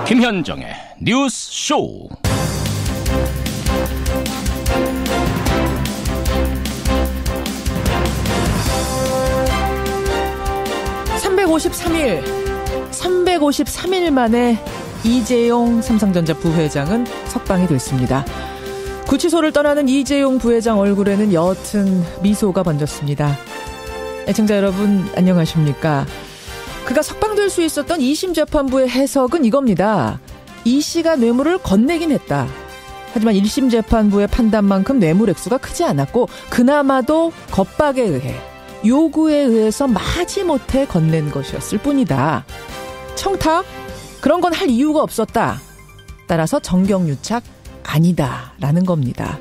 김현정의 뉴스 쇼. 353일 만에 이재용 삼성전자 부회장은 석방이 됐습니다. 구치소를 떠나는 이재용 부회장 얼굴에는 옅은 미소가 번졌습니다. 애청자 여러분 안녕하십니까? 그가 석방될 수 있었던 2심 재판부의 해석은 이겁니다. 이 씨가 뇌물을 건네긴 했다. 하지만 1심 재판부의 판단만큼 뇌물 액수가 크지 않았고 그나마도 겁박에 의해 요구에 의해서 마지못해 건넨 것이었을 뿐이다. 청탁? 그런 건 할 이유가 없었다. 따라서 정경유착 아니다라는 겁니다.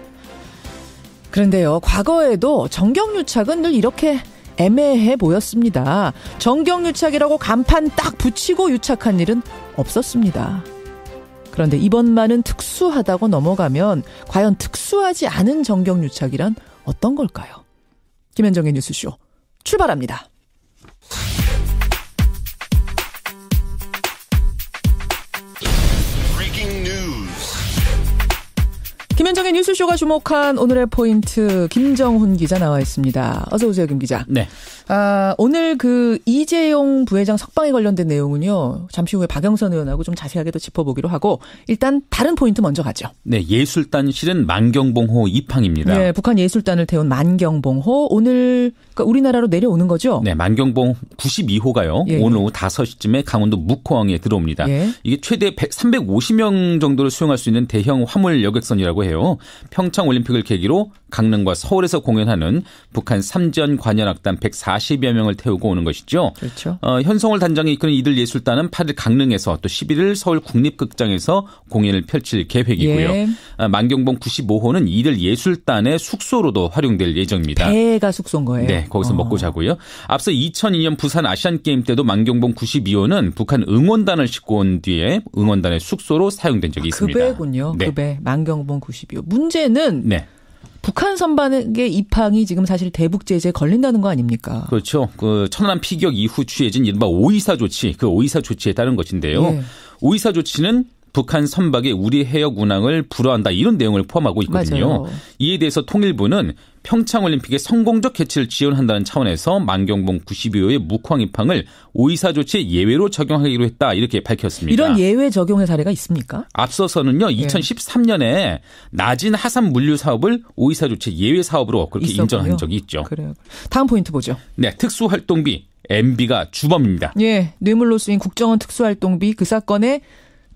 그런데요, 과거에도 정경유착은 늘 이렇게 애매해 보였습니다. 정경유착이라고 간판 딱 붙이고 유착한 일은 없었습니다. 그런데 이번만은 특수하다고 넘어가면 과연 특수하지 않은 정경유착이란 어떤 걸까요? 김현정의 뉴스쇼 출발합니다. 김현정의 뉴스쇼가 주목한 오늘의 포인트, 김정훈 기자 나와 있습니다. 어서 오세요, 김 기자. 네. 오늘 그 이재용 부회장 석방에 관련된 내용은요, 잠시 후에 박영선 의원하고 좀 자세하게 더 짚어보기로 하고, 일단 다른 포인트 먼저 가죠. 네, 예술단 실은 만경봉호 입항입니다. 네, 북한 예술단을 태운 만경봉호, 오늘 그러니까 우리나라로 내려오는 거죠? 네, 만경봉 92호가요. 예. 오늘 오후 5시쯤에 강원도 묵호항에 들어옵니다. 예. 이게 최대 350명 정도를 수용할 수 있는 대형 화물 여객선이라고 해요. 평창 올림픽을 계기로 강릉과 서울에서 공연하는 북한 삼전 관현악단 140여 명을 태우고 오는 것이죠. 그렇죠. 현성월 단장이 이끄는 이들 예술단은 8일 강릉에서 또 11일 서울 국립극장에서 공연을 펼칠 계획이고요. 예. 만경봉 95호는 이들 예술단의 숙소로도 활용될 예정입니다. 배가 숙소인 거예요? 네, 거기서 먹고 자고요. 앞서 2002년 부산 아시안게임 때도 만경봉 92호는 북한 응원단을 싣고 온 뒤에 응원단의 숙소로 사용된 적이 있습니다. 그 배군요. 네. 그 배, 만경봉 92호. 문제는 네. 북한 선박의 입항이 지금 사실 대북 제재에 걸린다는 거 아닙니까? 그렇죠. 그 천안함 피격 이후 취해진 이른바 오이사 조치, 그 오이사 조치에 따른 것인데요. 예. 오이사 조치는 북한 선박의 우리 해역 운항을 불허한다 이런 내용을 포함하고 있거든요. 맞아요. 이에 대해서 통일부는 평창올림픽의 성공적 개최를 지원한다는 차원에서 만경봉 92호의 묵호항 입항을 오이사 조치의 예외로 적용하기로 했다 이렇게 밝혔습니다. 이런 예외 적용의 사례가 있습니까? 앞서서는요. 2013년에 낮은 하산 물류 사업을 오이사 조치 예외 사업으로 그렇게 있었군요. 인정한 적이 있죠. 그래요. 다음 포인트 보죠. 네, 특수활동비 MB가 주범입니다. 예, 뇌물로 쓰인 국정원 특수활동비 그 사건의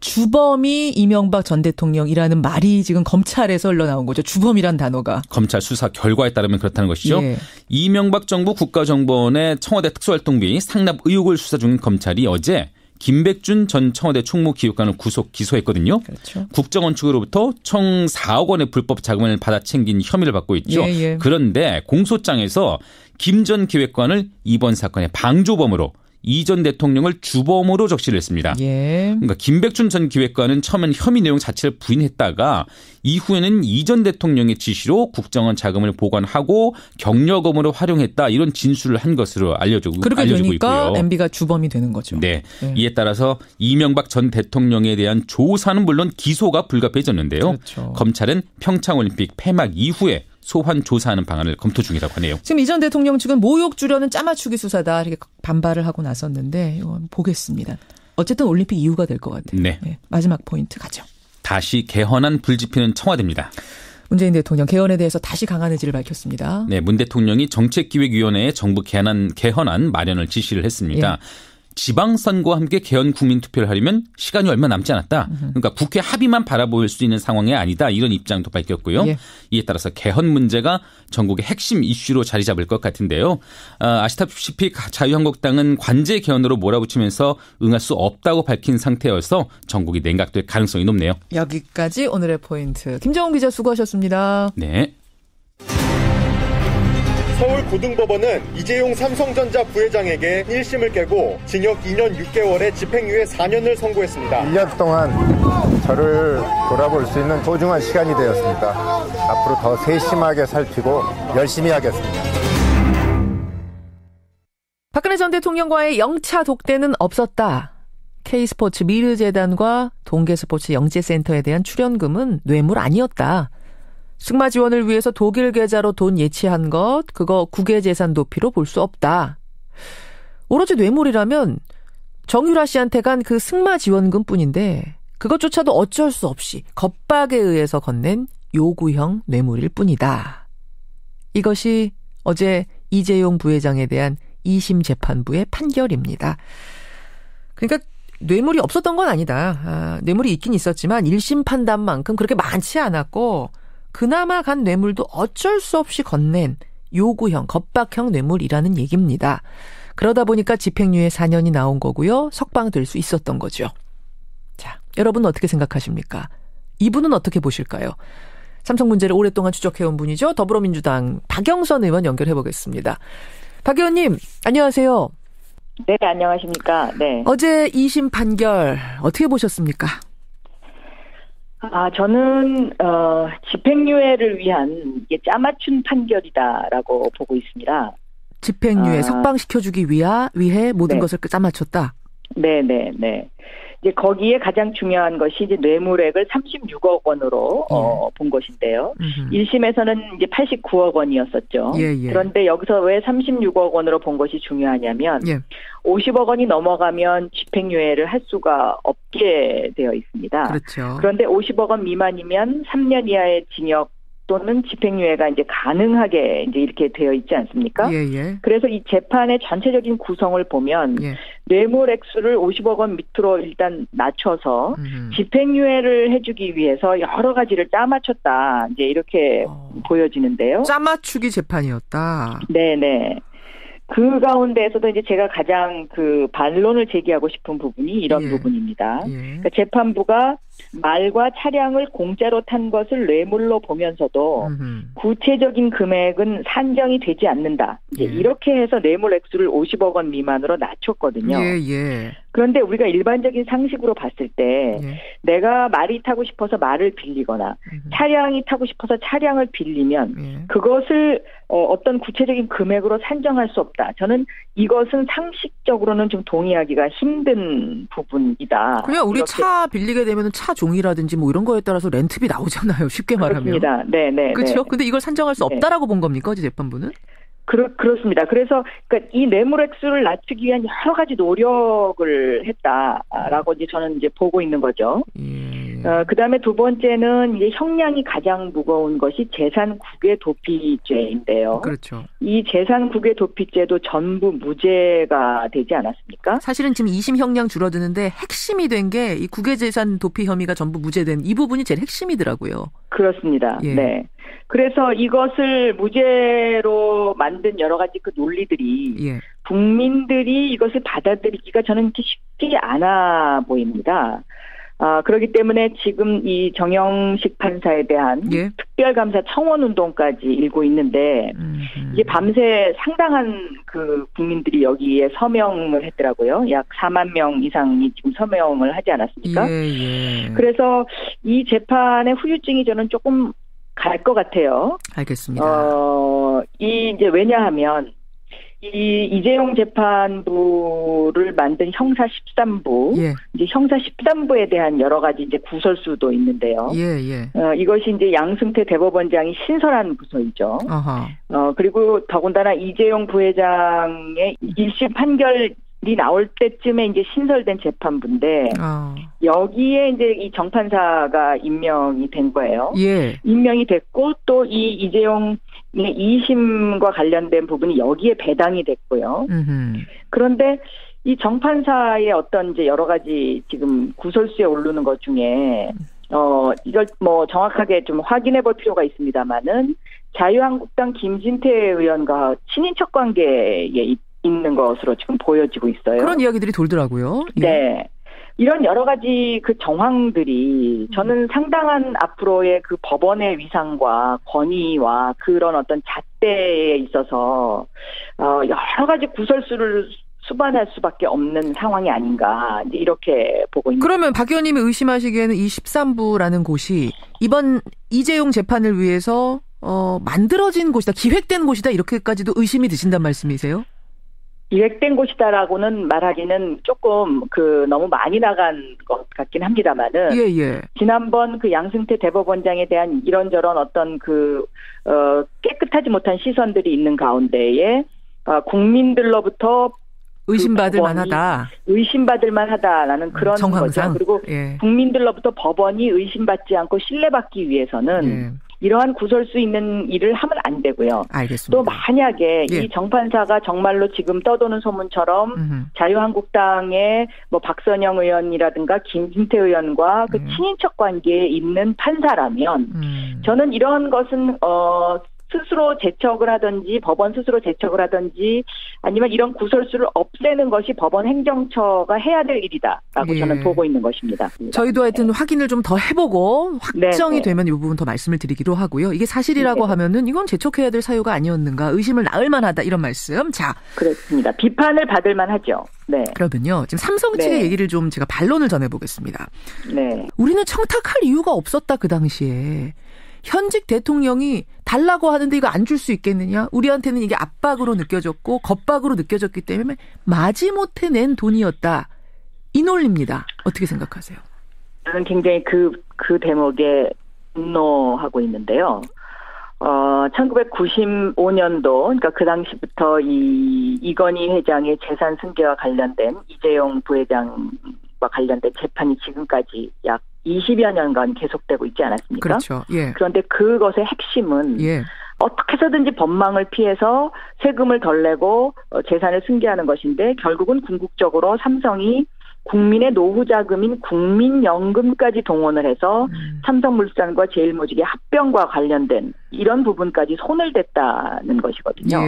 주범이 이명박 전 대통령이라는 말이 지금 검찰에서 흘러나온 거죠. 주범이란 단어가. 검찰 수사 결과에 따르면 그렇다는 것이죠. 예. 이명박 정부 국가정보원의 청와대 특수활동비 상납 의혹을 수사 중인 검찰이 어제 김백준 전 청와대 총무기획관을 구속 기소했거든요. 그렇죠. 국정원 측으로부터 총 4억 원의 불법 자금을 받아 챙긴 혐의를 받고 있죠. 예, 예. 그런데 공소장에서 김 전 기획관을 이번 사건의 방조범으로 이 전 대통령을 주범으로 적시를 했습니다. 예. 그러니까 김백준 전 기획관은 처음엔 혐의 내용 자체를 부인했다가 이후에는 이 전 대통령의 지시로 국정원 자금을 보관하고 경력금으로 활용했다 이런 진술을 한 것으로 알려지고 그렇게 되니까 있고요. MB가 주범이 되는 거죠. 네. 네. 이에 따라서 이명박 전 대통령에 대한 조사는 물론 기소가 불가피해졌는데요. 그렇죠. 검찰은 평창올림픽 폐막 이후에 소환 조사하는 방안을 검토 중이라고 하네요. 지금 이 전 대통령 측은 모욕 주려는 짜맞추기 수사다 이렇게 반발을 하고 나섰는데 이거 보겠습니다. 어쨌든 올림픽 이유가 될 것 같아요. 네. 네. 마지막 포인트 가죠. 다시 개헌안 불지피는 청와대입니다. 문재인 대통령 개헌에 대해서 다시 강한 의지를 밝혔습니다. 네, 문 대통령이 정책기획위원회에 정부 개헌안 마련을 지시를 했습니다. 예. 지방선거와 함께 개헌 국민투표를 하려면 시간이 얼마 남지 않았다. 그러니까 국회 합의만 바라볼 수 있는 상황이 아니다. 이런 입장도 밝혔고요. 예. 이에 따라서 개헌 문제가 전국의 핵심 이슈로 자리 잡을 것 같은데요. 아시다시피 자유한국당은 관제 개헌으로 몰아붙이면서 응할 수 없다고 밝힌 상태여서 전국이 냉각될 가능성이 높네요. 여기까지 오늘의 포인트. 김정훈 기자 수고하셨습니다. 네. 서울고등법원은 이재용 삼성전자 부회장에게 1심을 깨고 징역 2년 6개월에 집행유예 4년을 선고했습니다. 1년 동안 저를 돌아볼 수 있는 소중한 시간이 되었습니다. 앞으로 더 세심하게 살피고 열심히 하겠습니다. 박근혜 전 대통령과의 영차 독대는 없었다. K스포츠 미르재단과 동계스포츠 영재센터에 대한 출연금은 뇌물 아니었다. 승마 지원을 위해서 독일 계좌로 돈 예치한 것, 그거 국외재산 도피로 볼 수 없다. 오로지 뇌물이라면 정유라 씨한테 간 그 승마 지원금 뿐인데 그것조차도 어쩔 수 없이 겁박에 의해서 건넨 요구형 뇌물일 뿐이다. 이것이 어제 이재용 부회장에 대한 2심 재판부의 판결입니다. 그러니까 뇌물이 없었던 건 아니다. 뇌물이 있긴 있었지만 1심 판단만큼 그렇게 많지 않았고 그나마 간 뇌물도 어쩔 수 없이 건넨 요구형, 겁박형 뇌물이라는 얘기입니다. 그러다 보니까 집행유예 4년이 나온 거고요. 석방될 수 있었던 거죠. 자, 여러분 어떻게 생각하십니까? 이분은 어떻게 보실까요? 삼성 문제를 오랫동안 추적해온 분이죠. 더불어민주당 박영선 의원 연결해보겠습니다. 박 의원님, 안녕하세요. 네, 안녕하십니까. 네. 어제 2심 판결 어떻게 보셨습니까? 저는 집행유예를 위한 이게 짜맞춘 판결이다라고 보고 있습니다. 집행유예 석방시켜주기 위해 모든 네. 것을 짜맞췄다. 네. 이제 거기에 가장 중요한 것이 이제 뇌물액을 36억 원으로 본 것인데요. 1심에서는 이제 89억 원이었었죠. 예. 그런데 여기서 왜 36억 원으로 본 것이 중요하냐면 50억 원이 넘어가면 집행유예를 할 수가 없게 되어 있습니다. 그렇죠. 그런데 50억 원 미만이면 3년 이하의 징역 또는 집행유예가 이제 가능하게 이제 이렇게 되어 있지 않습니까? 예. 그래서 이 재판의 전체적인 구성을 보면 뇌물 액수를 50억 원 밑으로 일단 낮춰서 집행유예를 해주기 위해서 여러 가지를 짜맞췄다. 이제 이렇게 보여지는데요. 짜맞추기 재판이었다. 네네. 그 가운데에서도 이제 제가 가장 그 반론을 제기하고 싶은 부분이 이런 부분입니다. 그러니까 재판부가 말과 차량을 공짜로 탄 것을 뇌물로 보면서도 구체적인 금액은 산정이 되지 않는다. 이제 이렇게 해서 뇌물 액수를 50억 원 미만으로 낮췄거든요. 그런데 우리가 일반적인 상식으로 봤을 때 내가 말이 타고 싶어서 말을 빌리거나 차량이 타고 싶어서 차량을 빌리면 그것을 어떤 구체적인 금액으로 산정할 수 없다. 저는 이것은 상식적으로는 좀 동의하기가 힘든 부분이다. 그냥 우리 차 빌리게 되면 차 종이라든지 뭐 이런 거에 따라서 렌트비 나오잖아요. 쉽게 말하면. 그렇습니다. 네. 그렇죠. 근데 이걸 산정할 수 없다라고 본 겁니까? 어제 재판부는? 그렇습니다. 그래서 그러니까 이 뇌물 액수를 낮추기 위한 여러 가지 노력을 했다라고 이제 저는 이제 보고 있는 거죠. 그다음에 두 번째는 이제 형량이 가장 무거운 것이 재산 국외 도피죄인데요. 그렇죠. 이 재산 국외 도피죄도 전부 무죄가 되지 않았습니까? 사실은 지금 2심 형량 줄어드는데 핵심이 된 게 이 국외 재산 도피 혐의가 전부 무죄된 이 부분이 제일 핵심이더라고요. 그렇습니다. 네. 그래서 이것을 무죄로 만든 여러 가지 그 논리들이 국민들이 이것을 받아들이기가 저는 이렇게 쉽지 않아 보입니다. 그렇기 때문에 지금 이 정영식 판사에 대한 특별감사 청원 운동까지 일고 있는데 이게 밤새 상당한 그 국민들이 여기에 서명을 했더라고요. 약 4만 명 이상이 지금 서명을 하지 않았습니까? 그래서 이 재판의 후유증이 저는 조금 갈 것 같아요. 알겠습니다. 이제 왜냐하면 이 이재용 재판부를 만든 형사 13부, 이제 형사 13부에 대한 여러 가지 이제 구설수도 있는데요. 이것이 이제 양승태 대법원장이 신설한 부서이죠. 그리고 더군다나 이재용 부회장의 1심 판결이 나올 때쯤에 이제 신설된 재판부인데 여기에 이제 이 정판사가 임명이 된 거예요. 임명이 됐고 또 이 이재용의 2심과 관련된 부분이 여기에 배당이 됐고요. 그런데 이 정판사의 어떤 이제 여러 가지 지금 구설수에 오르는 것 중에 이걸 뭐 정확하게 좀 확인해 볼 필요가 있습니다만은 자유한국당 김진태 의원과 친인척 관계에 있는 것으로 지금 보여지고 있어요. 그런 이야기들이 돌더라고요. 네. 이런 여러 가지 그 정황들이 저는 상당한 앞으로의 그 법원의 위상과 권위와 그런 어떤 잣대에 있어서 여러 가지 구설수를 수반할 수밖에 없는 상황이 아닌가 이렇게 보고 있습니다. 그러면 박 의원님이 의심하시기에는 이 13부라는 곳이 이번 이재용 재판을 위해서 만들어진 곳이다, 기획된 곳이다 이렇게까지도 의심이 드신단 말씀이세요? 기획된 곳이다라고는 말하기는 조금 너무 많이 나간 것 같긴 합니다만은. 예. 지난번 그 양승태 대법원장에 대한 이런저런 어떤 깨끗하지 못한 시선들이 있는 가운데에 국민들로부터 의심받을 만하다. 의심받을 만하다라는 그런 정황상. 거죠. 그리고 국민들로부터 법원이 의심받지 않고 신뢰받기 위해서는 이러한 구설수 있는 일을 하면 안 되고요. 알겠습니다. 또 만약에 이 정판사가 정말로 지금 떠도는 소문처럼 자유한국당의 박선영 의원이라든가 김진태 의원과 그 친인척 관계에 있는 판사라면 저는 이런 것은 스스로 제척을 하든지 법원 스스로 제척을 하든지 아니면 이런 구설수를 없애는 것이 법원 행정처가 해야 될 일이다라고 저는 보고 있는 것입니다. 저희도 하여튼 확인을 좀 더 해보고 확정이 되면 이 부분 더 말씀을 드리기로 하고요. 이게 사실이라고 하면은 이건 제척해야 될 사유가 아니었는가, 의심을 낳을 만하다, 이런 말씀. 자, 그렇습니다. 비판을 받을 만하죠. 네. 그러면요, 지금 삼성 측의 얘기를 좀 제가 반론을 전해보겠습니다. 네. 우리는 청탁할 이유가 없었다, 그 당시에. 현직 대통령이 달라고 하는데 이거 안 줄 수 있겠느냐? 우리한테는 이게 압박으로 느껴졌고 겁박으로 느껴졌기 때문에 마지못해 낸 돈이었다. 이 논리입니다. 어떻게 생각하세요? 저는 굉장히 그 대목에 분노하고 있는데요. 1995년도, 그러니까 그 당시부터 이건희 회장의 재산 승계와 관련된 이재용 부회장과 관련된 재판이 지금까지 약 20여 년간 계속되고 있지 않았습니까? 그렇죠. 예. 그런데 그것의 핵심은 어떻게 해서든지 법망을 피해서 세금을 덜 내고 재산을 승계하는 것인데 결국은 궁극적으로 삼성이 국민의 노후 자금인 국민연금까지 동원을 해서 삼성물산과 제일모직의 합병과 관련된 이런 부분까지 손을 댔다는 것이거든요.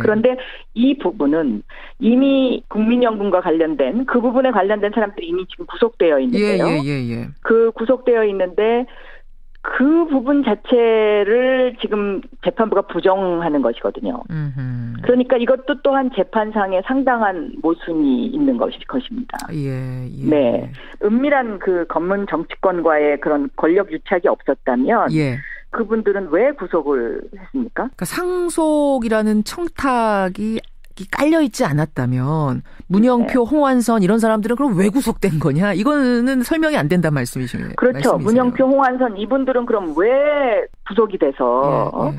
그런데 이 부분은 이미 국민연금과 관련된 그 부분에 관련된 사람들이 이미 지금 구속되어 있는데요. 그 구속되어 있는데 그 부분 자체를 지금 재판부가 부정하는 것이거든요. 그러니까 이것도 또한 재판상에 상당한 모순이 있는 것입니다. 네, 은밀한 그 검문 정치권과의 그런 권력 유착이 없었다면 그분들은 왜 구속을 했습니까? 그러니까 상속이라는 청탁이 깔려있지 않았다면 문영표, 홍완선 이런 사람들은 그럼 왜 구속된 거냐? 이거는 설명이 안 된다는 말씀이시네요. 그렇죠. 문영표, 홍완선 이분들은 그럼 왜 구속이 돼서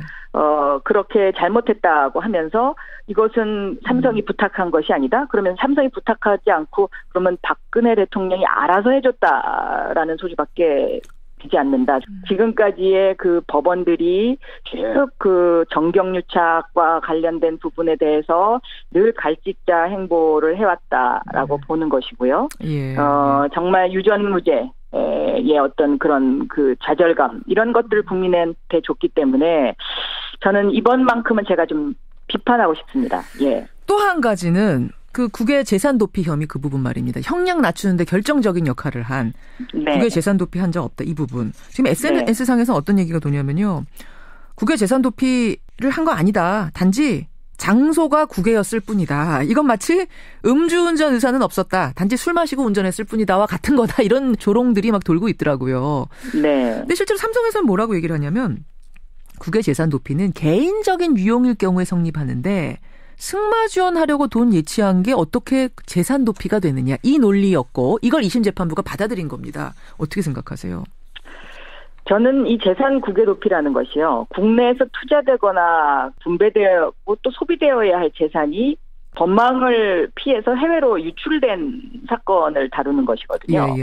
그렇게 잘못했다고 하면서 이것은 삼성이 부탁한 것이 아니다? 그러면 삼성이 부탁하지 않고 그러면 박근혜 대통령이 알아서 해줬다라는 소리밖에 되지 않는다. 지금까지의 그 법원들이 쭉 그 정경유착과 관련된 부분에 대해서 늘 갈짓자 행보를 해왔다라고 보는 것이고요. 정말 유전무죄의 어떤 그런 그 좌절감 이런 것들을 국민한테 줬기 때문에 저는 이번만큼은 제가 좀 비판하고 싶습니다. 또 한 가지는 그 국외 재산 도피 혐의 그 부분 말입니다. 형량 낮추는데 결정적인 역할을 한 국외 재산 도피 한 적 없다. 이 부분. 지금 SNS상에서 어떤 얘기가 도냐면요. 국외 재산 도피를 한 거 아니다. 단지 장소가 국외였을 뿐이다. 이건 마치 음주운전 의사는 없었다. 단지 술 마시고 운전했을 뿐이다와 같은 거다. 이런 조롱들이 막 돌고 있더라고요. 근데 실제로 삼성에서는 뭐라고 얘기를 하냐면 국외 재산 도피는 개인적인 유용일 경우에 성립하는데 승마 지원하려고 돈 예치한 게 어떻게 재산 도피가 되느냐. 이 논리였고 이걸 2심 재판부가 받아들인 겁니다. 어떻게 생각하세요? 저는 이 재산 국외 도피라는 것이요. 국내에서 투자되거나 분배되고 또 소비되어야 할 재산이 법망을 피해서 해외로 유출된 사건을 다루는 것이거든요.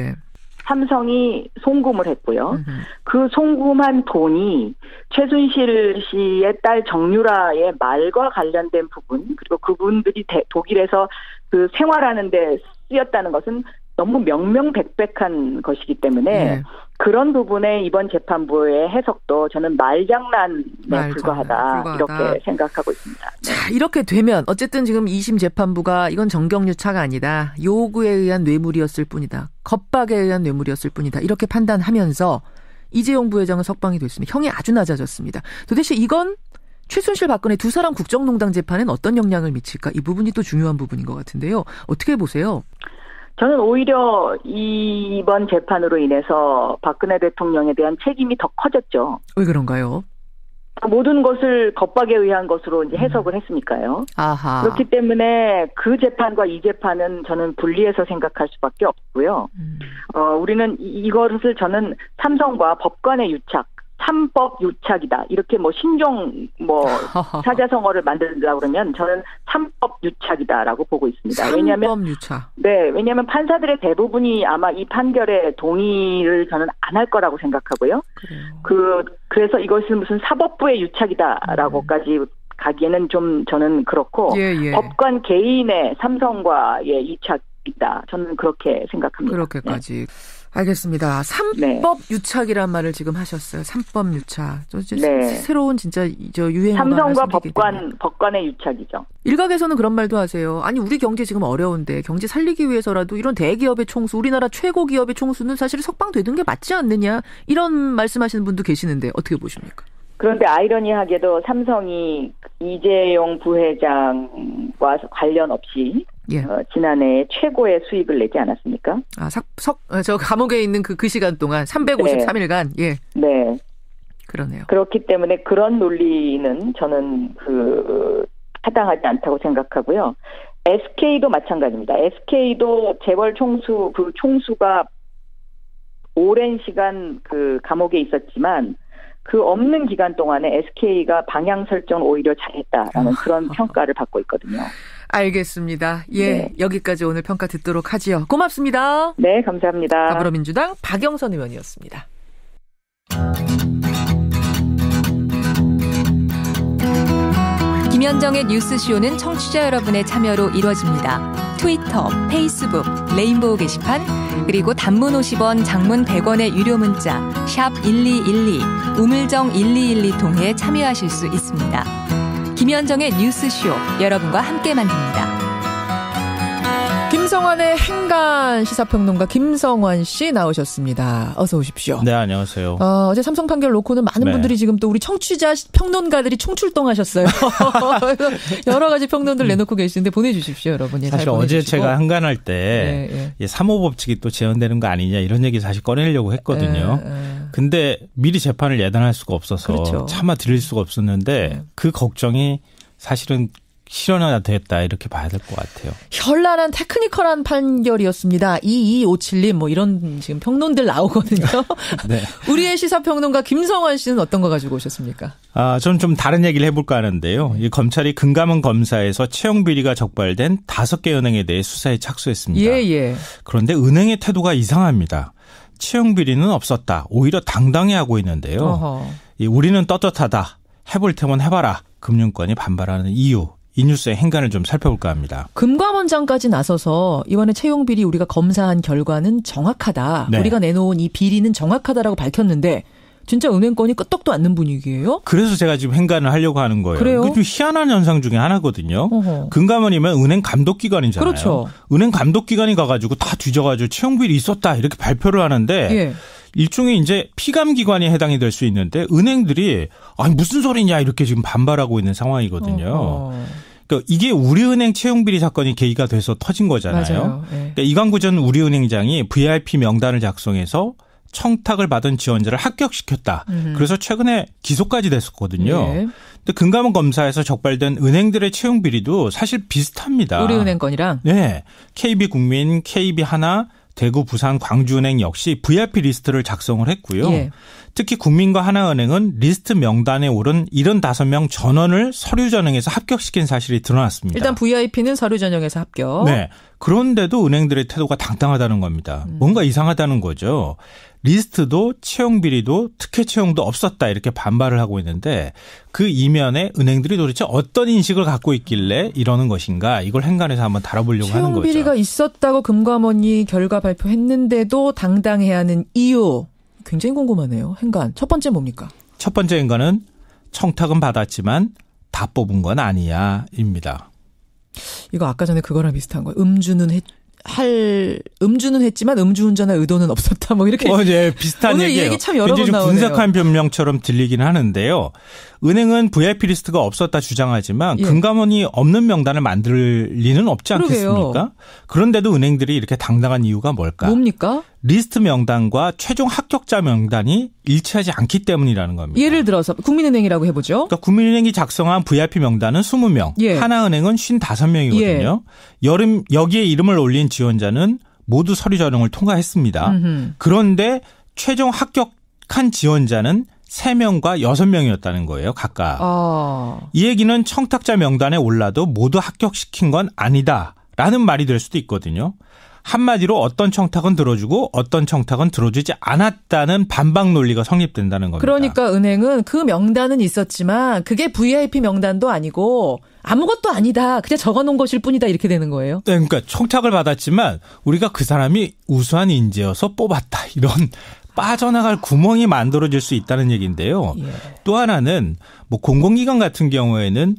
삼성이 송금을 했고요. 그 송금한 돈이 최순실 씨의 딸 정유라의 말과 관련된 부분 그리고 그분들이 독일에서 그 생활하는 데 쓰였다는 것은 너무 명명백백한 것이기 때문에 그런 부분에 이번 재판부의 해석도 저는 말장난에 불과하다 이렇게 생각하고 있습니다. 자, 이렇게 되면 어쨌든 지금 2심 재판부가 이건 정경유착 아니다. 요구에 의한 뇌물이었을 뿐이다. 겁박에 의한 뇌물이었을 뿐이다. 이렇게 판단하면서 이재용 부회장은 석방이 됐습니다. 형이 아주 낮아졌습니다. 도대체 이건 최순실 박근혜 두 사람 국정농단 재판엔 어떤 영향을 미칠까? 이 부분이 또 중요한 부분인 것 같은데요. 어떻게 보세요? 저는 오히려 이번 재판으로 인해서 박근혜 대통령에 대한 책임이 더 커졌죠. 왜 그런가요? 모든 것을 겁박에 의한 것으로 이제 해석을 했으니까요. 아하. 그렇기 때문에 그 재판과 이 재판은 저는 분리해서 생각할 수밖에 없고요. 우리는 이것을 저는 삼성과 법관의 유착, 삼법 유착이다. 이렇게 신종 사자성어를 만들려고 그러면 저는 삼법 유착이다라고 보고 있습니다. 삼법 유착. 네, 왜냐하면 판사들의 대부분이 아마 이 판결에 동의를 저는 안 할 거라고 생각하고요. 그래서 이것은 무슨 사법부의 유착이다라고까지 가기에는 좀 저는 그렇고 법관 개인의 삼성과의 유착이다. 저는 그렇게 생각합니다. 그렇게까지. 네. 알겠습니다. 삼법 유착이란 말을 지금 하셨어요. 삼법 유착. 새로운 진짜 유행어. 삼성과 법관의 유착이죠. 일각에서는 그런 말도 하세요. 아니 우리 경제 지금 어려운데 경제 살리기 위해서라도 이런 대기업의 총수, 우리나라 최고 기업의 총수는 사실 석방되는 게 맞지 않느냐 이런 말씀하시는 분도 계시는데 어떻게 보십니까? 그런데 아이러니하게도 삼성이 이재용 부회장과 관련 없이 지난해 최고의 수익을 내지 않았습니까? 저 감옥에 있는 그 시간 동안 353일간 네. 그러네요. 그렇기 때문에 그런 논리는 저는 타당하지 않다고 생각하고요. SK도 마찬가지입니다. SK도 재벌 총수가 오랜 시간 감옥에 있었지만 그 없는 기간 동안에 SK가 방향 설정을 오히려 잘했다라는 그런 평가를 받고 있거든요. 알겠습니다. 여기까지 오늘 평가 듣도록 하지요. 고맙습니다. 네, 감사합니다. 더불어민주당 박영선 의원이었습니다. 김현정의 뉴스쇼는 청취자 여러분의 참여로 이루어집니다. 트위터, 페이스북, 레인보우 게시판, 그리고 단문 50원, 장문 100원의 유료 문자 샵 1212, 우물정 1212 통해 참여하실 수 있습니다. 김현정의 뉴스쇼, 여러분과 함께 만듭니다. 김성환의 행간 시사평론가 김성환 씨 나오셨습니다. 어서 오십시오. 네, 안녕하세요. 어제 삼성 판결 놓고는 많은 분들이 지금 또 우리 청취자 평론가들이 총출동하셨어요. 여러 가지 평론들 내놓고 계시는데 보내주십시오, 여러분이. 사실 어제 제가 한간할 때 사모법칙이 또 제한되는 거 아니냐 이런 얘기 사실 꺼내려고 했거든요. 근데 미리 재판을 예단할 수가 없어서 차마 드릴 수가 없었는데 그 걱정이 사실은 실현해야 되겠다 이렇게 봐야 될 것 같아요. 현란한 테크니컬한 판결이었습니다. 2257님 이런 지금 평론들 나오거든요. 네. 우리의 시사평론가 김성환 씨는 어떤 거 가지고 오셨습니까? 저는 좀 다른 얘기를 해볼까 하는데요. 이 검찰이 금감원 검사에서 채용 비리가 적발된 5개 은행에 대해 수사에 착수했습니다. 그런데 은행의 태도가 이상합니다. 채용 비리는 없었다. 오히려 당당해하고 있는데요. 우리는 떳떳하다. 해볼 테면 해봐라. 금융권이 반발하는 이유. 이 뉴스의 행간을 좀 살펴볼까 합니다. 금감원장까지 나서서 이번에 채용 비리 우리가 검사한 결과는 정확하다. 우리가 내놓은 이 비리는 정확하다라고 밝혔는데 진짜 은행권이 끄떡도 않는 분위기예요? 그래서 제가 지금 행간을 하려고 하는 거예요. 그래요? 그 좀 희한한 현상 중에 하나거든요. 금감원이면 은행 감독기관이잖아요. 그렇죠. 은행 감독기관이 가가지고 다 뒤져가지고 채용 비리 있었다 이렇게 발표를 하는데 일종의 이제 피감기관이 해당이 될 수 있는데 은행들이 아니 무슨 소리냐 이렇게 지금 반발하고 있는 상황이거든요. 그러니까 이게 우리은행 채용비리 사건이 계기가 돼서 터진 거잖아요. 그러니까 이광구 전 우리은행장이 VIP 명단을 작성해서 청탁을 받은 지원자를 합격시켰다. 그래서 최근에 기소까지 됐었거든요. 근데 금감원 검사에서 적발된 은행들의 채용 비리도 사실 비슷합니다. 우리은행 건이랑? 네. KB국민, KB하나, 대구, 부산, 광주은행 역시 VIP 리스트를 작성을 했고요. 특히 국민과 하나은행은 리스트 명단에 오른 75명 전원을 서류 전형에서 합격시킨 사실이 드러났습니다. 일단 VIP는 서류 전형에서 합격. 네. 그런데도 은행들의 태도가 당당하다는 겁니다. 뭔가 이상하다는 거죠. 리스트도 채용 비리도 특혜 채용도 없었다 이렇게 반발을 하고 있는데 그 이면에 은행들이 도대체 어떤 인식을 갖고 있길래 이러는 것인가 이걸 행간에서 한번 다뤄보려고 하는 거죠. 채용 비리가 있었다고 금감원이 결과 발표했는데도 당당해야 하는 이유 굉장히 궁금하네요. 행간. 첫 번째 뭡니까? 첫 번째 행간은 청탁은 받았지만 다 뽑은 건 아니야입니다. 이거 아까 전에 그거랑 비슷한 거예요. 음주는 했지만 음주운전할 의도는 없었다. 이렇게. 비슷한 오늘 얘기예요. 이 얘기 참 여러 번 좀 나오네요. 분석한 변명처럼 들리긴 하는데요. 은행은 VIP 리스트가 없었다 주장하지만 금감원이 없는 명단을 만들 리는 없지 않겠습니까? 그러게요. 그런데도 은행들이 이렇게 당당한 이유가 뭘까? 뭡니까? 리스트 명단과 최종 합격자 명단이 일치하지 않기 때문이라는 겁니다. 예를 들어서 국민은행이라고 해보죠. 그러니까 국민은행이 작성한 VIP 명단은 20명, 하나은행은 55명이거든요. 여기에 이름을 올린 지원자는 모두 서류 전형을 통과했습니다. 그런데 최종 합격한 지원자는 3명과 6명이었다는 거예요, 각각. 이 얘기는 청탁자 명단에 올라도 모두 합격시킨 건 아니다라는 말이 될 수도 있거든요. 한마디로 어떤 청탁은 들어주고 어떤 청탁은 들어주지 않았다는 반박 논리가 성립된다는 겁니다. 그러니까 은행은 그 명단은 있었지만 그게 VIP 명단도 아니고 아무것도 아니다. 그냥 적어놓은 것일 뿐이다. 이렇게 되는 거예요. 네, 그러니까 청탁을 받았지만 우리가 그 사람이 우수한 인재여서 뽑았다. 이런 빠져나갈 구멍이 만들어질 수 있다는 얘기인데요. 또 하나는 뭐 공공기관 같은 경우에는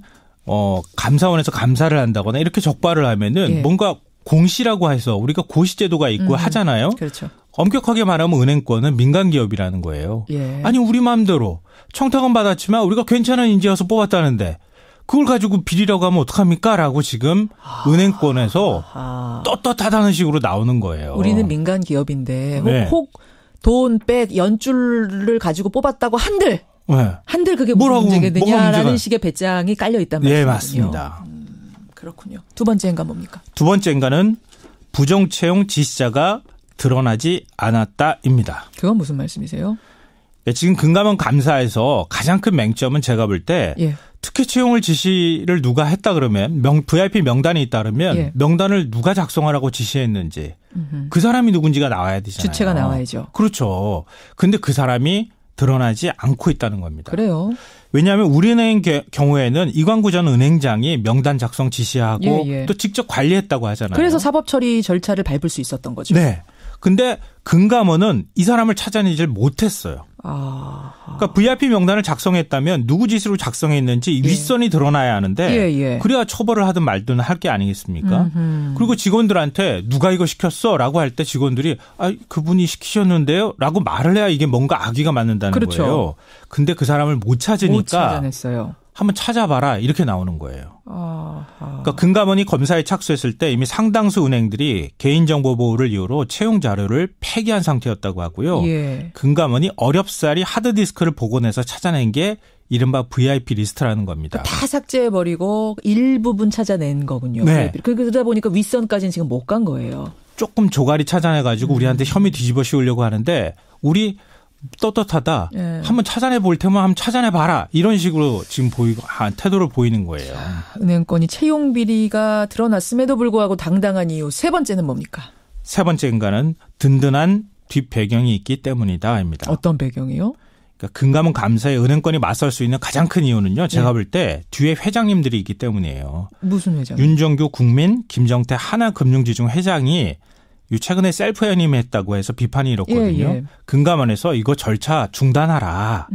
감사원에서 감사를 한다거나 이렇게 적발을 하면은 뭔가 공시라고 해서 우리가 고시제도가 있고 하잖아요. 그렇죠. 엄격하게 말하면 은행권은 민간기업이라는 거예요. 아니 우리 마음대로 청탁은 받았지만 우리가 괜찮은 인재여서 뽑았다는데 그걸 가지고 비리라고 하면 어떡합니까? 라고 지금 은행권에서 떳떳하다는 식으로 나오는 거예요. 우리는 민간기업인데 혹 돈, 백, 연줄을 가지고 뽑았다고 한들 그게 무슨 문제겠느냐라는 식의 배짱이 깔려 있단 말이죠. 네, 맞습니다. 그렇군요. 두 번째 행간 뭡니까? 두 번째 행간은 부정채용 지시자가 드러나지 않았다입니다. 그건 무슨 말씀이세요? 지금 금감원 감사에서 가장 큰 맹점은 제가 볼 때 특혜 채용을 지시를 누가 했다 그러면 VIP 명단이 있다 그러면 명단을 누가 작성하라고 지시했는지 그 사람이 누군지가 나와야 되잖아요. 주체가 나와야죠. 그렇죠. 근데 그 사람이 드러나지 않고 있다는 겁니다. 그래요. 왜냐하면 우리은행 경우에는 이광구 전 은행장이 명단 작성 지시하고 또 직접 관리했다고 하잖아요. 그래서 사법처리 절차를 밟을 수 있었던 거죠. 네. 근데 금감원은 이 사람을 찾아내질 못했어요. 그러니까 VIP 명단을 작성했다면 누구 지시로 작성했는지 윗선이 드러나야 하는데 그래야 처벌을 하든 말든 할 게 아니겠습니까? 그리고 직원들한테 누가 이거 시켰어라고 할 때 직원들이 그분이 시키셨는데요? 라고 말을 해야 이게 뭔가 악의가 맞는다는 거예요. 근데 그 사람을 못 찾으니까 못 찾아냈어요. 한번 찾아봐라 이렇게 나오는 거예요. 그러니까 금감원이 검사에 착수했을 때 이미 상당수 은행들이 개인정보 보호를 이유로 채용 자료를 폐기한 상태였다고 하고요. 금감원이 어렵사리 하드디스크를 복원해서 찾아낸 게 이른바 VIP 리스트라는 겁니다. 다 삭제해버리고 일부분 찾아낸 거군요. 네. 그러다 보니까 윗선까지는 지금 못 간 거예요. 조금 조가리 찾아내가지고 우리한테 혐의 뒤집어 씌우려고 하는데 우리 떳떳하다. 한번 찾아내 볼 테면 한번 찾아내 봐라. 이런 식으로 지금 태도를 보이는 거예요. 은행권이 채용 비리가 드러났음에도 불구하고 당당한 이유. 세 번째는 뭡니까? 세 번째 인간은 든든한 뒷배경이 있기 때문이다입니다. 어떤 배경이요? 그러니까 금감원 감사에 은행권이 맞설 수 있는 가장 큰 이유는요. 제가 볼 때 뒤에 회장님들이 있기 때문이에요. 무슨 회장? 윤정규 국민, 김정태 하나금융지중 회장이 최근에 셀프 연임했다고 해서 비판이 일었거든요. 금감원에서 이거 절차 중단하라.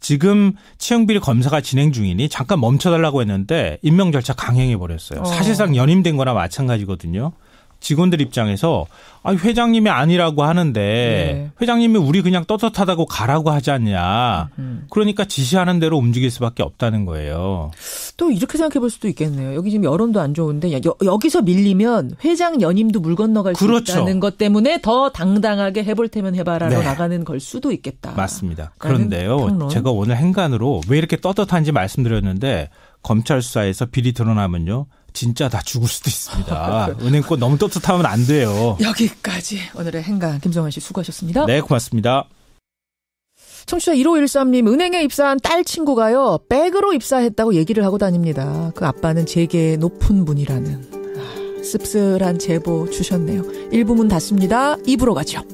지금 채용비리 검사가 진행 중이니 잠깐 멈춰달라고 했는데 임명 절차 강행해버렸어요. 사실상 연임된 거나 마찬가지거든요. 직원들 입장에서 회장님이 아니라고 하는데 회장님이 우리 그냥 떳떳하다고 가라고 하지 않냐. 그러니까 지시하는 대로 움직일 수밖에 없다는 거예요. 또 이렇게 생각해 볼 수도 있겠네요. 여기 지금 여론도 안 좋은데 여기서 밀리면 회장 연임도 물 건너갈 수 있다는 것 때문에 더 당당하게 해볼 테면 해봐라로 나가는 걸 수도 있겠다. 맞습니다. 그런데요. 제가 오늘 행간으로 왜 이렇게 떳떳한지 말씀드렸는데 검찰 수사에서 비리 드러나면요. 진짜 다 죽을 수도 있습니다. 은행권 너무 떳떳하면 안 돼요. 여기까지 오늘의 행간 김성환 씨 수고하셨습니다. 네, 고맙습니다. 청취자 1513님 은행에 입사한 딸 친구가요. 백으로 입사했다고 얘기를 하고 다닙니다. 그 아빠는 재계 높은 분이라는 씁쓸한 제보 주셨네요. 1부문 닫습니다. 2부로 가죠.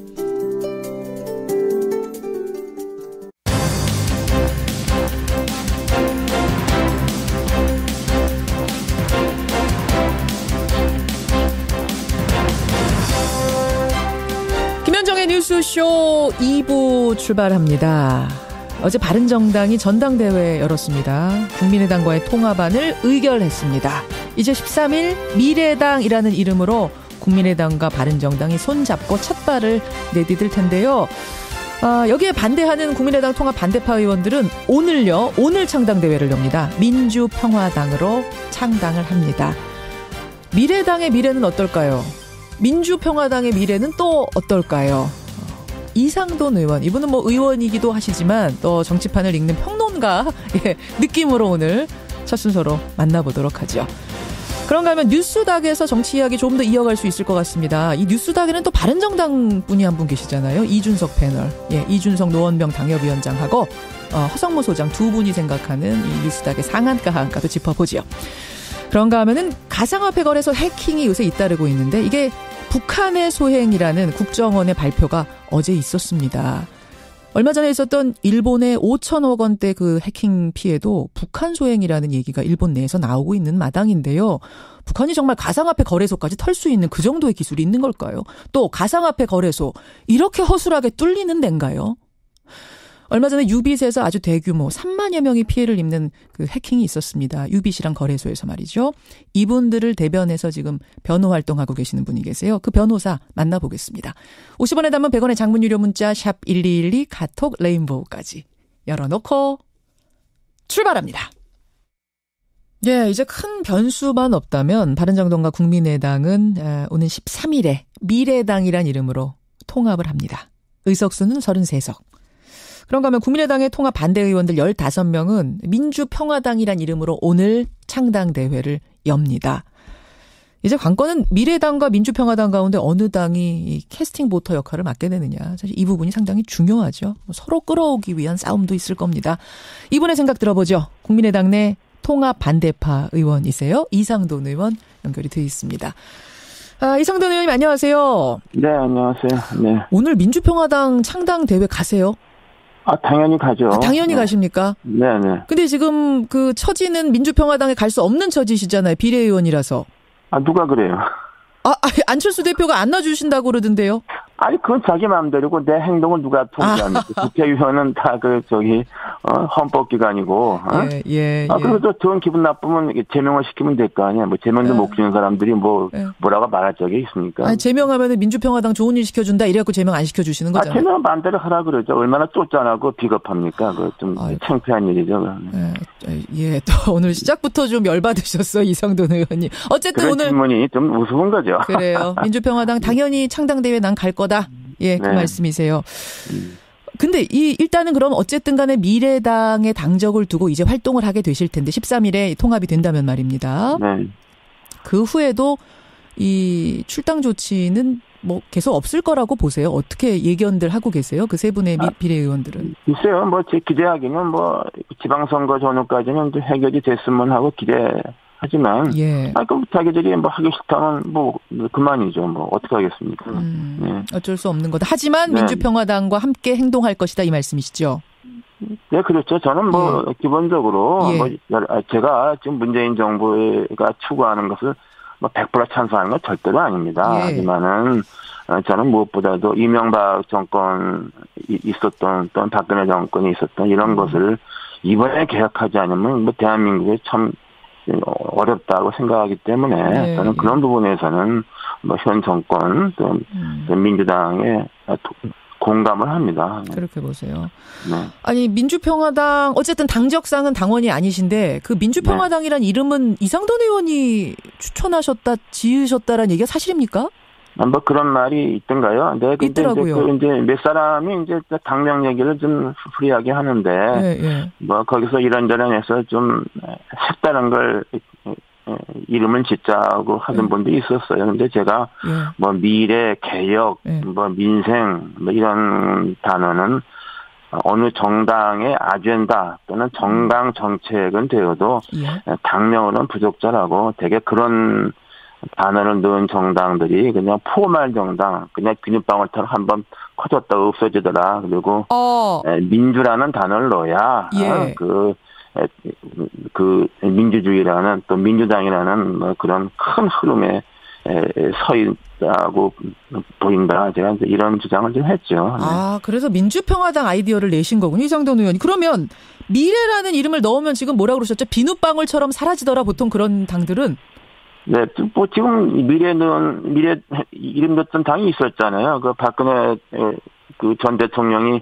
뉴스쇼 2부 출발합니다. 어제 바른정당이 전당대회 열었습니다. 국민의당과의 통합안을 의결했습니다. 이제 13일 미래당이라는 이름으로 국민의당과 바른정당이 손잡고 첫 발을 내디딜 텐데요. 여기에 반대하는 국민의당 통합 반대파 의원들은 오늘 창당대회를 엽니다. 민주평화당으로 창당을 합니다. 미래당의 미래는 어떨까요? 민주평화당의 미래는 또 어떨까요? 이상돈 의원, 이분은 뭐 의원이기도 하시지만 또 정치판을 읽는 평론가 느낌으로 오늘 첫 순서로 만나보도록 하죠. 그런가 하면 뉴스닥에서 정치 이야기 조금 더 이어갈 수 있을 것 같습니다. 이 뉴스닥에는 또 바른정당 분이 한 분 계시잖아요. 이준석 패널. 이준석 노원병 당협위원장하고 허성모 소장 두 분이 생각하는 이 뉴스닥의 상한가 하한가도 짚어보죠. 그런가 하면은 가상화폐 거래소 해킹이 요새 잇따르고 있는데 이게 북한의 소행이라는 국정원의 발표가 어제 있었습니다. 얼마 전에 있었던 일본의 5천억 원대 그 해킹 피해도 북한 소행이라는 얘기가 일본 내에서 나오고 있는 마당인데요. 북한이 정말 가상화폐 거래소까지 털 수 있는 그 정도의 기술이 있는 걸까요? 또 가상화폐 거래소 이렇게 허술하게 뚫리는 데인가요? 얼마 전에 유빗에서 아주 대규모 3만여 명이 피해를 입는 그 해킹이 있었습니다. 유빗이란 거래소에서 말이죠. 이분들을 대변해서 지금 변호 활동하고 계시는 분이 계세요. 그 변호사 만나보겠습니다. 50원에 담은 100원의 장문 유료 문자 샵 1212 카톡 레인보우까지 열어놓고 출발합니다. 이제 큰 변수만 없다면 바른정당과 국민의당은 오는 13일에 미래당이란 이름으로 통합을 합니다. 의석수는 33석. 그런가 하면 국민의당의 통합 반대 의원들 15명은 민주평화당이란 이름으로 오늘 창당대회를 엽니다. 이제 관건은 미래당과 민주평화당 가운데 어느 당이 이 캐스팅 보터 역할을 맡게 되느냐. 사실 이 부분이 상당히 중요하죠. 서로 끌어오기 위한 싸움도 있을 겁니다. 이분의 생각 들어보죠. 국민의당 내 통합 반대파 의원이세요. 이상돈 의원 연결이 되어 있습니다. 이상돈 의원님 안녕하세요. 네, 안녕하세요. 네. 오늘 민주평화당 창당대회 가세요? 당연히 가죠. 당연히 가십니까? 네네. 근데 지금 그 처지는 민주평화당에 갈 수 없는 처지시잖아요. 비례의원이라서. 누가 그래요? 안철수 대표가 안 놔주신다고 그러던데요? 아니, 그건 자기 마음대로고 내 행동을 누가 통제합니까? 국회의원은 다 헌법기관이고. 그리고 또 더 기분 나쁘면 제명을 시키면 될 거 아니야. 제명도 못 시키는 사람들이 뭐라고 말할 적이 있습니까? 제명하면은 민주평화당 좋은 일 시켜준다 이래갖고 제명 안 시켜주시는 거잖아요. 제명은 마음대로 하라 그러죠. 얼마나 쫓아나고 비겁합니까? 그 좀 창피한 일이죠. 또 오늘 시작부터 좀 열받으셨어, 이상돈 의원님. 어쨌든 그런 오늘. 질문이 좀 우스운 거죠. 그래요. 민주평화당 당연히 창당대회 난 갈 거다. 그 말씀이세요. 근데 일단은 그럼 어쨌든 간에 미래당의 당적을 두고 이제 활동을 하게 되실 텐데 13일에 통합이 된다면 말입니다. 네. 그 후에도 이 출당 조치는 계속 없을 거라고 보세요? 어떻게 예견들 하고 계세요? 그 세 분의 비례의원들은. 글쎄요. 제 기대하기는 지방선거 전후까지는 이제 해결이 됐으면 하고 하지만, 그럼 자기들이 하기 싫다면 그만이죠. 어떻게 하겠습니까? 어쩔 수 없는 거다. 하지만 민주평화당과 함께 행동할 것이다 이 말씀이시죠? 네, 그렇죠. 저는 기본적으로 제가 지금 문재인 정부가 추구하는 것을 100% 찬성하는 건 절대로 아닙니다. 하지만은 저는 무엇보다도 이명박 정권이 있었던 또는 박근혜 정권이 있었던 이런 것을 이번에 개혁하지 않으면 대한민국에 참 어렵다고 생각하기 때문에 저는 그런 부분에서는 현 정권 또 민주당에 공감을 합니다. 그렇게 보세요. 아니 민주평화당 어쨌든 당적상은 당원이 아니신데 그 민주평화당이란 이름은 이상돈 의원이 추천하셨다 지으셨다라는 얘기가 사실입니까? 그런 말이 있던가요? 네, 있더라고요. 이제 몇 사람이 이제 당명 얘기를 좀 프리하게 하는데, 거기서 이런저런 해서 좀 색다른 걸 이름을 짓자고 하던 분도 있었어요. 근데 제가 미래, 개혁, 민생, 이런 단어는 어느 정당의 아젠다 또는 정당 정책은 되어도 당명으로는 부적절하고 되게 그런 단어를 넣은 정당들이 그냥 포말 정당, 그냥 비눗방울처럼 한번 커졌다 없어지더라. 그리고 민주라는 단어를 넣어야 그 민주주의라는 또 민주당이라는 그런 큰 흐름에 서 있다고 보인다. 제가 이런 주장을 좀 했죠. 그래서 민주평화당 아이디어를 내신 거군요, 이상돈 의원이. 그러면 미래라는 이름을 넣으면 지금 뭐라고 그러셨죠? 비눗방울처럼 사라지더라. 보통 그런 당들은. 네, 지금 미래 이름 넣었던 당이 있었잖아요. 그 박근혜 그 전 대통령이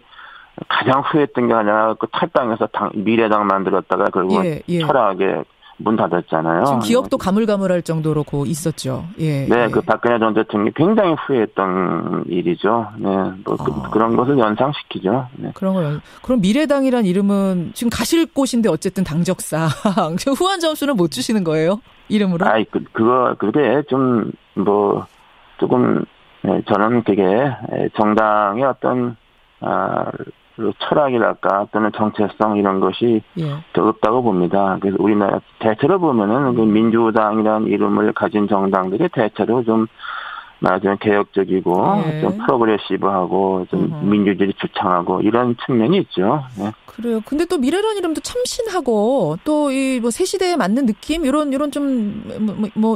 가장 후회했던 게 하나 그 탈당해서 미래당 만들었다가 결국 철학에 문 닫았잖아요. 지금 기억도 가물가물할 정도로 있었죠. 예. 네, 그 박근혜 전 대통령이 굉장히 후회했던 일이죠. 네, 그런 것을 연상시키죠. 네. 그럼 미래당이란 이름은 지금 가실 곳인데 어쨌든 당적상 후한 점수는 못 주시는 거예요? 이름으로? 그게 좀 조금 저는 그게 정당의 어떤 철학이랄까 또는 정체성 이런 것이 더 없다고 봅니다. 그래서 우리나라 대체로 보면은 그 민주당이라는 이름을 가진 정당들이 대체로 좀 말하자면 개혁적이고 좀 프로그레시브하고 좀 민주주의 주창하고 이런 측면이 있죠. 네. 그래요. 근데 또 미래라는 이름도 참신하고 또 이 새 시대에 맞는 느낌 이런 좀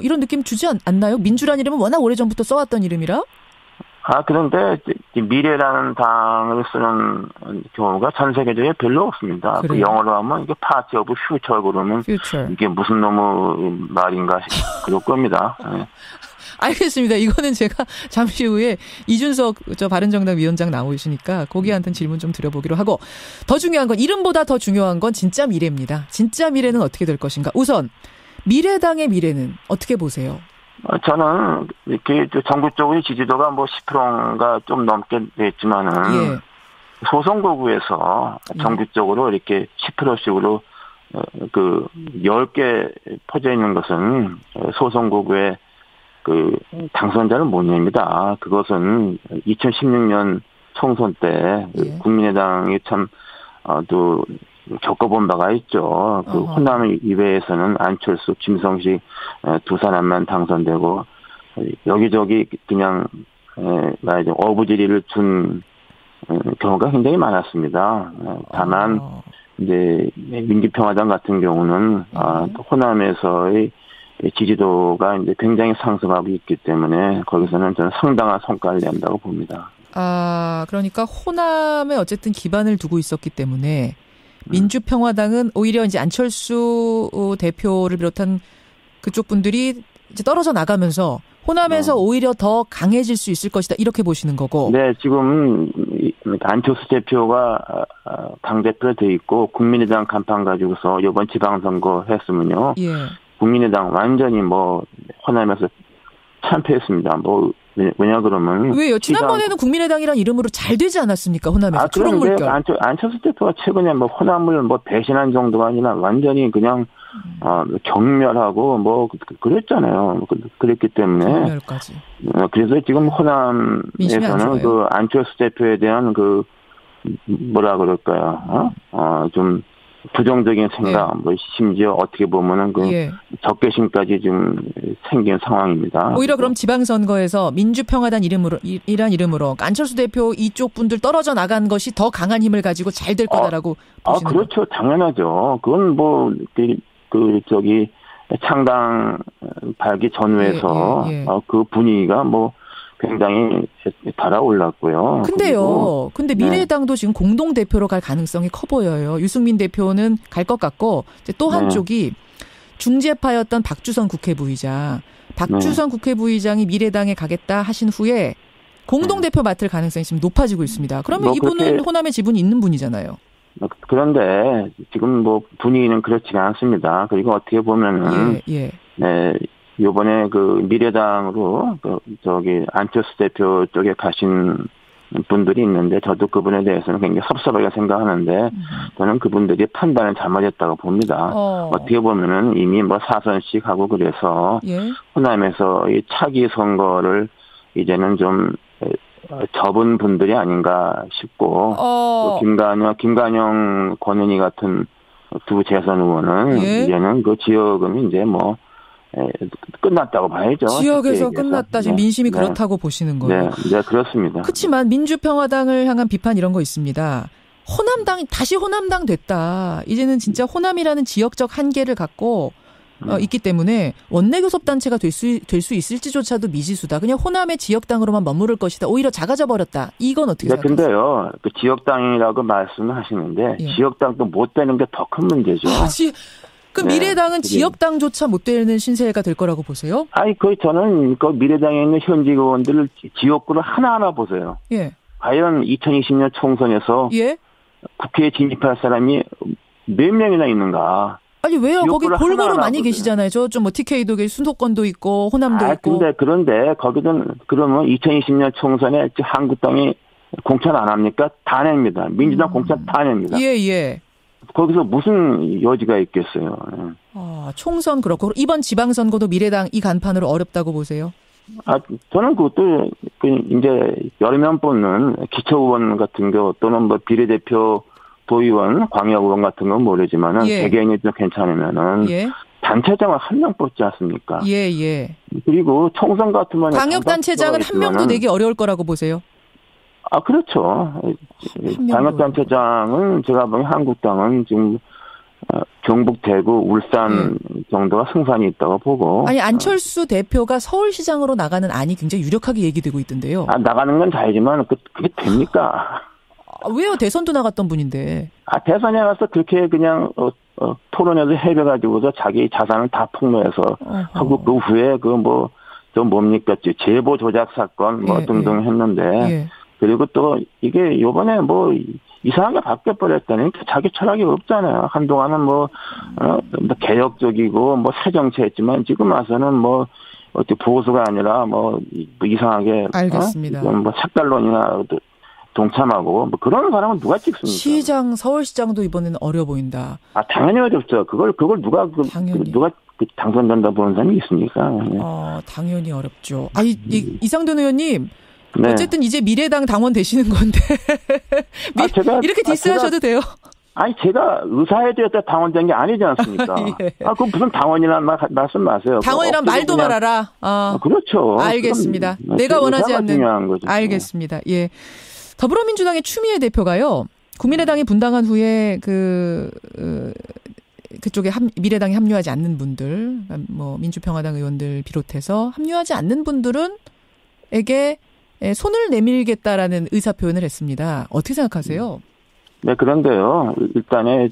이런 느낌 주지 않나요? 민주라는 이름은 워낙 오래전부터 써왔던 이름이라. 그런데 미래라는 당을 쓰는 경우가 전 세계적으로 별로 없습니다. 그 영어로 하면 이게 파티 오브 퓨처 그러면 이게 무슨 놈의 말인가 그럴 겁니다. 네. 알겠습니다. 이거는 제가 잠시 후에 이준석 바른정당 위원장 나오시니까 거기한테는 질문 좀 드려보기로 하고 더 중요한 건 이름보다 더 중요한 건 진짜 미래입니다. 진짜 미래는 어떻게 될 것인가. 우선 미래당의 미래는 어떻게 보세요? 저는 이렇게 전국적으로 지지도가 10%가 좀 넘게 됐지만은 소선거구에서 전국적으로 이렇게 10%씩으로 10개 퍼져 있는 것은 소선거구의 당선자를 못 냅니다. 그것은 2016년 총선 때 국민의당이 참 또 겪어본 바가 있죠. 호남 이외에서는 안철수, 김성식 두 사람만 당선되고 여기저기 그냥 말하자면 어부지리를 준 경우가 굉장히 많았습니다. 다만 이제 민주평화당 같은 경우는 호남에서의 지지도가 이제 굉장히 상승하고 있기 때문에 거기서는 저는 상당한 성과를 낸다고 봅니다. 그러니까 호남에 어쨌든 기반을 두고 있었기 때문에 민주평화당은 오히려 이제 안철수 대표를 비롯한 그쪽 분들이 이제 떨어져 나가면서 호남에서 오히려 더 강해질 수 있을 것이다 이렇게 보시는 거고. 네, 지금 안철수 대표가 당대표로 돼 있고 국민의당 간판 가지고서 이번 지방선거 했으면요. 국민의당 완전히 호남에서 참패했습니다. 왜냐 그러면 왜요? 지난번에는 국민의당이란 이름으로 잘 되지 않았습니까? 호남에서 그런데 안철수 대표가 최근에 호남을 배신한 정도가 아니라 완전히 그냥 경멸하고 그랬잖아요. 그랬기 때문에 경멸까지. 그래서 지금 호남에서는 그 안철수 대표에 대한 뭐라 그럴까요? 좀 부정적인 생각, 심지어 어떻게 보면은 적개심까지 좀 생긴 상황입니다. 오히려 그럼 지방선거에서 민주평화당 이란 이름으로 안철수 대표 이쪽 분들 떨어져 나간 것이 더 강한 힘을 가지고 잘 될 거다라고 보시는 그렇죠. 거예요? 당연하죠. 그건 창당 발기 전후에서 그 분위기가 굉장히 달아올랐고요. 근데 미래당도 지금 공동 대표로 갈 가능성이 커 보여요. 유승민 대표는 갈 것 같고 또 한쪽이 중재파였던 박주선 국회부의장. 박주선 국회부의장이 미래당에 가겠다 하신 후에 공동 대표 맡을 가능성이 지금 높아지고 있습니다. 그러면 이분은 호남에 지분이 있는 분이잖아요. 그런데 지금 분위기는 그렇지가 않습니다. 그리고 어떻게 보면은 요번에 미래당으로 안철수 대표 쪽에 가신 분들이 있는데 저도 그분에 대해서는 굉장히 섭섭하게 생각하는데 저는 그분들이 판단을 잘못했다고 봅니다. 어떻게 보면은 이미 4선씩 하고 그래서 호남에서 이 차기 선거를 이제는 좀 접은 분들이 아닌가 싶고 김관영, 권은희 같은 두 재선 의원은 이제는 그 지역은 이제 끝났다고 봐야죠. 지역에서 끝났다. 지금 민심이 그렇다고 보시는 거예요. 네, 그렇습니다. 그렇지만 민주평화당을 향한 비판 이런 거 있습니다. 호남당이 다시 호남당 됐다. 이제는 진짜 호남이라는 지역적 한계를 갖고 있기 때문에 원내교섭단체가 될 수 있을지조차도 미지수다. 그냥 호남의 지역당으로만 머무를 것이다. 오히려 작아져 버렸다. 이건 어떻게 생각하세요? 근데요. 지역당이라고 말씀을 하시는데 지역당도 못 되는 게 더 큰 문제죠. 미래당은 지역당조차 못 되는 신세가 될 거라고 보세요? 저는 미래당에 있는 현직 의원들을 지역구를 하나하나 보세요. 과연 2020년 총선에서 예? 국회에 진입할 사람이 몇 명이나 있는가? 아니 왜요? 거기 골고루 많이 계시잖아요. 저쪽 뭐 TK도 계시고 수도권도 있고 호남도 있고. 그런데 거기는 그러면 2020년 총선에 한국당이 공천 안 합니까? 다 냅니다. 민주당 공천 다 냅니다. 예. 거기서 무슨 여지가 있겠어요. 총선 그렇고 이번 지방선거도 미래당 이 간판으로 어렵다고 보세요? 저는 그것도 이제 여러 명 뽑는 기초의원 같은 거 또는 뭐 비례대표 도의원, 광역의원 같은 건 모르지만은 개개인이 좀 괜찮으면은 단체장을 한 명 뽑지 않습니까? 예. 그리고 총선 같으면 광역단체장은 한 명도 내기 어려울 거라고 보세요? 그렇죠. 광역단체장은 제가 보기엔 한국당은 지금 경북, 대구, 울산 정도가 승산이 있다고 보고. 아니 안철수 대표가 서울시장으로 나가는 안이 굉장히 유력하게 얘기되고 있던데요. 나가는 건 잘지만 그게 됩니까? 왜요? 대선도 나갔던 분인데. 대선에 가서 그렇게 그냥 토론에서 해배가지고서 자기 자산을 다 폭로해서 하고 그 후에 뭡니까 제보 조작 사건 등등 했는데 그리고 또 이게 요번에 이상하게 바뀌어버렸다니 자기 철학이 없잖아요. 한동안은 개혁적이고 새 정치했지만 지금 와서는 어떻게 보수가 아니라 이상하게 알겠습니다. 색깔론이나 동참하고 그런 사람은 누가 찍습니까? 서울시장도 이번에는 어려 보인다. 당연히 어렵죠. 그걸 누가 당선된다 보는 사람이 있습니까? 당연히 어렵죠. 이상돈 의원님. 네. 어쨌든 이제 미래당 당원 되시는 건데 이렇게 디스하셔도 돼요. 제가 의사에 대해서 당원된 게 아니지 않습니까? 그건 무슨 당원이란 말씀 마세요. 당원이란 말도 말아라. 그렇죠. 알겠습니다. 내가 원하지 않는. 중요한 거죠. 알겠습니다. 예. 더불어민주당의 추미애 대표가요. 국민의당이 분당한 후에 그쪽에 미래당에 합류하지 않는 분들, 민주평화당 의원들 비롯해서 합류하지 않는 분들은에게 손을 내밀겠다라는 의사 표현을 했습니다. 어떻게 생각하세요? 네, 그런데요. 일단에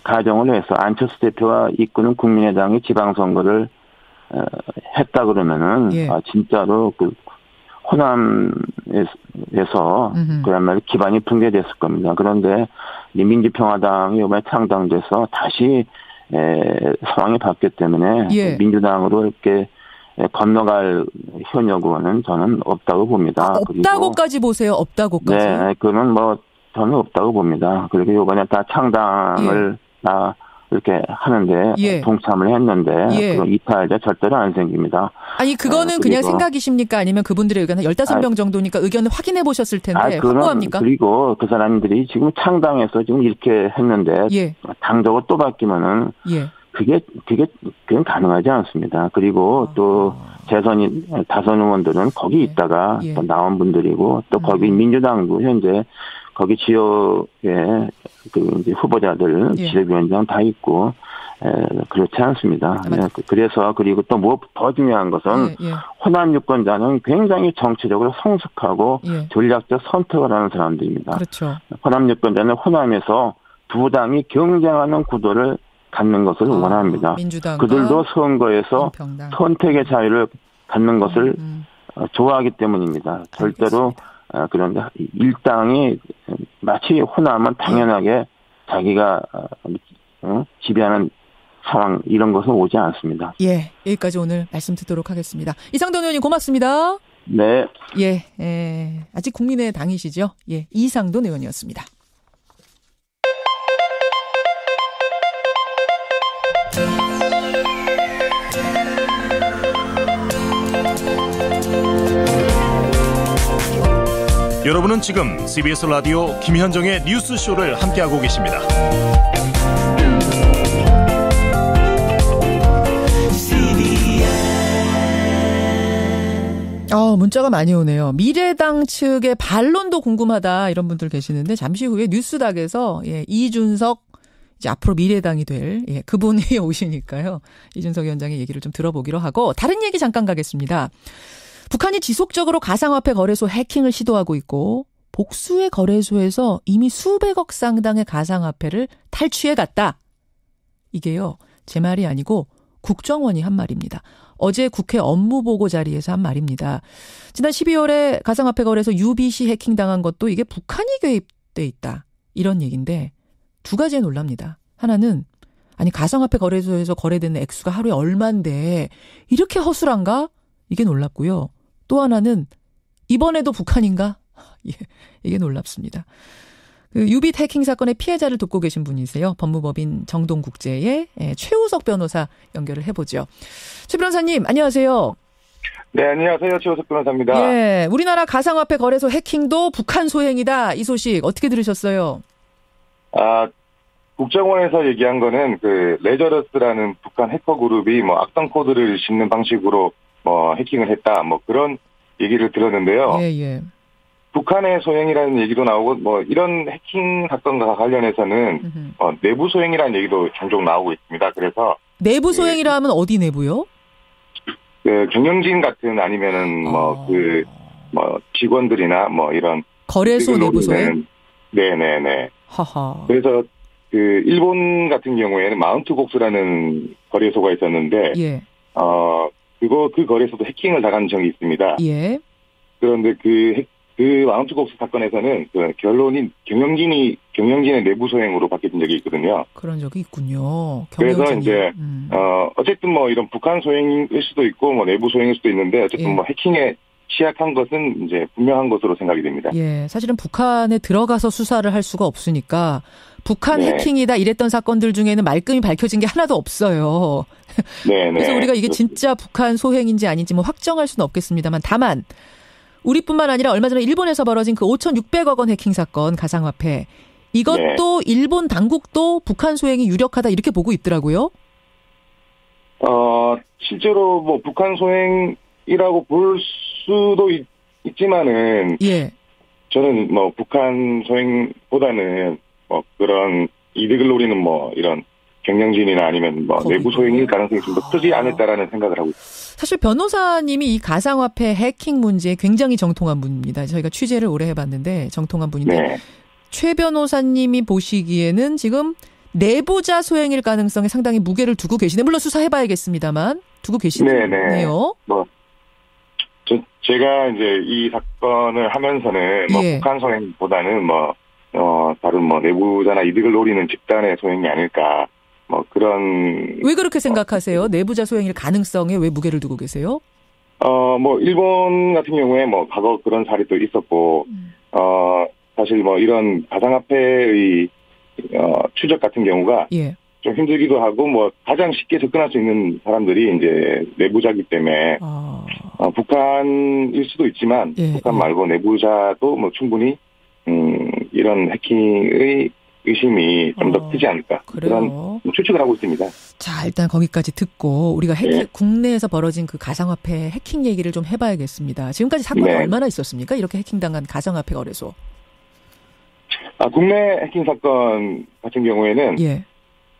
가정을 해서 안철수 대표가 이끄는 국민의당이 지방선거를 했다 그러면은 진짜로 호남에서 그야말로 기반이 붕괴됐을 겁니다. 그런데 민주평화당이 이번에 창당돼서 다시 상황이 바뀌었기 때문에 민주당으로 이렇게 건너갈 현역은 저는 없다고 봅니다. 없다고까지 보세요. 없다고까지. 네, 그건 저는 없다고 봅니다. 그리고 이번에 다 창당을 이렇게 하는데 동참을 했는데 그런 이탈자 절대로 안 생깁니다. 그거는 그냥 생각이십니까? 아니면 그분들의 의견 15명 정도니까 의견을 확인해 보셨을 텐데 확고합니까? 그리고 그 사람들이 지금 창당해서 지금 이렇게 했는데 당적을 또 바뀌면은 그건 가능하지 않습니다. 그리고 또 다선 의원들은 거기 있다가 또 나온 분들이고 또 거기 민주당도 현재 거기 지역에 이제 후보자들 지역위원장 다 있고 그렇지 않습니다. 그래서 그리고 또 더 중요한 것은 호남 유권자는 굉장히 정치적으로 성숙하고 전략적 선택을 하는 사람들입니다. 그렇죠. 호남 유권자는 호남에서 두 당이 경쟁하는 구도를 갖는 것을 원합니다. 그들도 선거에서 선택의 자유를 갖는 것을 좋아하기 때문입니다. 절대로 그런데 일당이 마치 호남은 당연하게 자기가 지배하는 상황 이런 것은 오지 않습니다. 여기까지 오늘 말씀 듣도록 하겠습니다. 이상돈 의원님 고맙습니다. 네. 아직 국민의당이시죠? 이상돈 의원이었습니다. 여러분은 지금 CBS 라디오 김현정의 뉴스쇼를 함께하고 계십니다. 문자가 많이 오네요. 미래당 측의 반론도 궁금하다 이런 분들 계시는데 잠시 후에 뉴스닥에서 이준석 이제 앞으로 미래당이 될 그분이 오시니까요. 이준석 위원장의 얘기를 좀 들어보기로 하고 다른 얘기 잠깐 가겠습니다. 북한이 지속적으로 가상화폐 거래소 해킹을 시도하고 있고 복수의 거래소에서 이미 수백억 상당의 가상화폐를 탈취해갔다. 이게요. 제 말이 아니고 국정원이 한 말입니다. 어제 국회 업무보고 자리에서 한 말입니다. 지난 12월에 가상화폐 거래소 UBC 해킹당한 것도 이게 북한이 개입돼 있다. 이런 얘기인데 두 가지에 놀랍니다. 하나는 아니 가상화폐 거래소에서 거래되는 액수가 하루에 얼만데 이렇게 허술한가? 이게 놀랍고요. 또 하나는 이번에도 북한인가? 예, 이게 놀랍습니다. 그 유빗 해킹 사건의 피해자를 돕고 계신 분이세요. 법무법인 정동국제의 최우석 변호사 연결을 해보죠. 최 변호사님 안녕하세요. 네, 안녕하세요. 최우석 변호사입니다. 예, 우리나라 가상화폐 거래소 해킹도 북한 소행이다. 이 소식 어떻게 들으셨어요? 국정원에서 얘기한 거는 그 레저러스라는 북한 해커 그룹이 뭐 악성 코드를 싣는 방식으로 해킹을 했다. 뭐 그런 얘기를 들었는데요. 예. 북한의 소행이라는 얘기도 나오고 뭐 이런 해킹 사건과 관련해서는 내부 소행이라는 얘기도 종종 나오고 있습니다. 그래서 내부 소행이라 하면 어디 내부요? 그 경영진 같은 아니면은 직원들이나 뭐 이런 거래소 내부 소행? 네네네. 하하. 그래서 그 일본 같은 경우에는 마운트곡스라는 거래소가 있었는데 예. 그 거래소도 해킹을 당한 적이 있습니다. 예. 그런데 그 마운트곡스 사건에서는 그 결론이 경영진의 내부 소행으로 바뀌어진 적이 있거든요. 그런 적이 있군요. 그래서 이제 어쨌든 뭐 이런 북한 소행일 수도 있고 뭐 내부 소행일 수도 있는데 어쨌든 뭐 해킹에 취약한 것은 이제 분명한 것으로 생각이 됩니다. 예, 사실은 북한에 들어가서 수사를 할 수가 없으니까 북한 해킹이다 이랬던 사건들 중에는 말끔히 밝혀진 게 하나도 없어요. 그래서 우리가 이게 진짜 북한 소행인지 아닌지 뭐 확정할 수는 없겠습니다만 다만 우리뿐만 아니라 얼마 전에 일본에서 벌어진 그 5,600억 원 해킹 사건 가상화폐 이것도 일본 당국도 북한 소행이 유력하다 이렇게 보고 있더라고요. 실제로 뭐 북한 소행이라고 볼 수도 있지만은 저는 뭐 북한 소행보다는 뭐 그런 이득을 노리는 뭐 이런 경영진이나 아니면 뭐 내부 소행일 가능성이 좀 더 크지 않을까라는 생각을 하고 있습니다. 사실 변호사님이 이 가상화폐 해킹 문제에 굉장히 정통한 분입니다. 저희가 취재를 오래 해봤는데 정통한 분인데 최 변호사님이 보시기에는 지금 내부자 소행일 가능성에 상당히 무게를 두고 계시네. 물론 수사해봐야겠습니다만 두고 계시네요. 제가 이제 이 사건을 하면서는 뭐 북한 소행보다는 다른 뭐 내부자나 이득을 노리는 집단의 소행이 아닐까. 뭐 그런. 왜 그렇게 생각하세요? 내부자 소행일 가능성에 왜 무게를 두고 계세요? 뭐 일본 같은 경우에 뭐 과거 그런 사례도 있었고, 사실 뭐 이런 가상화폐의 추적 같은 경우가 좀 힘들기도 하고 뭐 가장 쉽게 접근할 수 있는 사람들이 이제 내부자이기 때문에 북한일 수도 있지만 북한 말고 내부자도 뭐 충분히 이런 해킹의 의심이 좀 더 크지 않을까 그런 추측을 하고 있습니다. 자, 일단 거기까지 듣고 우리가 국내에서 벌어진 그 가상화폐 해킹 얘기를 좀 해봐야겠습니다. 지금까지 사건이 얼마나 있었습니까? 이렇게 해킹당한 가상화폐 거래소. 국내 해킹 사건 같은 경우에는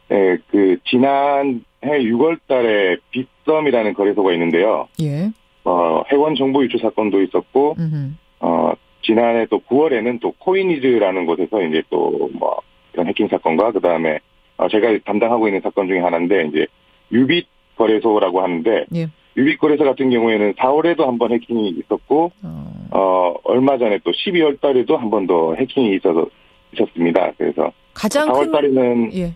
그 지난해 6월달에 빗썸이라는 거래소가 있는데요. 회원 정보 유출 사건도 있었고, 지난해 또 9월에는 또 코이니즈라는 곳에서 이제 또 뭐 이런 해킹 사건과 그 다음에 제가 담당하고 있는 사건 중에 하나인데 이제 유빗 거래소라고 하는데 유빗 거래소 같은 경우에는 4월에도 한번 해킹이 있었고, 얼마 전에 또 12월달에도 한 번 더 해킹이 있었습니다. 그래서 가장 4월달에는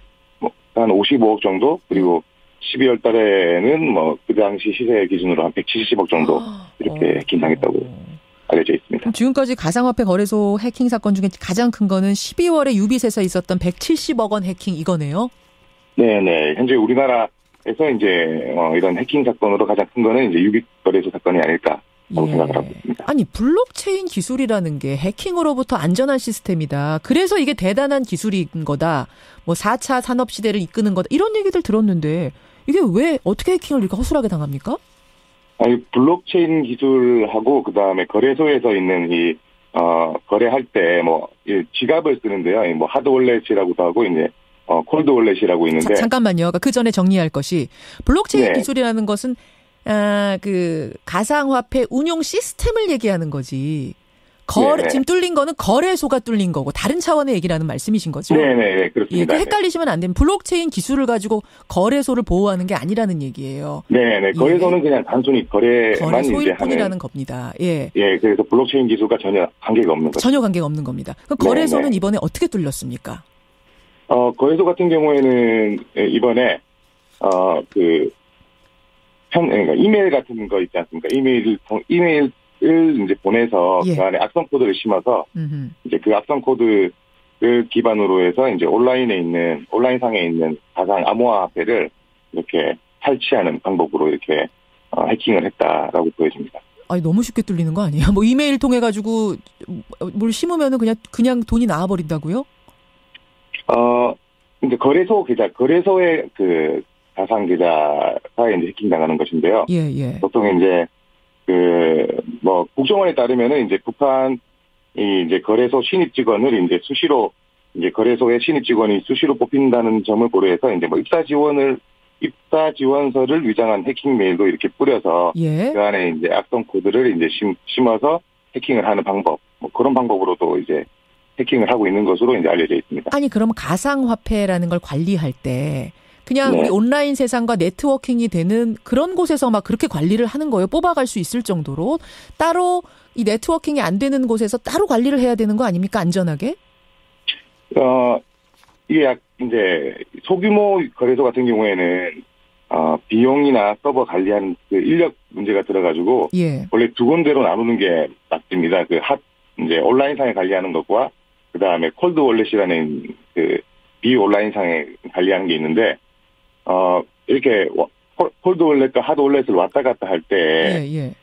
한 55억 정도, 그리고 12월 달에는 뭐 그 당시 시세 기준으로 한 170억 정도 이렇게 해킹당했다고 알려져 있습니다. 지금까지 가상화폐 거래소 해킹 사건 중에 가장 큰 거는 12월에 유빗에서 있었던 170억 원 해킹 이거네요? 네네. 현재 우리나라에서 이제 이런 해킹 사건으로 가장 큰 거는 이제 유빗 거래소 사건이 아닐까 라고 생각을 하고 있습니다. 아니 블록체인 기술이라는 게 해킹으로부터 안전한 시스템이다. 그래서 이게 대단한 기술인 거다. 뭐 4차 산업시대를 이끄는 거다. 이런 얘기들 들었는데 이게 왜 어떻게 해킹을 이렇게 허술하게 당합니까? 아니 블록체인 기술하고 그다음에 거래소에서 있는 이 거래할 때 뭐 지갑을 쓰는데요. 뭐 하드 월렛이라고도 하고 이제 콜드 월렛이라고 있는데 잠깐만요. 그 전에 정리할 것이 블록체인 기술이라는 것은 그 가상화폐 운용 시스템을 얘기하는 거지. 지금 뚫린 거는 거래소가 뚫린 거고 다른 차원의 얘기라는 말씀이신 거죠? 네네, 그렇습니다. 예, 헷갈리시면 안 됩니다. 블록체인 기술을 가지고 거래소를 보호하는 게 아니라는 얘기예요. 네네, 거래소는 그냥 단순히 거래소일 뿐이라는 겁니다. 예. 예, 그래서 블록체인 기술과 전혀 관계가 없는 거죠. 전혀 관계가 없는 겁니다. 그 거래소는 이번에 어떻게 뚫렸습니까? 거래소 같은 경우에는 이번에 그러니까 이메일 같은 거 있지 않습니까? 이메일을 이제 보내서 그 안에 악성 코드를 심어서 이제 그 악성 코드를 기반으로 해서 이제 온라인상에 있는 가상 암호화폐를 이렇게 탈취하는 방법으로 이렇게 해킹을 했다라고 보여집니다. 아니 너무 쉽게 뚫리는 거 아니에요? 뭐 이메일 통해 가지고 뭘 심으면은 그냥 돈이 나와버린다고요? 이제 거래소의 그 가상 계좌가 이제 해킹 당하는 것인데요. 예. 보통 이제 국정원에 따르면은 이제 북한이 이제 거래소 신입 직원을 이제 수시로 이제 거래소의 신입 직원이 수시로 뽑힌다는 점을 고려해서 이제 입사 지원서를 위장한 해킹 메일도 이렇게 뿌려서 그 안에 이제 악성 코드를 이제 심어서 해킹을 하는 방법, 그런 방법으로도 이제 해킹을 하고 있는 것으로 이제 알려져 있습니다. 아니 그럼 가상화폐라는 걸 관리할 때 그냥 우리 온라인 세상과 네트워킹이 되는 그런 곳에서 막 그렇게 관리를 하는 거예요. 뽑아갈 수 있을 정도로 따로 이 네트워킹이 안 되는 곳에서 따로 관리를 해야 되는 거 아닙니까? 안전하게? 이게 이제 소규모 거래소 같은 경우에는 비용이나 서버 관리하는 그 인력 문제가 들어가지고 원래 두 군데로 나누는 게 맞습니다. 이제 온라인상에 관리하는 것과 그 다음에 콜드 월렛이라는 그 비온라인상에 관리하는 게 있는데 이렇게 콜드 월렛과 하드 월렛을 왔다 갔다 할 때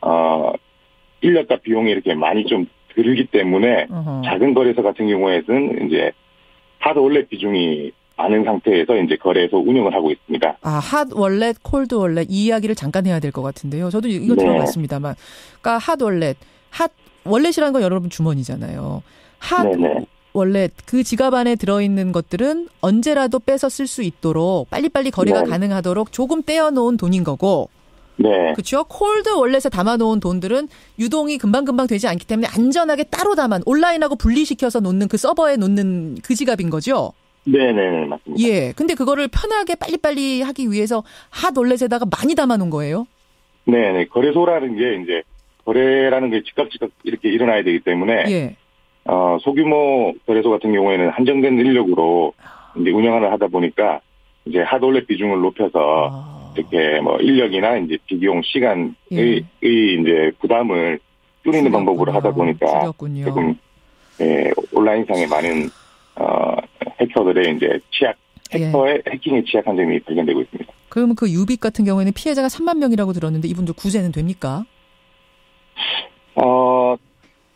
인력과 비용이 이렇게 많이 좀 들기 때문에 작은 거래소 같은 경우에는 이제 하드 월렛 비중이 많은 상태에서 이제 거래소 운영을 하고 있습니다. 하드 월렛, 콜드 월렛 이 이야기를 잠깐 해야 될 것 같은데요. 저도 이거 들어봤습니다만, 그러니까 하드 월렛, 월렛이라는 건 여러분 주머니잖아요. 월렛 그 지갑 안에 들어있는 것들은 언제라도 빼서 쓸 수 있도록 빨리빨리 거래가 가능하도록 조금 떼어놓은 돈인 거고. 그렇죠. 콜드 월렛에 담아놓은 돈들은 유동이 금방금방 되지 않기 때문에 안전하게 따로 온라인하고 분리시켜서 놓는 그 서버에 놓는 그 지갑인 거죠. 네네, 맞습니다. 예. 근데 그거를 편하게 빨리빨리 하기 위해서 핫 월렛에다가 많이 담아놓은 거예요? 네네. 거래소라는 게 이제 거래라는 게 즉각 이렇게 일어나야 되기 때문에 소규모 거래소 같은 경우에는 한정된 인력으로 이제 운영을 하다 보니까 이제 핫월렛 비중을 높여서 이렇게 인력이나 이제 비용 시간의 이제 부담을 줄이는 방법으로 하다 보니까 조금 온라인상에 많은 해커들의 이제 해킹에 취약한 점이 발견되고 있습니다. 그러면 그 유빅 같은 경우에는 피해자가 3만 명이라고 들었는데 이분들 구제는 됩니까?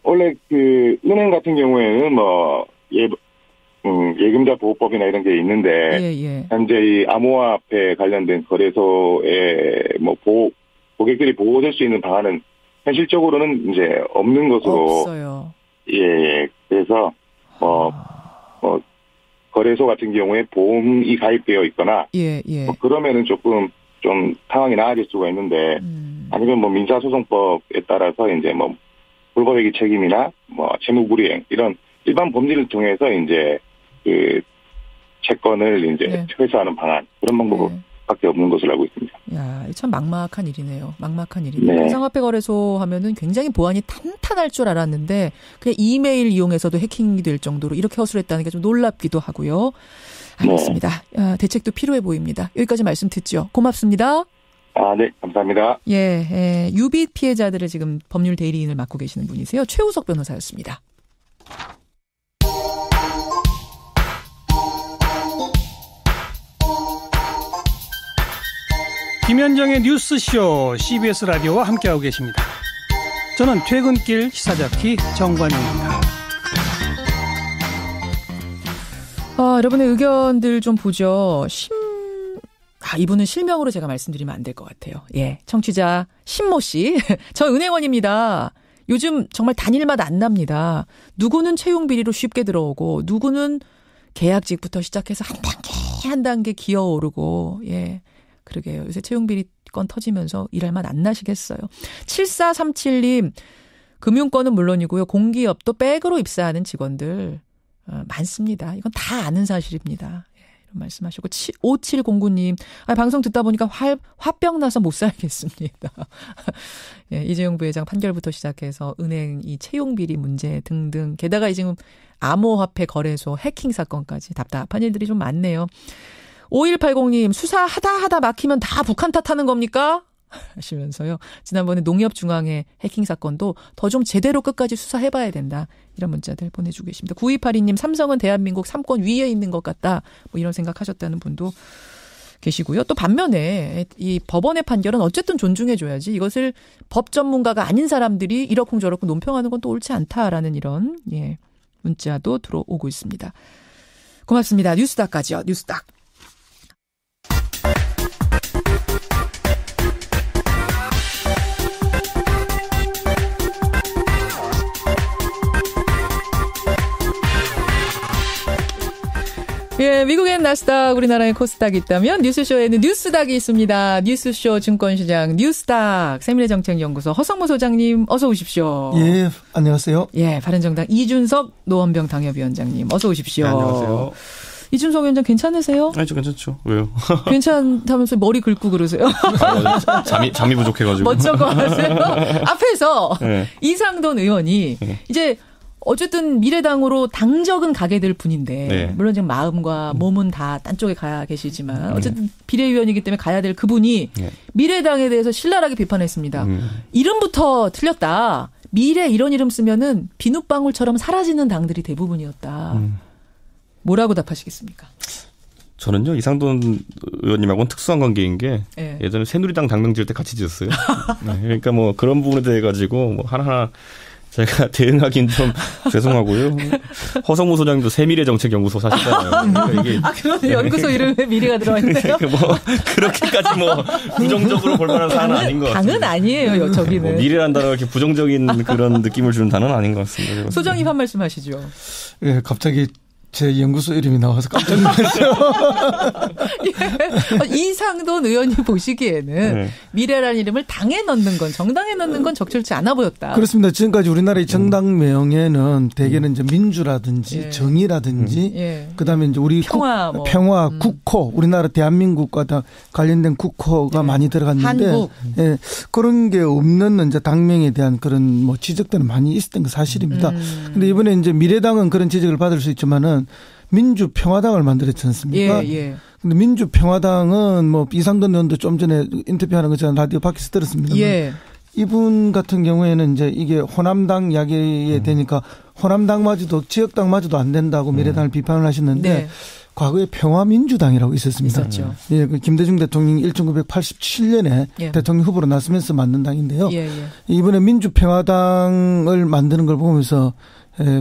원래 그 은행 같은 경우에는 예금자 보호법이나 이런 게 있는데 현재 이 암호화폐 관련된 거래소에 고객들이 보호될 수 있는 방안은 현실적으로는 이제 없는 것으로 없어요. 그래서 거래소 같은 경우에 보험이 가입되어 있거나 그러면은 조금 좀 상황이 나아질 수가 있는데 아니면 민사소송법에 따라서 이제 불법행위 책임이나 채무불이행 이런 일반 법리를 통해서 이제 그 채권을 이제 회수하는 방안 그런 방법밖에 없는 것으로 알고 있습니다. 야, 참 막막한 일이네요. 가상화폐 거래소 하면은 굉장히 보안이 탄탄할 줄 알았는데 그냥 이메일 이용해서도 해킹이 될 정도로 이렇게 허술했다는 게 좀 놀랍기도 하고요. 알겠습니다. 대책도 필요해 보입니다. 여기까지 말씀 듣죠. 고맙습니다. 네, 감사합니다. 유빗 피해자들을 지금 법률 대리인을 맡고 계시는 분이세요. 최우석 변호사였습니다. 김현정의 뉴스쇼 CBS 라디오와 함께하고 계십니다. 저는 퇴근길 시사잡기 정관용입니다. 여러분의 의견들 좀 보죠. 이분은 실명으로 제가 말씀드리면 안 될 것 같아요. 청취자 신모 씨. 저 은행원입니다. 요즘 정말 단일맛 안 납니다. 누구는 채용 비리로 쉽게 들어오고 누구는 계약직부터 시작해서 한 단계 기어오르고 그러게요. 요새 채용 비리 건 터지면서 일할 맛 안 나시겠어요. 7437님. 금융권은 물론이고요. 공기업도 백으로 입사하는 직원들 많습니다. 이건 다 아는 사실입니다. 이런 말씀하시고 5709님 방송 듣다 보니까 화병 나서 못 살겠습니다. 예, 이재용 부회장 판결부터 시작해서 은행 이 채용비리 문제 등등 게다가 지금 암호화폐 거래소 해킹 사건까지 답답한 일들이 좀 많네요. 5180님 수사하다 막히면 다 북한 탓하는 겁니까? 하시면서요. 지난번에 농협중앙회 해킹 사건도 더 좀 제대로 끝까지 수사해봐야 된다. 이런 문자들 보내주고 계십니다. 9282님 삼성은 대한민국 3권 위에 있는 것 같다. 뭐 이런 생각하셨다는 분도 계시고요. 또 반면에 이 법원의 판결은 어쨌든 존중해줘야지 이것을 법 전문가가 아닌 사람들이 이러쿵저러쿵 논평하는 건 또 옳지 않다라는 이런 문자도 들어오고 있습니다. 고맙습니다. 뉴스닥까지요. 뉴스닥. 예, 미국엔 나스닥, 우리나라엔 코스닥이 있다면 뉴스쇼에는 뉴스닥이 있습니다. 뉴스쇼 증권시장 뉴스닥 세미래정책연구소 허성무 소장님 어서 오십시오. 예, 안녕하세요. 예, 바른정당 이준석 노원병 당협위원장님 어서 오십시오. 네, 안녕하세요. 이준석 위원장 괜찮으세요? 아니, 저 괜찮죠. 왜요? 괜찮다면서 머리 긁고 그러세요? 잠이 부족해가지고. 멋쩍어 하세요? 앞에서 네. 이상돈 의원이 네. 이제 어쨌든 미래당으로 당적은 가게 될 분인데 네. 물론 지금 마음과 몸은 다 딴 쪽에 가 계시지만 어쨌든 비례위원이기 때문에 가야 될 그분이 네. 미래당에 대해서 신랄하게 비판했습니다. 이름부터 틀렸다. 미래 이런 이름 쓰면은 비눗방울처럼 사라지는 당들이 대부분이었다. 뭐라고 답하시겠습니까? 저는요 이상돈 의원님하고는 특수한 관계인 게 네. 예전에 새누리당 당명 지을 때 같이 지었어요. 네. 그러니까 뭐 그런 부분에 대해 가지고 뭐 하나하나 제가 대응하긴 좀 죄송하고요. 허성무 소장님도 세미래정책연구소 사시잖아요. 그러니까 이게 그런데 연구소 이름에 미래가 들어가 있네요. 뭐 그렇게까지 뭐 부정적으로 볼 만한 사안은 아닌 것 같습니다. 당은 아니에요, 저기는. 뭐 미래란 단어가 이렇게 부정적인 그런 느낌을 주는 단어는 아닌 것 같습니다. 소장님 한 말씀 하시죠. 예, 갑자기 제 연구소 이름이 나와서 깜짝 놀랐어요. 예. 이상돈 의원이 보시기에는 네. 미래라는 이름을 당에 넣는 건 정당에 넣는 건 적절치 않아 보였다. 그렇습니다. 지금까지 우리나라의 정당명에는 대개는 이제 민주라든지 예. 정의라든지 예. 그다음에 이제 우리 평화, 평화, 국호, 우리나라 대한민국과 다 관련된 국호가 예. 많이 들어갔는데 한국. 예. 그런 게 없는 이제 당명에 대한 그런 뭐 지적들은 많이 있었던 게 사실입니다. 그런데 이번에 이제 미래당은 그런 지적을 받을 수 있지만은 민주평화당을 만들었지 않습니까? 예, 예. 근데 민주평화당은 뭐 이상돈 의원도 좀 전에 인터뷰하는 거 제가 라디오 밖에서 들었습니다. 예. 이분 같은 경우에는 이제 이게 호남당 이야기에 되니까 호남당마저도 지역당마저도 안 된다고 미래당을 비판을 하셨는데 네. 과거에 평화민주당이라고 있었습니다. 있었죠. 예, 그 김대중 대통령이 1987년에 예. 대통령 후보로 나서면서 만든 당인데요. 예, 예. 이번에 민주평화당을 만드는 걸 보면서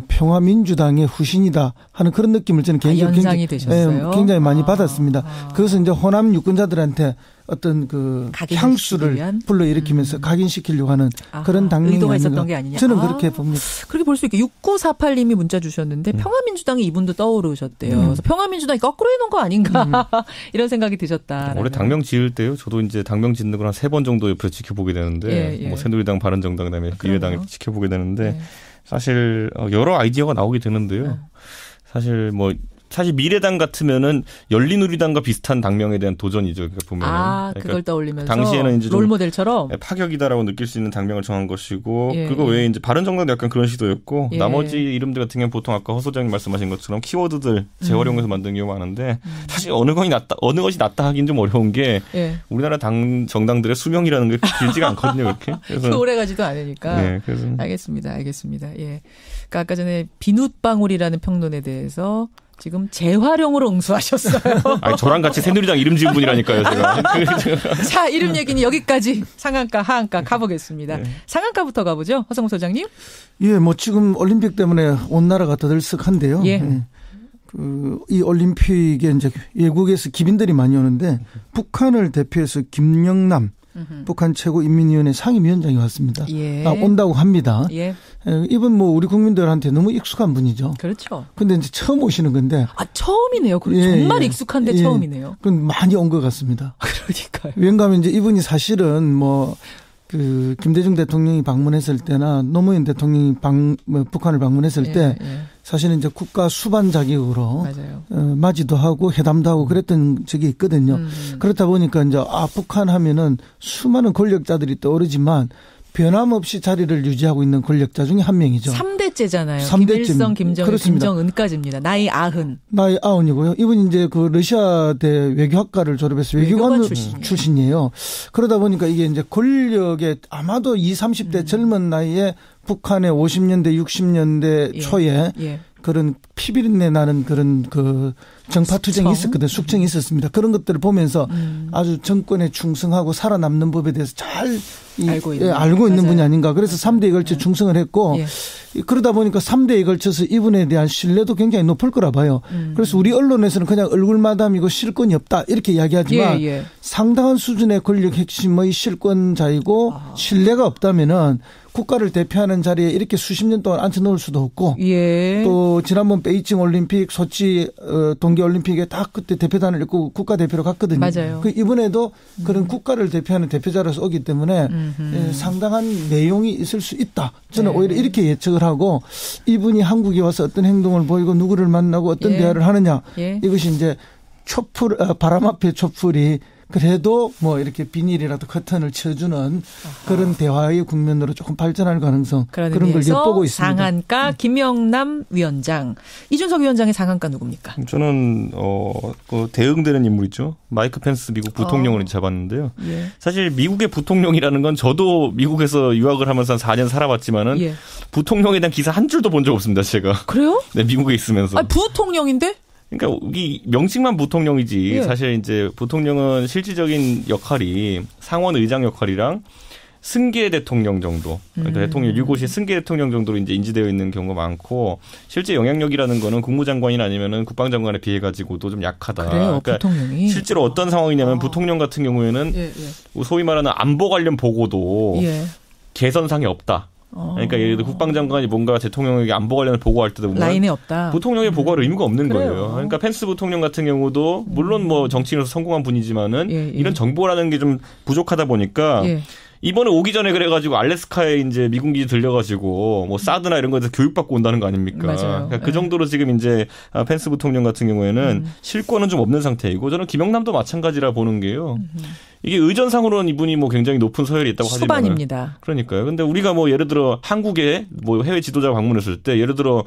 평화민주당의 후신이다 하는 그런 느낌을 저는 개인적으로 굉장히 많이 받았습니다. 그것은 이제 호남 유권자들한테 어떤 그 향수를 불러일으키면서 각인시키려고 하는 그런 당명이 의도가 있었던 게 아니냐. 저는 그렇게 봅니다. 그렇게 볼 수 있게 6948님이 문자 주셨는데 평화민주당이 이분도 떠오르셨대요. 그래서 평화민주당이 거꾸로 해놓은 거 아닌가 이런 생각이 드셨다. 원래 당명 지을 때요. 저도 이제 당명 짓는 걸 한 3번 정도 옆에서 지켜보게 되는데 뭐 새누리당, 바른정당, 그다음에 미래당 지켜보게 되는데 사실 여러 아이디어가 나오게 되는데요. 사실 미래당 같으면은 열린우리당과 비슷한 당명에 대한 도전이죠. 그러니까 보면은. 그걸 떠올리면서 당시에는 이제 롤모델처럼 파격이다라고 느낄 수 있는 당명을 정한 것이고 그거 외에 이제 바른정당도 약간 그런 시도였고 나머지 이름들 같은 경우는 보통 아까 허 소장님 말씀하신 것처럼 키워드들 재활용해서 만든 경우가 많은데 사실 어느 것이 낫다 하긴 좀 어려운 게 우리나라 정당들의 수명이라는 게 길지가 않거든요. 그렇게. 그래서 오래 가지도 않으니까. 네, 그래서. 알겠습니다. 예. 그러니까 아까 전에 비눗방울이라는 평론에 대해서 지금 재활용으로 응수하셨어요. 아니, 저랑 같이 새누리당 이름 지은 분이라니까요, 제가. 자, 이름 얘기는 여기까지 상한가, 하한가 가보겠습니다. 상한가부터 가보죠. 허성무 소장님. 예, 뭐 지금 올림픽 때문에 온 나라가 더들썩한데요. 이 올림픽에 이제 외국에서 기빈들이 많이 오는데 북한을 대표해서 김영남 북한 최고인민위원회 상임위원장이 왔습니다. 온다고 합니다. 이분 뭐 우리 국민들한테 너무 익숙한 분이죠. 그렇죠. 근데 이제 처음 오시는 건데. 처음이네요. 정말 익숙한데 처음이네요. 그럼 많이 온 것 같습니다. 그러니까요. 왜냐하면 이제 이분이 사실은 뭐 그 김대중 대통령이 방문했을 때나 노무현 대통령이 북한을 방문했을 때 사실은 이제 국가 수반 자격으로 맞이도 하고 회담도 하고 그랬던 적이 있거든요. 그렇다 보니까 이제 북한 하면은 수많은 권력자들이 떠오르지만 변함없이 자리를 유지하고 있는 권력자 중에 한 명이죠. 3대째잖아요. 3대째. 김일성, 김정일, 김정은까지입니다. 나이 90. 나이 90이고요. 이분이 이제 그 러시아대 외교학과를 졸업해서 외교관 출신이에요. 그러다 보니까 이게 이제 권력에 아마도 20, 30대 젊은 나이에 북한의 50년대, 60년대 초에 그런 피비린내 나는 그런 그 정파투쟁이 있었거든요. 숙청이 있었습니다. 그런 것들을 보면서 아주 정권에 충성하고 살아남는 법에 대해서 잘 알고 있는 분이 아닌가. 그래서 3대에 걸쳐 충성을 했고 그러다 보니까 3대에 걸쳐서 이분에 대한 신뢰도 굉장히 높을 거라 봐요. 그래서 우리 언론에서는 그냥 얼굴마담이고 실권이 없다 이렇게 이야기하지만 상당한 수준의 권력 핵심의 실권자이고 신뢰가 없다면은 국가를 대표하는 자리에 이렇게 수십 년 동안 앉혀놓을 수도 없고 또 지난번 베이징 올림픽, 소치 동계 올림픽에 다 그때 대표단을 입고 국가대표로 갔거든요. 맞아요. 그 이번에도 그런 국가를 대표하는 대표자로서 오기 때문에 상당한 내용이 있을 수 있다. 저는 오히려 이렇게 예측을 하고 이분이 한국에 와서 어떤 행동을 보이고 누구를 만나고 어떤 대화를 하느냐 이것이 이제 바람 앞에 촛불이 그래도 뭐 이렇게 비닐이라도 커튼을 쳐주는 그런 대화의 국면으로 조금 발전할 가능성 그런 걸 엿보고 있습니다. 상한가 김영남 위원장. 이준석 위원장의 상한가 누굽니까? 저는 그 대응되는 인물 있죠. 마이크 펜스 미국 부통령을 잡았는데요. 사실 미국의 부통령이라는 건 저도 미국에서 유학을 하면서 한 4년 살아봤지만은 부통령에 대한 기사 한 줄도 본 적 없습니다. 제가. 그래요? 네, 미국에 있으면서. 부통령인데? 그러니까 이 명칭만 부통령이지 사실 이제 부통령은 실질적인 역할이 상원 의장 역할이랑 승계 대통령 정도, 그러니까 대통령 유고시 승계 대통령 정도로 이제 인지되어 있는 경우가 많고 실제 영향력이라는 거는 국무장관이나 아니면은 국방장관에 비해 가지고도 좀 약하다. 그래요, 그러니까 부통령이. 실제로 어떤 상황이냐면 부통령 같은 경우에는 소위 말하는 안보 관련 보고도 개선상이 없다. 그러니까 예를 들어 국방장관이 뭔가 대통령에게 안보 관련을 보고할 때도 보면 라인에 없다. 부통령의 보고할 의무가 없는 그래요. 거예요. 그러니까 펜스 부통령 같은 경우도 물론 뭐 정치인으로서 성공한 분이지만은 이런 정보라는 게 좀 부족하다 보니까 이번에 오기 전에 그래가지고 알래스카에 이제 미군기지 들려가지고 뭐 사드나 이런 거에서 교육받고 온다는 거 아닙니까? 맞아요. 그러니까 그 정도로 지금 이제 펜스 부통령 같은 경우에는 실권은 좀 없는 상태이고 저는 김영남도 마찬가지라 보는 게요. 이게 의전상으로는 이분이 뭐 굉장히 높은 서열이 있다고 하지만 수반입니다. 그러니까요. 근데 우리가 뭐 예를 들어 한국에 뭐 해외 지도자 방문했을 때 예를 들어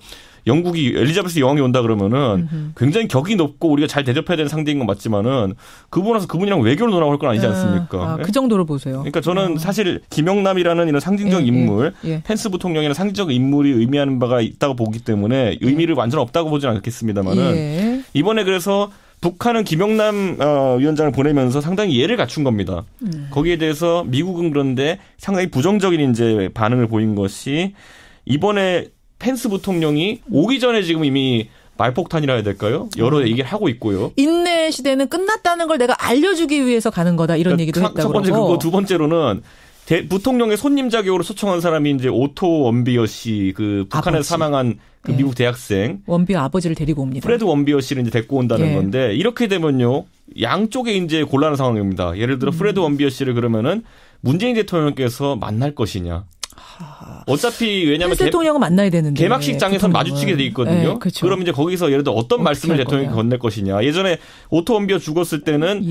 영국이 엘리자베스 여왕이 온다 그러면은 굉장히 격이 높고 우리가 잘 대접해야 되는 상대인 건 맞지만은 그분이랑 외교를 논하고 할 건 아니지 않습니까? 그 정도로 보세요. 그러니까 저는 사실 김영남이라는 이런 상징적 인물, 펜스 부통령이라는 상징적 인물이 의미하는 바가 있다고 보기 때문에 의미를 완전 없다고 보지는 않겠습니다만은 이번에 그래서 북한은 김영남 위원장을 보내면서 상당히 예를 갖춘 겁니다. 거기에 대해서 미국은 그런데 상당히 부정적인 이제 반응을 보인 것이 이번에 펜스 부통령이 오기 전에 지금 이미 말폭탄이라 해야 될까요? 여러 얘기를 하고 있고요. 인내 시대는 끝났다는 걸 내가 알려주기 위해서 가는 거다 이런 그러니까 얘기도 했다고. 첫 번째 그거, 두 번째로는 부통령의 손님 자격으로 초청한 사람이 이제 오토 원비어 씨, 그 북한에서 사망한 그 미국 대학생 원비어 아버지를 데리고 옵니다. 프레드 원비어 씨를 이제 데리고 온다는 건데 이렇게 되면요 양쪽에 이제 곤란한 상황입니다. 예를 들어 프레드 원비어 씨를 그러면은 문재인 대통령께서 만날 것이냐. 어차피 왜냐하면 대통령은 만나야 되는데 개막식장에서 마주치게 돼 있거든요. 그렇죠. 그럼 이제 거기서 예를 들어 어떤 말씀을 대통령이 건넬 것이냐. 예전에 오토 원비어 죽었을 때는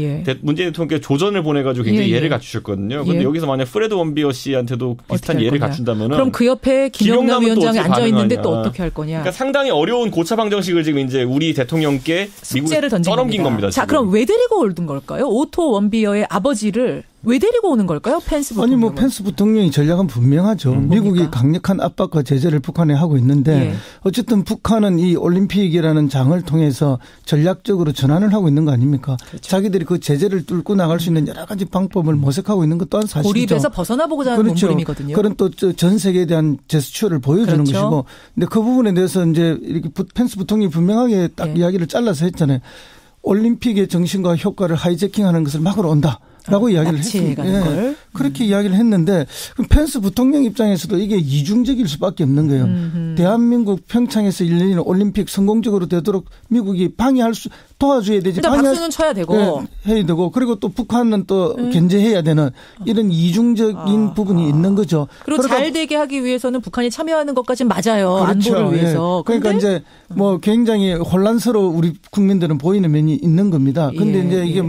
문재인 대통령께서 조전을 보내가지고 굉장히 예를 갖추셨거든요. 그런데 여기서 만약 프레드 원비어 씨한테도 비슷한 예를 갖춘다면은 그럼 그 옆에 김영남 위원장이 앉아 있는데 또 어떻게 할 거냐. 그러니까 상당히 어려운 고차방정식을 지금 이제 우리 대통령께 숙제를 던진 떠넘긴 겁니다. 자, 그럼 왜 데리고 온 걸까요? 오토 원비어의 아버지를 왜 데리고 오는 걸까요? 펜스 부통령. 아니 뭐 펜스 부통령의 전략은 분명하죠. 미국이 강력한 압박과 제재를 북한에 하고 있는데 어쨌든 북한은 이 올림픽이라는 장을 통해서 전략적으로 전환을 하고 있는 거 아닙니까? 그렇죠. 자기들이 그 제재를 뚫고 나갈 수 있는 여러 가지 방법을 모색하고 있는 것 또한 사실이죠. 고립에서 벗어나보고자 하는 몸부림이거든요. 그런 또 전 세계에 대한 제스처를 보여주는 것이고, 근데 그 부분에 대해서 이제 이렇게 펜스 부통령이 분명하게 딱 이야기를 잘라서 했잖아요. 올림픽의 정신과 효과를 하이제킹하는 것을 막으러 온다. 라고 이야기를 했습니다. 예, 그렇게 이야기를 했는데 펜스 부통령 입장에서도 이게 이중적일 수밖에 없는 거예요. 대한민국 평창에서 열리는 올림픽 성공적으로 되도록 미국이 도와줘야 되지. 일단 박수는 쳐야 되고. 예, 해야 되고. 그리고 또 북한은 또 견제해야 되는 이런 이중적인 부분이 있는 거죠. 그리고 그러니까 잘 되게 하기 위해서는 북한이 참여하는 것까지는 맞아요. 그렇죠. 안보를 위해서. 예. 그러니까 이제 뭐 굉장히 혼란스러워 우리 국민들은 보이는 면이 있는 겁니다. 근데 이제 이게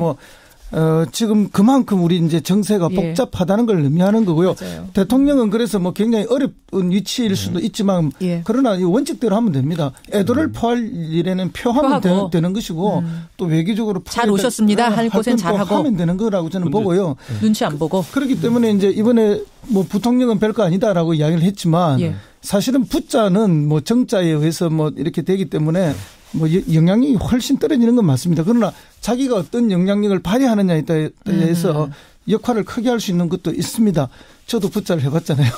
지금 그만큼 우리 이제 정세가 복잡하다는 걸 의미하는 거고요. 맞아요. 대통령은 그래서 뭐 굉장히 어려운 위치일 수도 있지만 그러나 원칙대로 하면 됩니다. 애도를 표할 일에는 표하면 되는 것이고 또 외교적으로 잘 오셨습니다. 할 곳엔 잘하고 하면 되는 거라고 저는 보고요. 눈치 안 보고. 그렇기 때문에 이제 이번에 뭐 부통령은 별거 아니다라고 이야기를 했지만 사실은 부자는 뭐 정자에 의해서 뭐 이렇게 되기 때문에 뭐 영향력이 훨씬 떨어지는 건 맞습니다. 그러나 자기가 어떤 영향력을 발휘하느냐에 대해서 역할을 크게 할 수 있는 것도 있습니다. 저도 부자를 해봤잖아요.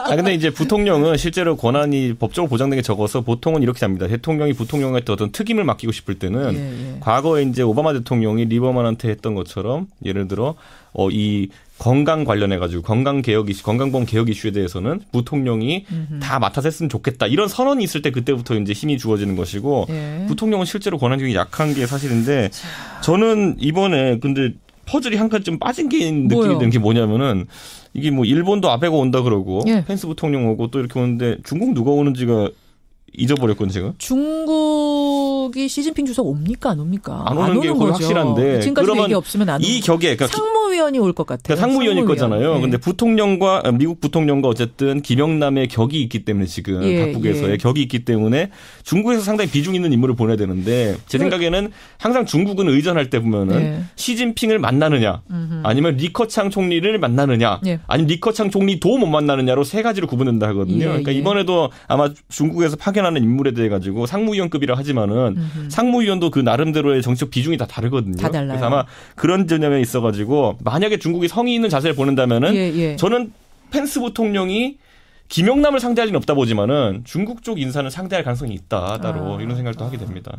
근데 이제 부통령은 실제로 권한이 법적으로 보장된 게 적어서 보통은 이렇게 합니다. 대통령이 부통령한테 어떤 특임을 맡기고 싶을 때는 과거에 이제 오바마 대통령이 리버만한테 했던 것처럼 예를 들어 이 건강 관련해가지고 건강보험 개혁 이슈에 대해서는 부통령이 다 맡아서 했으면 좋겠다. 이런 선언이 있을 때 그때부터 이제 힘이 주어지는 것이고 부통령은 실제로 권한이 약한 게 사실인데 저는 이번에 근데 퍼즐이 한 칸 좀 빠진 게 느낌이 드는 게 뭐냐면은 이게 뭐 일본도 아베가 온다 그러고 펜스 부통령 오고 또 이렇게 오는데 중국 누가 오는지가 잊어버렸거든요, 제가. 중국이 시진핑 주석 옵니까 안 옵니까? 안 오는 게 거의 확실한데. 지금까지 얘기 없으면 안 이 격에 그러니까 상무위원이 올 것 같아요. 그러니까 상무위원일 거잖아요. 근데 부통령과 미국 부통령과 어쨌든 김영남의 격이 있기 때문에 지금 각국에서의 격이 있기 때문에 중국에서 상당히 비중 있는 인물을 보내야 되는데 제 생각에는 항상 중국은 의전할 때 보면은 시진핑을 만나느냐 아니면 리커창 총리를 만나느냐 아니면 리커창 총리도 못 만나느냐로 세 가지로 구분된다 하거든요. 그러니까 이번에도 아마 중국에서 파견하는 인물에 대해 가지고 상무위원급이라 하지만은 상무위원도 그 나름대로의 정치적 비중이 다 다르거든요. 다 달라요. 그래서 아마 그런 전형에 있어가지고 만약에 중국이 성의 있는 자세를 보낸다면은 저는 펜스 부통령이 김영남을 상대할 리는 없다 보지만은 중국 쪽 인사는 상대할 가능성이 있다 따로 이런 생각도 하게 됩니다.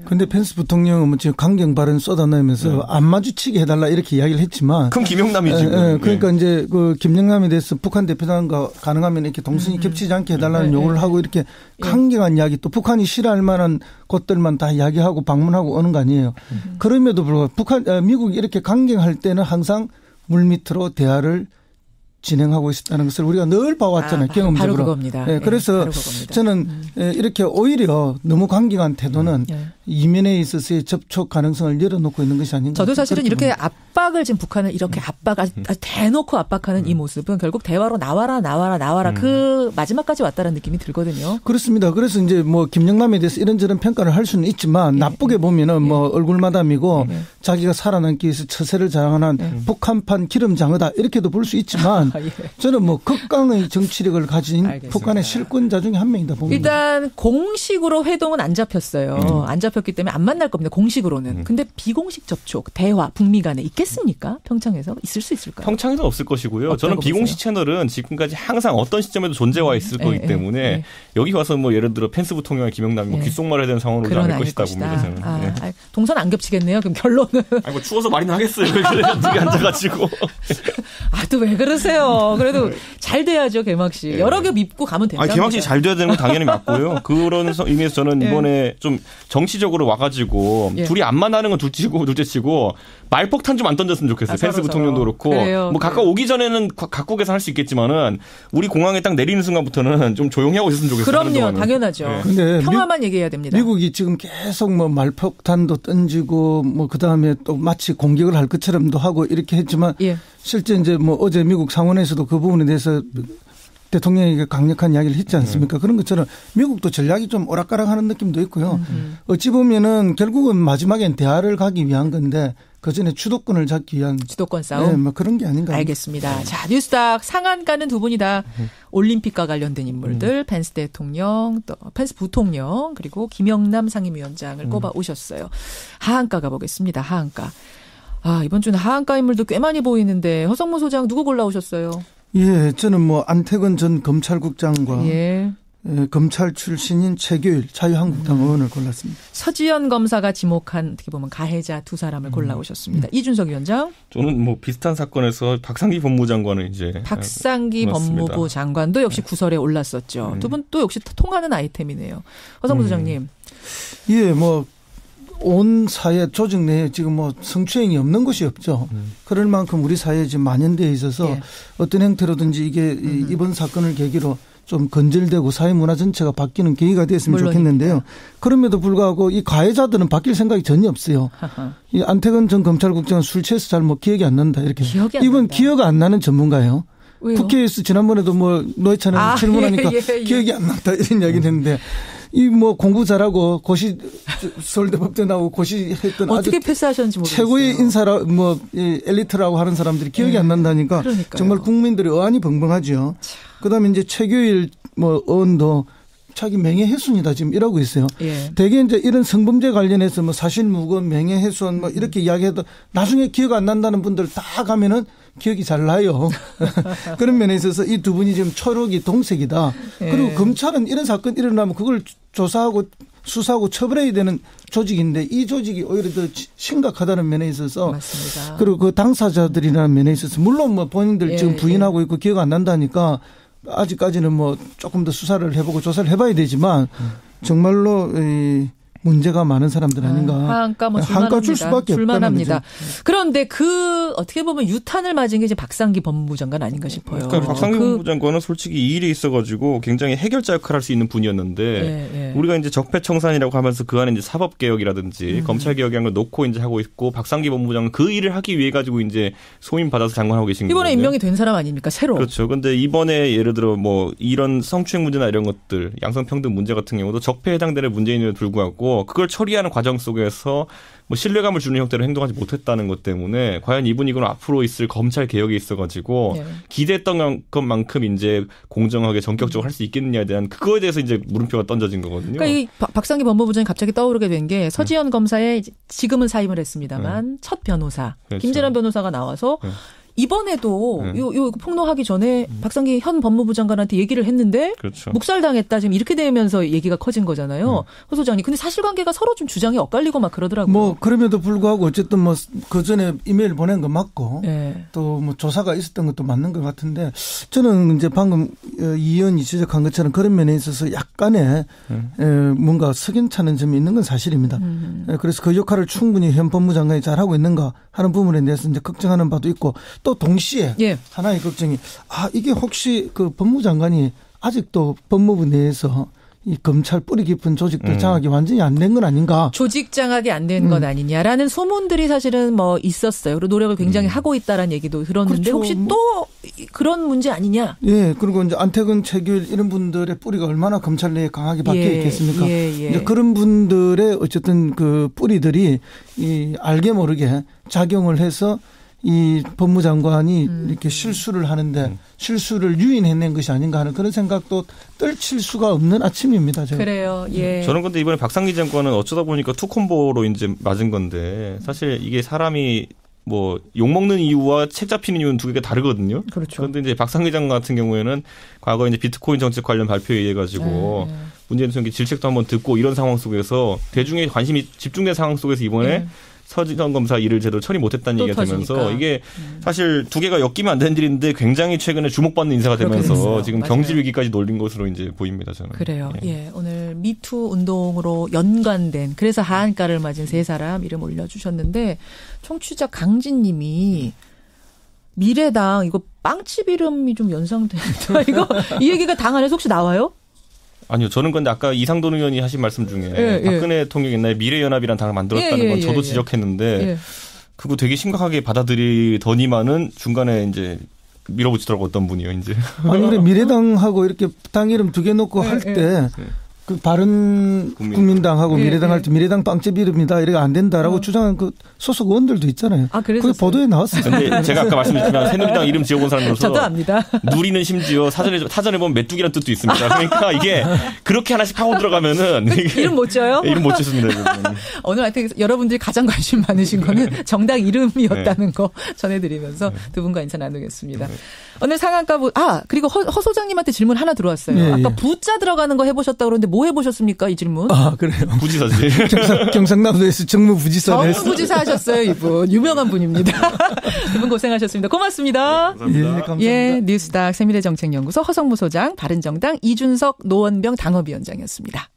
그런데 펜스 부통령은 지금 강경 발언 쏟아내면서 안 마주치게 해달라 이렇게 이야기를 했지만 그럼 김영남이 지금 그러니까 이제 그 김영남에 대해서 북한 대표단과 가능하면 이렇게 동선이 겹치지 않게 해달라는 요구를 하고 이렇게 강경한 이야기 또 북한이 싫어할 만한 곳들만 다 이야기하고 방문하고 오는 거 아니에요. 그럼에도 불구하고 미국이 이렇게 강경할 때는 항상 물밑으로 대화를 진행하고 있다는 것을 우리가 늘 봐왔잖아요. 경험적으로. 바로 그겁니다. 그래서 바로 저는 이렇게 오히려 너무 강경한 태도는 이면에 있어서의 접촉 가능성을 열어놓고 있는 것이 아닌가. 저도 사실은 이렇게 압박을 지금 북한을 이렇게 대놓고 압박하는 이 모습은 결국 대화로 나와라 그 마지막까지 왔다는 느낌이 들거든요. 그렇습니다. 그래서 이제 뭐 김영남에 대해서 이런저런 평가를 할 수는 있지만 나쁘게 보면은 뭐 얼굴마담이고 자기가 살아남기 위해서 처세를 자랑하는 북한판 기름장어다 이렇게도 볼 수 있지만 저는 뭐 극강의 정치력을 가진 북한의 실권자 중에 한 명이다 봅니다. 일단 공식으로 회동은 안 잡혔어요. 안 잡혔기 때문에 안 만날 겁니다. 공식으로는. 근데 비공식 접촉, 대화, 북미 간에 있겠습니까? 평창에서 있을 수 있을까요? 평창에서는 없을 것이고요. 저는 비공식 채널은 지금까지 항상 어떤 시점에도 존재와 있을 거기 때문에 여기 와서 뭐 예를 들어 펜스 부통령과 김영남이 뭐 귓속말을 해야 되는 상황으로 오지 않을 것이다 봅니다. 저는. 동선 안 겹치겠네요. 그럼 결론은. 뭐 추워서 말이나 하겠어요. 둘이 앉아가지고. 또 왜 그러세요? 그래도 잘 돼야죠, 개막식. 여러 개 믿고 가면 된다. 개막식이 잘 돼야 되는 건 당연히 맞고요. 그런 의미에서 저는 이번에 좀 정치적으로 와가지고 둘이 안 만나는 건 둘째치고 말폭탄 좀 안 던졌으면 좋겠어요. 펜스 부통령도 그렇고. 뭐 가까이 오기 전에는 각국에서 할 수 있겠지만은 우리 공항에 딱 내리는 순간부터는 좀 조용히 하고 있었으면 좋겠어요. 그럼요. 당연하죠. 근데 평화만 얘기해야 됩니다. 미국이 지금 계속 뭐 말폭탄도 던지고 뭐 그다음에 또 마치 공격을 할 것처럼도 하고 이렇게 했지만 실제 이제 뭐 어제 미국 상원에서도 그 부분에 대해서 대통령에게 강력한 이야기를 했지 않습니까? 그런 것처럼 미국도 전략이 좀 오락가락하는 느낌도 있고요. 어찌 보면은 결국은 마지막엔 대화를 가기 위한 건데 그 전에 주도권을 잡기 위한 주도권 싸움. 뭐 그런 게 아닌가. 알겠습니다. 자, 뉴스닥 상한가는 두 분이 다 올림픽과 관련된 인물들, 펜스 대통령, 또 펜스 부통령, 그리고 김영남 상임위원장을 꼽아 오셨어요. 하한가 가보겠습니다. 하한가. 이번 주는 하한가 인물도 꽤 많이 보이는데 허성무 소장 누구 골라오셨어요? 저는 뭐 안태근 전 검찰국장과 검찰 출신인 최규일 자유한국당 의원을 골랐습니다. 서지현 검사가 지목한 어떻게 보면 가해자 두 사람을 골라오셨습니다. 이준석 위원장. 저는 뭐 비슷한 사건에서 박상기 법무장관을 이제 박상기 법무부 장관도 역시 구설에 올랐었죠. 두 분 또 역시 통하는 아이템이네요. 허성무 소장님. 예, 뭐 온 사회 조직 내에 지금 뭐 성추행이 없는 곳이 없죠. 그럴 만큼 우리 사회에 지금 만연되어 있어서 어떤 형태로든지 이게 이번 사건을 계기로 좀 건절되고 사회 문화 전체가 바뀌는 계기가 됐으면 좋겠는데요. 그럼에도 불구하고 이 가해자들은 바뀔 생각이 전혀 없어요. 이 안태근 전 검찰국장은 술 취해서 잘 뭐 기억이 안 난다 이렇게. 이번 기억 안 나는 전문가예요. 왜요? 국회에서 지난번에도 뭐 노회찬을 질문하니까 기억이 안 난다 이런 이야기를 했는데 이 뭐 공부 잘하고 고시 서울대 법대 나오고 고시 했던 어떻게 패스하셨는지 모르겠어요. 최고의 인사라 뭐 엘리트라고 하는 사람들이 기억이 안 난다니까 그러니까요. 정말 국민들의 어안이 벙벙하죠. 그다음에 이제 최규일 뭐 의원도 자기 명예훼손이다 지금 이러고 있어요. 대개 이제 이런 성범죄 관련해서 뭐 사실무근 명예훼손 뭐 이렇게 이야기해도 나중에 기억 안 난다는 분들 다 가면은 기억이 잘 나요. 그런 면에 있어서 이 두 분이 지금 초록이 동색이다. 그리고 검찰은 이런 사건 일어나면 그걸 조사하고 수사하고 처벌해야 되는 조직인데 이 조직이 오히려 더 심각하다는 면에 있어서 맞습니다. 그리고 그 당사자들이라는 면에 있어서 물론 뭐 본인들 지금 부인하고 있고 기억 안 난다니까 아직까지는 뭐 조금 더 수사를 해보고 조사를 해봐야 되지만 정말로 문제가 많은 사람들 아닌가. 한가 줄 수밖에 줄만합니다. 그런데 그 어떻게 보면 유탄을 맞은 게 이제 박상기 법무부 장관 아닌가 싶어요. 그러니까 박상기 법무부 장관은 솔직히 이 일이 있어가지고 굉장히 해결자 역할을 할 수 있는 분이었는데 우리가 이제 적폐청산이라고 하면서 그 안에 이제 사법개혁이라든지 검찰개혁이라는 걸 놓고 이제 하고 있고 박상기 법무부 장관 그 일을 하기 위해 가지고 이제 소임 받아서 장관하고 계신 거예요. 이번에 임명이 된 사람 아닙니까 새로? 그렇죠. 그런데 이번에 예를 들어 뭐 이런 성추행 문제나 이런 것들 양성평등 문제 같은 경우도 적폐에 해당되는 문제임에도 불구하고 그걸 처리하는 과정 속에서 뭐 신뢰감을 주는 형태로 행동하지 못했다는 것 때문에 과연 이분이 그럼 앞으로 있을 검찰 개혁에 있어가지고 기대했던 것만큼 이제 공정하게 전격적으로 할 수 있겠느냐에 대한 그거에 대해서 이제 물음표가 던져진 거거든요. 그러니까 이 박상기 법무부장이 갑자기 떠오르게 된 게 서지현 검사의 지금은 사임을 했습니다만 첫 변호사 그렇죠. 김재란 변호사가 나와서 이번에도 요 폭로하기 전에 박상기 현 법무부 장관한테 얘기를 했는데 그렇죠. 묵살당했다 지금 이렇게 되면서 얘기가 커진 거잖아요. 허 소장님. 근데 사실관계가 서로 좀 주장이 엇갈리고 막 그러더라고요. 뭐 그럼에도 불구하고 어쨌든 뭐 그 전에 이메일 보낸 거 맞고 또 뭐 조사가 있었던 것도 맞는 것 같은데 저는 이제 방금 이 의원이 지적한 것처럼 그런 면에 있어서 약간의 뭔가 석연찮은 점이 있는 건 사실입니다. 그래서 그 역할을 충분히 현 법무부 장관이 잘하고 있는가 하는 부분에 대해서 이제 걱정하는 바도 있고 또 동시에 하나의 걱정이 이게 혹시 그 법무부 장관이 아직도 법무부 내에서 이 검찰 뿌리 깊은 조직들 장악이 완전히 안 된 건 아닌가. 조직 장악이 안 된 건 아니냐라는 소문들이 사실은 뭐 있었어요. 그리고 노력을 굉장히 하고 있다라는 얘기도 들었는데 그렇죠. 혹시 또 그런 문제 아니냐. 예. 그리고 이제 안태근, 최규일 이런 분들의 뿌리가 얼마나 검찰 내에 강하게 박혀 있겠습니까. 이제 그런 분들의 어쨌든 그 뿌리들이 이 알게 모르게 작용을 해서 이 법무장관이 이렇게 실수를 하는데 실수를 유인해낸 것이 아닌가 하는 그런 생각도 떨칠 수가 없는 아침입니다. 제가. 그래요. 예. 저는 근데 이번에 박상기 장관은 어쩌다 보니까 투콤보로 이제 맞은 건데 사실 이게 사람이 뭐 욕먹는 이유와 책 잡히는 이유는 두 개가 다르거든요. 그렇죠. 그런데 이제 박상기 장관 같은 경우에는 과거 이제 비트코인 정책 관련 발표에 의해 가지고 문재인 대통령이 질책도 한번 듣고 이런 상황 속에서 대중의 관심이 집중된 상황 속에서 이번에 서지현 검사 일을 제대로 처리 못했다는 얘기가 되면서 이게 사실 두 개가 엮이면 안 되는 일인데 굉장히 최근에 주목받는 인사가 되면서 지금 경질 위기까지 놀린 것으로 이제 보입니다. 저는. 그래요. 예. 오늘 미투 운동으로 연관된 그래서 하한가를 맞은 세 사람 이름 올려주셨는데 청취자 강진님이 미래당 이거 빵집 이름이 좀 연상된다. 이거 이 얘기가 당 안에서 혹시 나와요? 아니요. 저는 근데 아까 이상돈 의원이 하신 말씀 중에 박근혜 대통령이 옛날에 미래연합이라는 당을 만들었다는 건 저도 지적했는데 그거 되게 심각하게 받아들이더니만은 중간에 이제 밀어붙이더라고 어떤 분이요. 이제. 아니 그래 미래당하고 이렇게 당 이름 두 개 놓고 할 때 그 바른 국민당하고 미래당 할 때 미래당 빵집 이름이다 이래가 안 된다라고 주장한 그 소속 의원들도 있잖아요. 그게 보도에 나왔어요. 근데 제가 아까 말씀드렸지만 새누리당 이름 지어본 사람으로서 저도 압니다. 누리는 심지어 사전에 보면 메뚜기란 뜻도 있습니다. 그러니까 이게 그렇게 하나씩 파고 들어가면은 이름 못 지어요? 이름 못 짓습니다. 오늘 하여튼 여러분들이 가장 관심 많으신 거는 정당 이름이었다는 거 전해드리면서 두 분과 인사 나누겠습니다. 오늘 상한가 그리고 허 소장님한테 질문 하나 들어왔어요. 아까 부자 들어가는 거 해보셨다고 그러는데 뭐 해보셨습니까? 이 질문. 그래요. 부지사지. 경상남도에서 정무부지사 했어요. 정무부지사 하셨어요, 이분. 유명한 분입니다. 두 분 고생하셨습니다. 고맙습니다. 감사합니다. 감사합니다. 예, 뉴스닥 세미래정책연구소 허성무 소장, 바른정당 이준석 노원병 당협위원장이었습니다.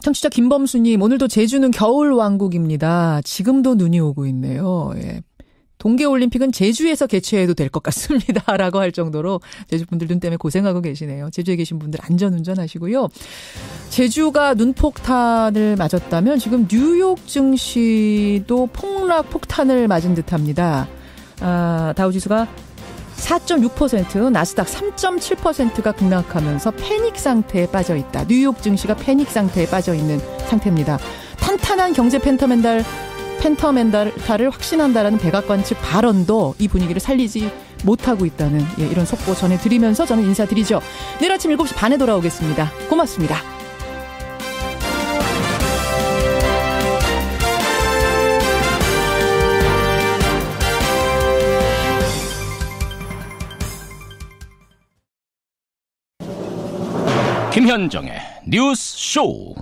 청취자 김범수님, 오늘도 제주는 겨울 왕국입니다. 지금도 눈이 오고 있네요. 예. 동계올림픽은 제주에서 개최해도 될 것 같습니다. 라고 할 정도로 제주분들 눈 때문에 고생하고 계시네요. 제주에 계신 분들 안전운전하시고요. 제주가 눈폭탄을 맞았다면 지금 뉴욕 증시도 폭탄을 맞은 듯합니다. 다우지수가 4.6%, 나스닥 3.7%가 급락하면서 패닉 상태에 빠져 있다. 뉴욕 증시가 패닉 상태에 빠져 있는 상태입니다. 탄탄한 경제 펜터멘탈을 확신한다라는 백악관 측 발언도 이 분위기를 살리지 못하고 있다는 이런 속보 전해드리면서 저는 인사드리죠. 내일 아침 7시 반에 돌아오겠습니다. 고맙습니다. 김현정의 뉴스 쇼.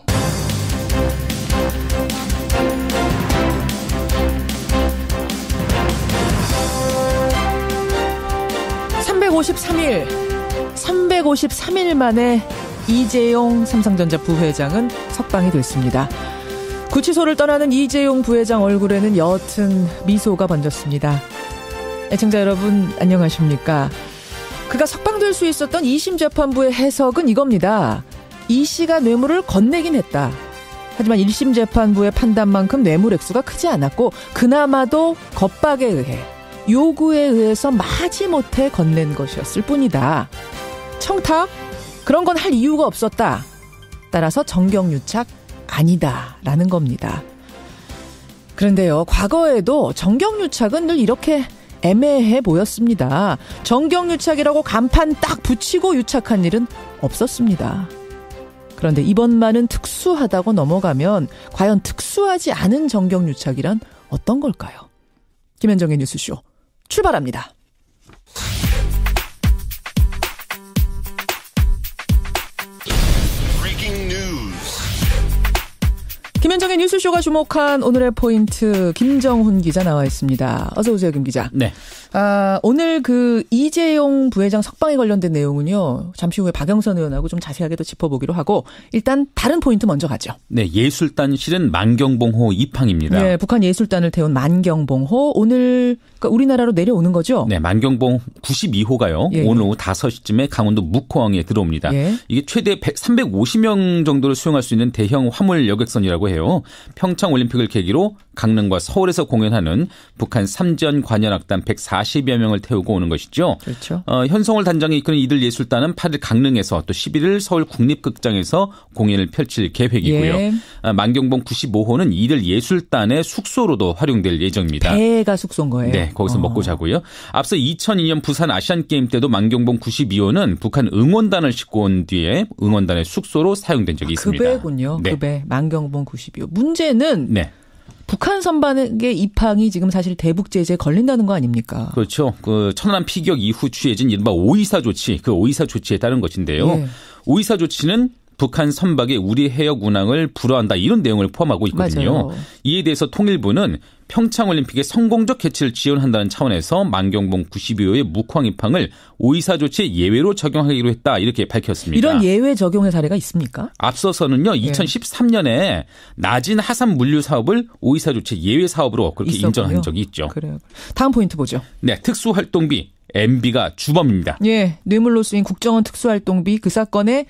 (353일) 만에 이재용 삼성전자 부회장은 석방이 됐습니다. 구치소를 떠나는 이재용 부회장 얼굴에는 옅은 미소가 번졌습니다. 애청자 여러분 안녕하십니까? 그가 석방될 수 있었던 2심 재판부의 해석은 이겁니다. 이 씨가 뇌물을 건네긴 했다. 하지만 1심 재판부의 판단만큼 뇌물 액수가 크지 않았고 그나마도 겁박에 의해 요구에 의해서 마지못해 건넨 것이었을 뿐이다. 청탁? 그런 건 할 이유가 없었다. 따라서 정경유착 아니다 라는 겁니다. 그런데요, 과거에도 정경유착은 늘 이렇게 애매해 보였습니다. 정경유착이라고 간판 딱 붙이고 유착한 일은 없었습니다. 그런데 이번만은 특수하다고 넘어가면 과연 특수하지 않은 정경유착이란 어떤 걸까요? 김현정의 뉴스쇼 출발합니다. 김현정의 뉴스쇼가 주목한 오늘의 포인트 김정훈 기자 나와 있습니다. 어서 오세요, 김 기자. 네. 오늘 그 이재용 부회장 석방에 관련된 내용은요. 잠시 후에 박영선 의원하고 좀 자세하게 더 짚어보기로 하고 일단 다른 포인트 먼저 가죠. 네, 예술단실은 만경봉호 입항입니다. 네, 북한 예술단을 태운 만경봉호 오늘 그러니까 우리나라로 내려오는 거죠? 네, 만경봉 92호가요. 예. 오늘 오후 5시쯤에 강원도 묵호항에 들어옵니다. 예. 이게 최대 350명 정도를 수용할 수 있는 대형 화물 여객선이라고 해요. 평창올림픽을 계기로 강릉과 서울에서 공연하는 북한 삼전 관현악단 140여 명을 태우고 오는 것이죠. 그렇죠. 현성월 단장이 이끄는 이들 예술단은 8일 강릉에서 또 11일 서울 국립극장에서 공연을 펼칠 계획이고요. 예. 만경봉 95호는 이들 예술단의 숙소로도 활용될 예정입니다. 배가 숙소인 거예요? 네, 거기서 먹고 자고요. 앞서 2002년 부산 아시안게임 때도 만경봉 92호는 북한 응원단을 싣고 온 뒤에 응원단의 숙소로 사용된 적이 있습니다. 그 배군요. 네. 그 배 만경봉 92호. 문제는 네. 북한 선박의 입항이 지금 사실 대북 제재에 걸린다는 거 아닙니까? 그렇죠. 그 천안함 피격 이후 취해진 이른바 524 조치, 그 524 조치에 따른 것인데요. 예. 524 조치는 북한 선박의 우리 해역 운항을 불허한다 이런 내용을 포함하고 있거든요. 맞아요. 이에 대해서 통일부는 평창올림픽의 성공적 개최를 지원한다는 차원에서 만경봉 92호의 묵호항 입항을 524 조치에 예외로 적용하기로 했다 이렇게 밝혔습니다. 이런 예외 적용의 사례가 있습니까? 앞서서는요. 2013년에 낮은 하산 물류 사업을 524 조치 예외 사업으로 그렇게 있었군요. 인정한 적이 있죠. 그래요. 다음 포인트 보죠. 네, 특수활동비 MB가 주범입니다. 예, 뇌물로 쓰인 국정원 특수활동비 그 사건에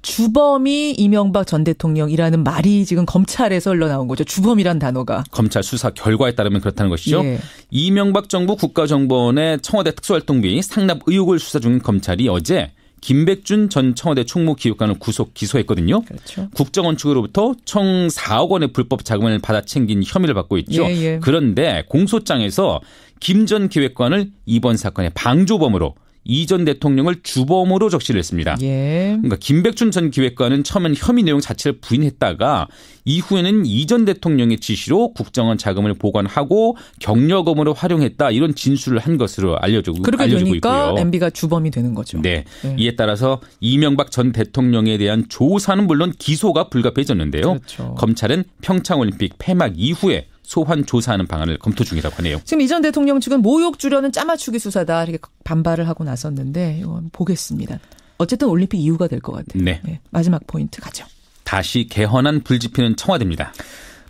주범이 이명박 전 대통령이라는 말이 지금 검찰에서 흘러나온 거죠. 주범이란 단어가. 검찰 수사 결과에 따르면 그렇다는 것이죠. 예. 이명박 정부 국가정보원의 청와대 특수활동비 상납 의혹을 수사 중인 검찰이 어제 김백준 전 청와대 총무기획관을 구속 기소했거든요. 그렇죠. 국정원 측으로부터 총 4억 원의 불법 자금을 받아 챙긴 혐의를 받고 있죠. 예. 그런데 공소장에서 김 전 기획관을 이번 사건의 방조범으로 이 전 대통령을 주범으로 적시를 했습니다. 예. 그러니까 김백준 전 기획관은 처음엔 혐의 내용 자체를 부인했다가 이후에는 이 전 대통령의 지시로 국정원 자금을 보관하고 경력검으로 활용했다 이런 진술을 한 것으로 알려지고 되니까 있고요. MB가 주범이 되는 거죠. 네. 이에 따라서 이명박 전 대통령에 대한 조사는 물론 기소가 불가피해졌는데요. 그렇죠. 검찰은 평창올림픽 폐막 이후에 소환 조사하는 방안을 검토 중이라고 하네요. 지금 이 전 대통령 측은 모욕 주려는 짜맞추기 수사다 이렇게 반발을 하고 나섰는데 이건 보겠습니다. 어쨌든 올림픽 이후가 될 것 같아요. 네. 마지막 포인트 가죠. 다시 개헌안 불지피는 청와대입니다.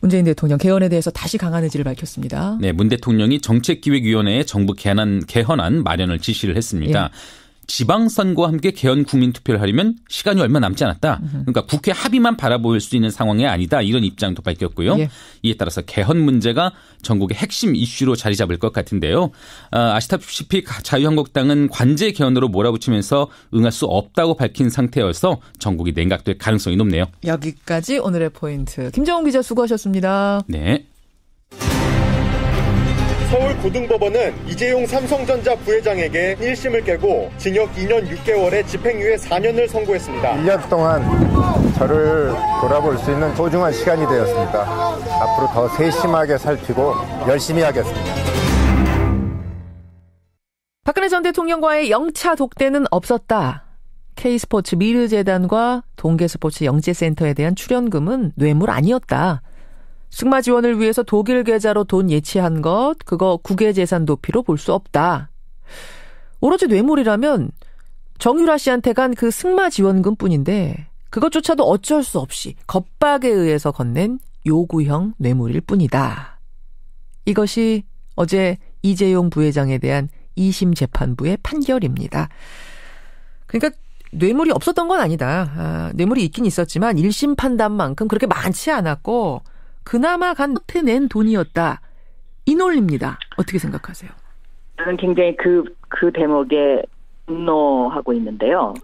문재인 대통령 개헌에 대해서 다시 강한 의지를 밝혔습니다. 네, 문 대통령이 정책기획위원회에 정부 개헌안 마련을 지시를 했습니다. 예. 지방선거와 함께 개헌 국민투표를 하려면 시간이 얼마 남지 않았다. 그러니까 국회 합의만 바라볼 수 있는 상황이 아니다. 이런 입장도 밝혔고요. 예. 이에 따라서 개헌 문제가 전국의 핵심 이슈로 자리 잡을 것 같은데요. 아시다시피 자유한국당은 관제 개헌으로 몰아붙이면서 응할 수 없다고 밝힌 상태여서 전국이 냉각될 가능성이 높네요. 여기까지 오늘의 포인트. 김정훈 기자 수고하셨습니다. 네. 서울고등법원은 이재용 삼성전자 부회장에게 1심을 깨고 징역 2년 6개월에 집행유예 4년을 선고했습니다. 1년 동안 저를 돌아볼 수 있는 소중한 시간이 되었습니다. 앞으로 더 세심하게 살피고 열심히 하겠습니다. 박근혜 전 대통령과의 영차 독대는 없었다. K스포츠 미르재단과 동계스포츠 영재센터에 대한 출연금은 뇌물 아니었다. 승마 지원을 위해서 독일 계좌로 돈 예치한 것, 그거 국외재산 도피로 볼 수 없다. 오로지 뇌물이라면 정유라 씨한테 간 그 승마 지원금뿐인데 그것조차도 어쩔 수 없이 겁박에 의해서 건넨 요구형 뇌물일 뿐이다. 이것이 어제 이재용 부회장에 대한 2심 재판부의 판결입니다. 그러니까 뇌물이 없었던 건 아니다. 뇌물이 있긴 있었지만 1심 판단만큼 그렇게 많지 않았고 그나마 끝에 낸 돈이었다. 이 논리입니다. 어떻게 생각하세요? 저는 굉장히 그 대목에 분노하고 있는데요.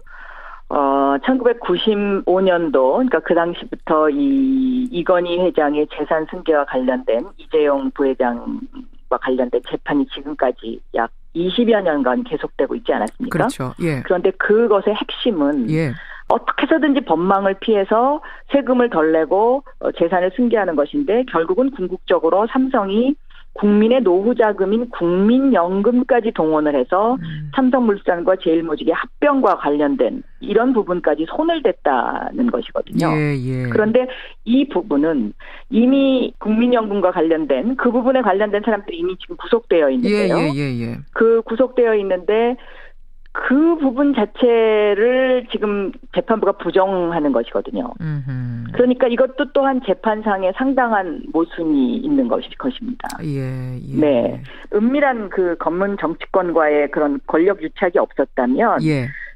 1995년도, 그러니까 그 당시부터 이건희 회장의 재산 승계와 관련된 이재용 부회장과 관련된 재판이 지금까지 약 20여 년간 계속되고 있지 않았습니까? 그렇죠. 예. 그런데 그것의 핵심은 어떻게 해서든지 법망을 피해서 세금을 덜 내고 재산을 승계하는 것인데 결국은 궁극적으로 삼성이 국민의 노후 자금인 국민연금까지 동원을 해서 삼성물산과 제일모직의 합병과 관련된 이런 부분까지 손을 댔다는 것이거든요. 예. 그런데 이 부분은 이미 국민연금과 관련된 그 부분에 관련된 사람들이 이미 지금 구속되어 있는데요. 예. 그 구속되어 있는데 그 부분 자체를 지금 재판부가 부정하는 것이거든요. 그러니까 이것도 또한 재판상에 상당한 모순이 있는 것입니다. 예. 네. 은밀한 그 검문 정치권과의 그런 권력 유착이 없었다면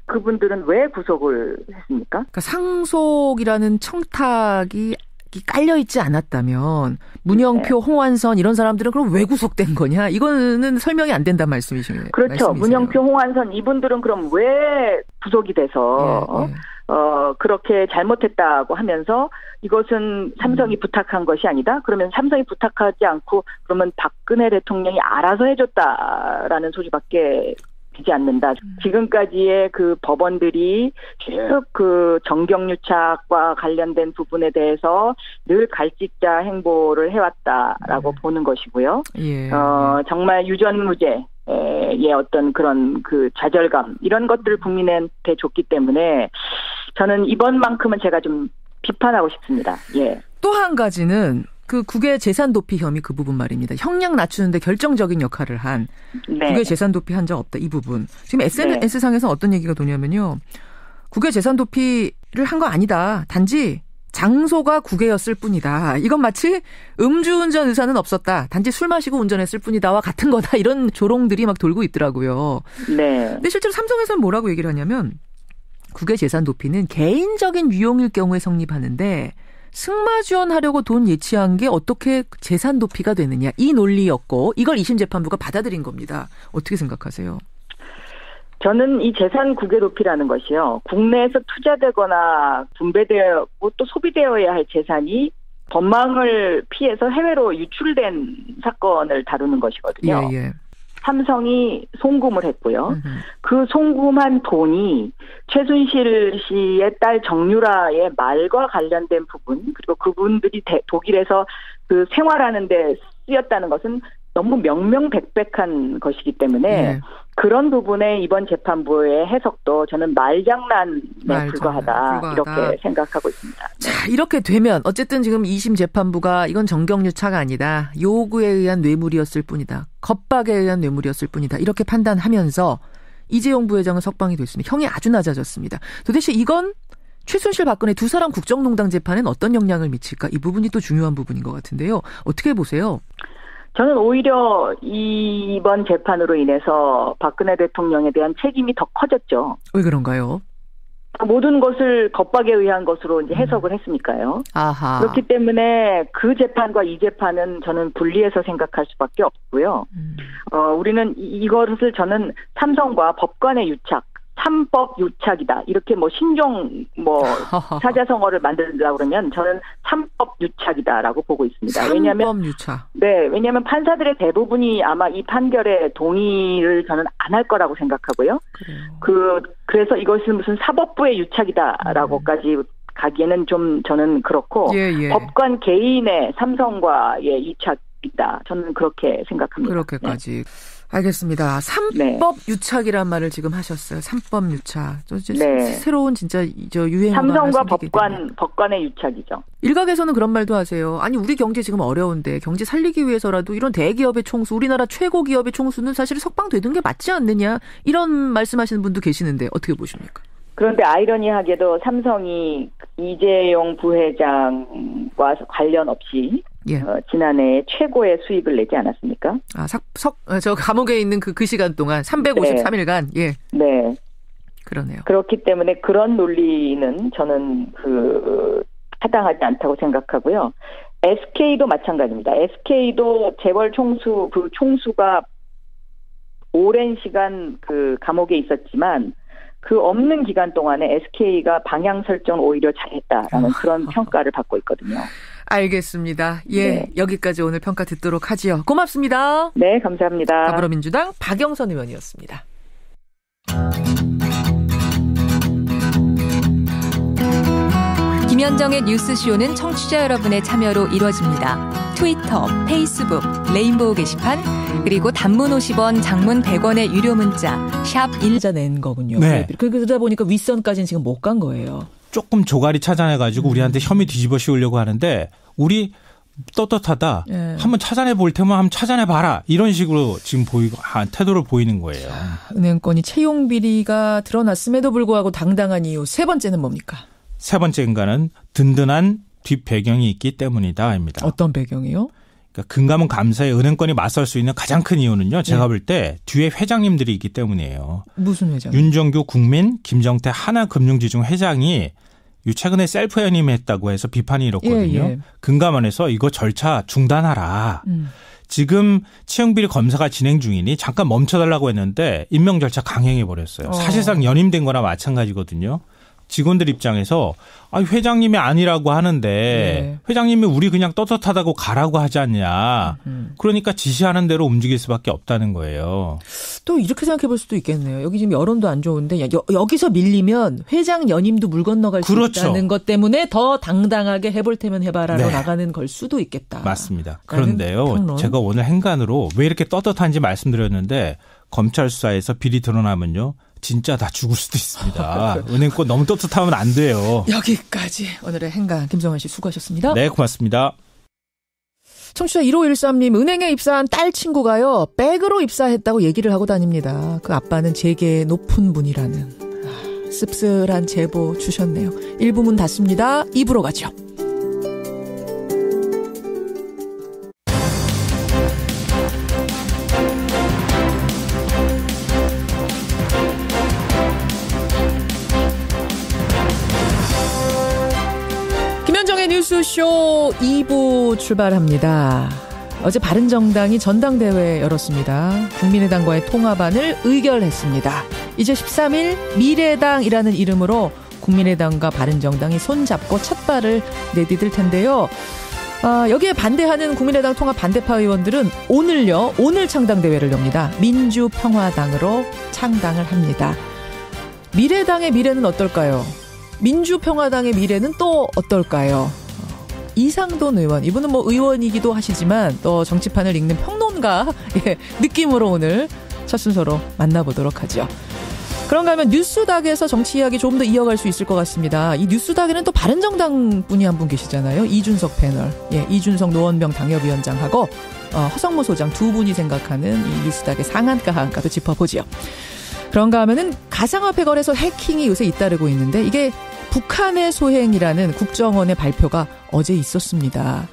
그분들은 왜 구속을 했습니까? 그러니까 상속이라는 청탁이 깔려있지 않았다면 문영표, 홍완선 이런 사람들은 그럼 왜 구속된 거냐? 이거는 설명이 안 된다는 말씀이시네요. 그렇죠. 문영표, 홍완선 이분들은 그럼 왜 구속이 돼서 그렇게 잘못했다고 하면서 이것은 삼성이 부탁한 것이 아니다? 그러면 삼성이 부탁하지 않고 그러면 박근혜 대통령이 알아서 해줬다라는 소리밖에 되지 않는다. 지금까지의 그 법원들이 쭉 그 정경유착과 관련된 부분에 대해서 늘 갈짓자 행보를 해왔다라고 보는 것이고요. 정말 유전무죄의 어떤 그런 그 좌절감 이런 것들을 국민한테 줬기 때문에 저는 이번만큼은 제가 좀 비판하고 싶습니다. 또 한 가지는 그 국외 재산 도피 혐의 그 부분 말입니다. 형량 낮추는데 결정적인 역할을 한 국외 재산 도피 한 적 없다 이 부분. 지금 SNS상에서 어떤 얘기가 도냐면요. 국외 재산 도피를 한 거 아니다. 단지 장소가 국외였을 뿐이다. 이건 마치 음주운전 의사는 없었다. 단지 술 마시고 운전했을 뿐이다와 같은 거다. 이런 조롱들이 막 돌고 있더라고요. 근데 실제로 삼성에서는 뭐라고 얘기를 하냐면 국외 재산 도피는 개인적인 유용일 경우에 성립하는데 승마 지원하려고 돈 예치한 게 어떻게 재산 도피가 되느냐. 이 논리였고 이걸 2심 재판부가 받아들인 겁니다. 어떻게 생각하세요? 저는 이 재산 국외 도피라는 것이요. 국내에서 투자되거나 분배되고 또 소비되어야 할 재산이 법망을 피해서 해외로 유출된 사건을 다루는 것이거든요. 예. 삼성이 송금을 했고요. 그 송금한 돈이 최순실 씨의 딸 정유라의 말과 관련된 부분, 그리고 그분들이 독일에서 그 생활하는 데 쓰였다는 것은 너무 명명백백한 것이기 때문에 그런 부분에 이번 재판부의 해석도 저는 말장난에 불과하다 이렇게 생각하고 있습니다. 자, 이렇게 되면 어쨌든 지금 2심 재판부가 이건 정경유착가 아니다. 요구에 의한 뇌물이었을 뿐이다. 겁박에 의한 뇌물이었을 뿐이다. 이렇게 판단하면서 이재용 부회장은 석방이 됐습니다. 형이 아주 낮아졌습니다. 도대체 이건 최순실 박근혜 두 사람 국정농단 재판엔 어떤 영향을 미칠까? 이 부분이 또 중요한 부분인 것 같은데요. 어떻게 보세요? 저는 오히려 이번 재판으로 인해서 박근혜 대통령에 대한 책임이 더 커졌죠. 왜 그런가요? 모든 것을 겁박에 의한 것으로 이제 해석을 했으니까요. 아하. 그렇기 때문에 그 재판과 이 재판은 저는 분리해서 생각할 수밖에 없고요. 우리는 이것을 저는 삼성과 법관의 유착, 삼법 유착이다. 이렇게 신종 사자성어를 만들려고 그러면 저는 삼법 유착이다라고 보고 있습니다. 삼법 유착. 네, 왜냐하면 판사들의 대부분이 아마 이 판결에 동의를 저는 안 할 거라고 생각하고요. 그래서 이것은 무슨 사법부의 유착이다라고까지 가기에는 좀 저는 그렇고 법관 개인의 삼성과의 유착이다. 저는 그렇게 생각합니다. 그렇게까지. 네. 알겠습니다. 삼법 유착이란 말을 지금 하셨어요. 삼법 유착. 새로운 진짜 유행어. 삼성과 법관의 유착이죠. 일각에서는 그런 말도 하세요. 아니 우리 경제 지금 어려운데 경제 살리기 위해서라도 이런 대기업의 총수, 우리나라 최고 기업의 총수는 사실 석방되는 게 맞지 않느냐. 이런 말씀하시는 분도 계시는데 어떻게 보십니까? 그런데 아이러니하게도 삼성이 이재용 부회장과 관련 없이 지난해 최고의 수익을 내지 않았습니까? 저 감옥에 있는 그 시간 동안 353일간 네. 그러네요. 그렇기 때문에 그런 논리는 저는 타당하지 않다고 생각하고요. SK도 마찬가지입니다. SK도 재벌 총수 총수가 오랜 시간 감옥에 있었지만 그 없는 기간 동안에 SK가 방향 설정을 오히려 잘했다라는 그런 평가를 받고 있거든요. 알겠습니다. 여기까지 오늘 평가 듣도록 하지요. 고맙습니다. 네, 감사합니다. 더불어민주당 박영선 의원이었습니다. 김현정의 뉴스쇼는 청취자 여러분의 참여로 이루어집니다. 트위터, 페이스북, 레인보우 게시판, 그리고 단문 50원, 장문 100원의 유료 문자 샵 1자 낸 거군요. 네. 그러다 보니까 윗선까지는 지금 못 간 거예요. 조금 조가리 찾아내가지고 우리한테 혐의 뒤집어 씌우려고 하는데 우리 떳떳하다. 한번 찾아내 볼 테면 한번 찾아내 봐라. 이런 식으로 지금 태도를 보이는 거예요. 은행권이 채용 비리가 드러났음에도 불구하고 당당한 이유. 세 번째는 뭡니까? 세 번째인가는 든든한 뒷배경이 있기 때문이다입니다. 어떤 배경이요? 그러니까 금감원 감사에 은행권이 맞설 수 있는 가장 큰 이유는요. 제가 볼 때 뒤에 회장님들이 있기 때문이에요. 무슨 회장? 윤정규 국민, 김정태 하나금융지중 회장이 최근에 셀프 연임했다고 해서 비판이 일었거든요. 금감원에서 이거 절차 중단하라. 지금 채용비리 검사가 진행 중이니 잠깐 멈춰달라고 했는데 임명 절차 강행해버렸어요. 사실상 연임된 거나 마찬가지거든요. 직원들 입장에서 회장님이 아니라고 하는데 회장님이 우리 그냥 떳떳하다고 가라고 하지 않냐. 그러니까 지시하는 대로 움직일 수밖에 없다는 거예요. 또 이렇게 생각해 볼 수도 있겠네요. 여기 지금 여론도 안 좋은데 여기서 밀리면 회장 연임도 물 건너갈 수 있다는 것 때문에 더 당당하게 해볼 테면 해봐라로 나가는 걸 수도 있겠다. 맞습니다. 그런데요. 평론. 제가 오늘 행간으로 왜 이렇게 떳떳한지 말씀드렸는데 검찰 수사에서 비리 드러나면요. 진짜 다 죽을 수도 있습니다. 은행권 너무 떳떳하면 안 돼요. 여기까지 오늘의 행간 김성환 씨 수고하셨습니다. 네, 고맙습니다. 청취자 1513님 은행에 입사한 딸 친구가요. 백으로 입사했다고 얘기를 하고 다닙니다. 그 아빠는 재계의 높은 분이라는 씁쓸한 제보 주셨네요. 1부문 닫습니다. 2부로 가죠. 뉴스쇼 2부 출발합니다. 어제 바른정당이 전당대회 열었습니다. 국민의당과의 통합안을 의결했습니다. 이제 13일 미래당이라는 이름으로 국민의당과 바른정당이 손잡고 첫 발을 내디딜 텐데요. 여기에 반대하는 국민의당 통합 반대파 의원들은 오늘 창당대회를 엽니다. 민주평화당으로 창당을 합니다. 미래당의 미래는 어떨까요? 민주평화당의 미래는 또 어떨까요? 이상돈 의원, 이분은 뭐 의원이기도 하시지만 또 정치판을 읽는 평론가 느낌으로 오늘 첫 순서로 만나보도록 하죠. 그런가 하면 뉴스닥에서 정치 이야기 조금 더 이어갈 수 있을 것 같습니다. 이 뉴스닥에는 또 바른정당 분이 한 분 계시잖아요. 이준석 패널. 이준석 노원병 당협위원장하고 허성모 소장 두 분이 생각하는 이 뉴스닥의 상한가 하한가도 짚어보죠. 그런가 하면은 가상화폐 거래소 해킹이 요새 잇따르고 있는데 이게 북한의 소행이라는 국정원의 발표가 어제 있었습니다.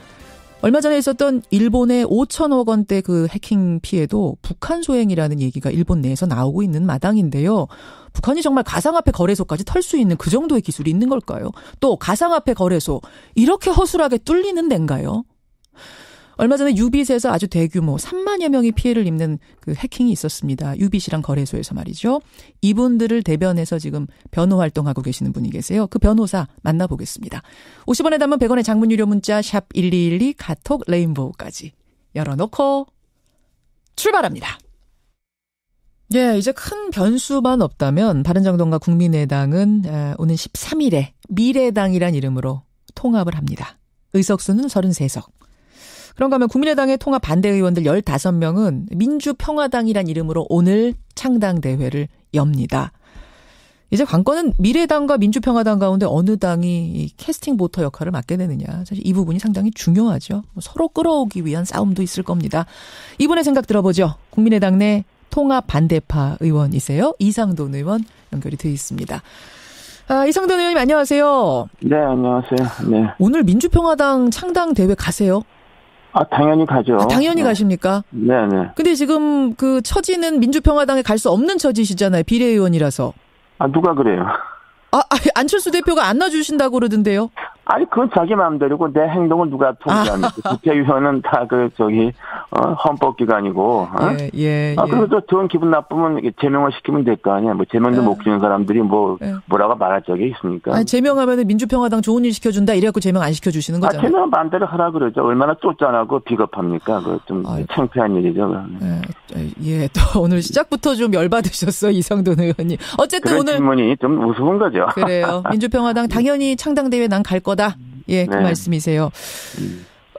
얼마 전에 있었던 일본의 5천억 원대 그 해킹 피해도 북한 소행이라는 얘기가 일본 내에서 나오고 있는 마당인데요. 북한이 정말 가상화폐 거래소까지 털 수 있는 그 정도의 기술이 있는 걸까요? 또 가상화폐 거래소 이렇게 허술하게 뚫리는 데인가요? 얼마 전에 유빗에서 아주 대규모 3만여 명이 피해를 입는 그 해킹이 있었습니다. 유빗이란 거래소에서 말이죠. 이분들을 대변해서 지금 변호 활동하고 계시는 분이 계세요. 그 변호사 만나보겠습니다. 50원에 담은 100원의 장문 유료 문자 샵 1212 카톡 레인보우까지 열어놓고 출발합니다. 이제 큰 변수만 없다면 바른정당과 국민의당은 오는 13일에 미래당이란 이름으로 통합을 합니다. 의석수는 33석. 그런가 하면 국민의당의 통합 반대 의원들 15명은 민주평화당이란 이름으로 오늘 창당대회를 엽니다. 이제 관건은 미래당과 민주평화당 가운데 어느 당이 이 캐스팅 보터 역할을 맡게 되느냐. 사실 이 부분이 상당히 중요하죠. 서로 끌어오기 위한 싸움도 있을 겁니다. 이분의 생각 들어보죠. 국민의당 내 통합 반대파 의원이세요. 이상돈 의원 연결이 되어 있습니다. 이상돈 의원님 안녕하세요. 네, 안녕하세요. 네. 오늘 민주평화당 창당대회 가세요? 당연히 가죠. 당연히 가십니까? 네네. 근데 지금 그 처지는 민주평화당에 갈 수 없는 처지시잖아요. 비례의원이라서. 누가 그래요? 안철수 대표가 안 놔주신다고 그러던데요? 아니, 그건 자기 마음대로고 내 행동을 누가 통제합니까? 국회의원은 다 헌법기관이고. 그리고 또 좋은 기분 나쁘면 제명을 시키면 될 거 아니야. 뭐 제명도 못 주는 사람들이 뭐라고 말할 적이 있습니까? 제명하면 민주평화당 좋은 일 시켜준다 이래갖고 제명 안 시켜주시는 거잖아요. 제명은 마음대로 하라 그러죠. 얼마나 쫓아나고 비겁합니까? 그 좀 창피한 일이죠. 또 오늘 시작부터 좀 열받으셨어요, 이상돈 의원님. 어쨌든 오늘 질문이 좀 우스운 거죠. 그래요. 민주평화당 당연히 창당대회 난 갈 거다. 그 말씀이세요.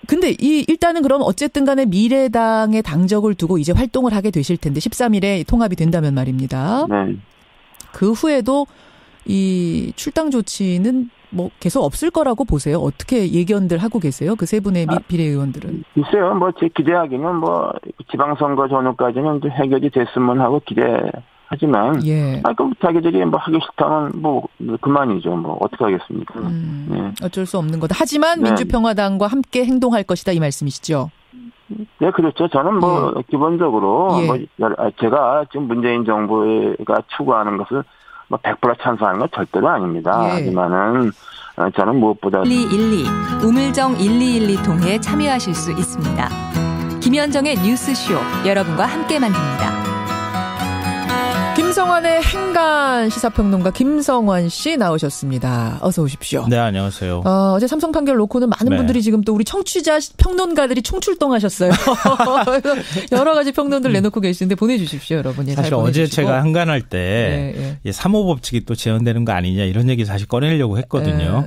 근데 일단은 그럼 어쨌든 간에 미래당의 당적을 두고 이제 활동을 하게 되실 텐데 13일에 통합이 된다면 말입니다. 네. 그 후에도 이 출당 조치는 뭐 계속 없을 거라고 보세요. 어떻게 예견들 하고 계세요? 그 세 분의 비례의원들은. 글쎄요. 제 기대하기는 지방선거 전후까지는 해결이 됐으면 하고 하지만, 그럼 자기들이 하기 싫다면 그만이죠. 어떻게 하겠습니까? 어쩔 수 없는 거다. 하지만 민주평화당과 함께 행동할 것이다 이 말씀이시죠? 네, 그렇죠. 저는 기본적으로 제가 지금 문재인 정부가 추구하는 것을 100% 찬성하는 건 절대로 아닙니다. 하지만은 저는 무엇보다 1212 우물정 1212 통해 참여하실 수 있습니다. 김현정의 뉴스쇼 여러분과 함께 만듭니다. 김성환의 행간 시사평론가 김성환 씨 나오셨습니다. 어서 오십시오. 네, 안녕하세요. 어제 삼성 판결 놓고는 많은 분들이 지금 또 우리 청취자 평론가들이 총출동하셨어요. 여러 가지 평론들 내놓고 계시는데 보내주십시오, 여러분. 사실 어제 제가 한간할 때 3호 법칙이 또 재현되는 거 아니냐 이런 얘기 사실 꺼내려고 했거든요.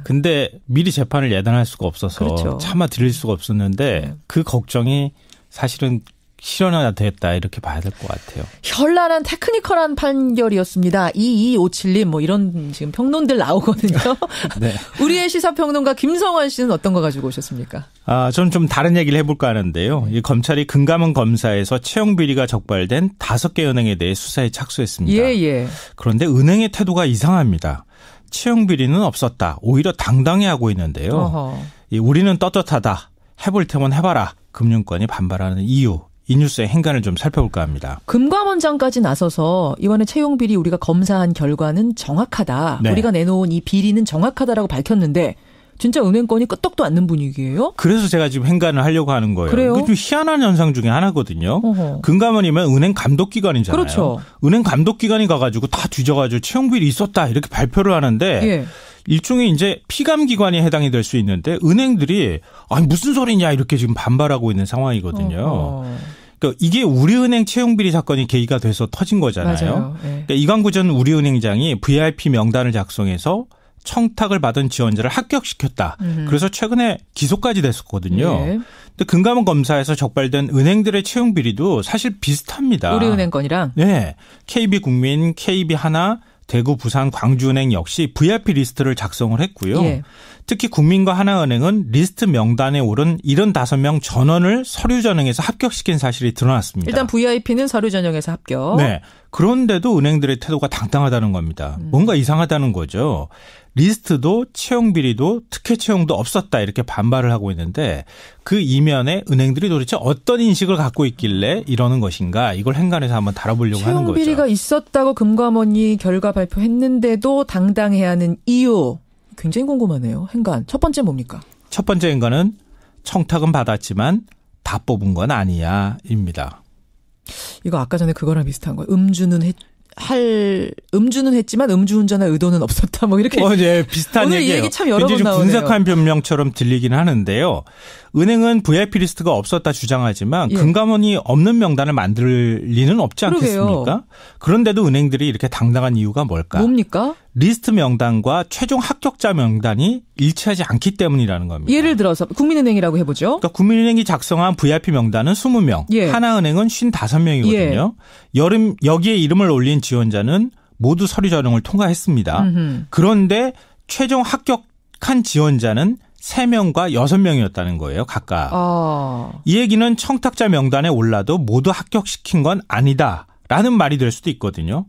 근데 미리 재판을 예단할 수가 없어서 차마 드릴 수가 없었는데 그 걱정이 사실은 실현화됐다 이렇게 봐야 될 것 같아요. 현란한 테크니컬한 판결이었습니다. 2257님 이런 지금 평론들 나오거든요. 네. 우리의 시사평론가 김성환 씨는 어떤 거 가지고 오셨습니까? 저는 좀 다른 얘기를 해볼까 하는데요. 이 검찰이 금감원 검사에서 채용 비리가 적발된 5개 은행에 대해 수사에 착수했습니다. 그런데 은행의 태도가 이상합니다. 채용 비리는 없었다. 오히려 당당해하고 있는데요. 우리는 떳떳하다. 해볼 테면 해봐라. 금융권이 반발하는 이유. 이 뉴스의 행간을 좀 살펴볼까 합니다. 금감원장까지 나서서 이번에 채용 비리 우리가 검사한 결과는 정확하다. 우리가 내놓은 이 비리는 정확하다라고 밝혔는데 진짜 은행권이 끄떡도 않는 분위기예요? 그래서 제가 지금 행간을 하려고 하는 거예요. 그래요? 이게 좀 희한한 현상 중에 하나거든요. 금감원이면 은행 감독기관이잖아요. 그렇죠. 은행 감독기관이 가가지고 다 뒤져가지고 채용비리 있었다 이렇게 발표를 하는데 예. 일종의 이제 피감기관이 해당이 될 수 있는데 은행들이 아니 무슨 소리냐 이렇게 지금 반발하고 있는 상황이거든요. 그러니까 이게 우리은행 채용비리 사건이 계기가 돼서 터진 거잖아요. 맞아요. 예. 그러니까 이광구 전 우리은행장이 VIP 명단을 작성해서 청탁을 받은 지원자를 합격시켰다. 그래서 최근에 기소까지 됐었거든요. 예. 근데 금감원 검사에서 적발된 은행들의 채용 비리도 사실 비슷합니다. 우리은행권이랑? 네. KB국민, KB하나, 대구, 부산, 광주은행 역시 VIP 리스트를 작성을 했고요. 예. 특히 국민과 하나은행은 리스트 명단에 오른 75명 전원을 서류 전형에서 합격시킨 사실이 드러났습니다. 일단 VIP는 서류 전형에서 합격. 네. 그런데도 은행들의 태도가 당당하다는 겁니다. 뭔가 이상하다는 거죠. 리스트도 채용 비리도 특혜 채용도 없었다 이렇게 반발을 하고 있는데 그 이면에 은행들이 도대체 어떤 인식을 갖고 있길래 이러는 것인가 이걸 행간에서 한번 다뤄보려고 하는 거죠. 채용 비리가 있었다고 금감원이 결과 발표했는데도 당당해야 하는 이유 굉장히 궁금하네요. 행간 첫 번째 뭡니까? 첫 번째 행간은 청탁은 받았지만 다 뽑은 건 아니야 입니다. 이거 아까 전에 그거랑 비슷한 거예요. 음주는 했지만 음주운전할 의도는 없었다. 뭐 이렇게. 예, 비슷한 오늘 얘기예요. 이 얘기 참 여러 번 나오네요. 분석한 변명처럼 들리긴 하는데요. 은행은 VIP 리스트가 없었다 주장하지만 예. 금감원이 없는 명단을 만들 리는 없지 않겠습니까? 그러게요. 그런데도 은행들이 이렇게 당당한 이유가 뭘까? 뭡니까? 리스트 명단과 최종 합격자 명단이 일치하지 않기 때문이라는 겁니다. 예를 들어서 국민은행이라고 해보죠. 그러니까 국민은행이 작성한 VIP 명단은 20명, 예. 하나은행은 55명이거든요. 예. 여기에 이름을 올린 지원자는 모두 서류 전형을 통과했습니다. 그런데 최종 합격한 지원자는 3명과 6명이었다는 거예요, 각각. 이 얘기는 청탁자 명단에 올라도 모두 합격시킨 건 아니다라는 말이 될 수도 있거든요.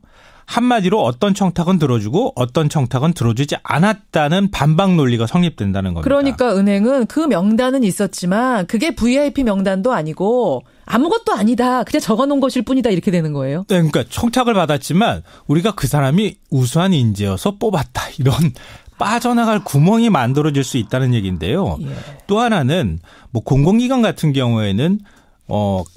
한마디로 어떤 청탁은 들어주고 어떤 청탁은 들어주지 않았다는 반박 논리가 성립된다는 겁니다. 그러니까 은행은 그 명단은 있었지만 그게 VIP 명단도 아니고 아무것도 아니다. 그냥 적어놓은 것일 뿐이다. 이렇게 되는 거예요. 네, 그러니까 청탁을 받았지만 우리가 그 사람이 우수한 인재여서 뽑았다. 이런 빠져나갈 구멍이 만들어질 수 있다는 얘기인데요. 예. 또 하나는 뭐 공공기관 같은 경우에는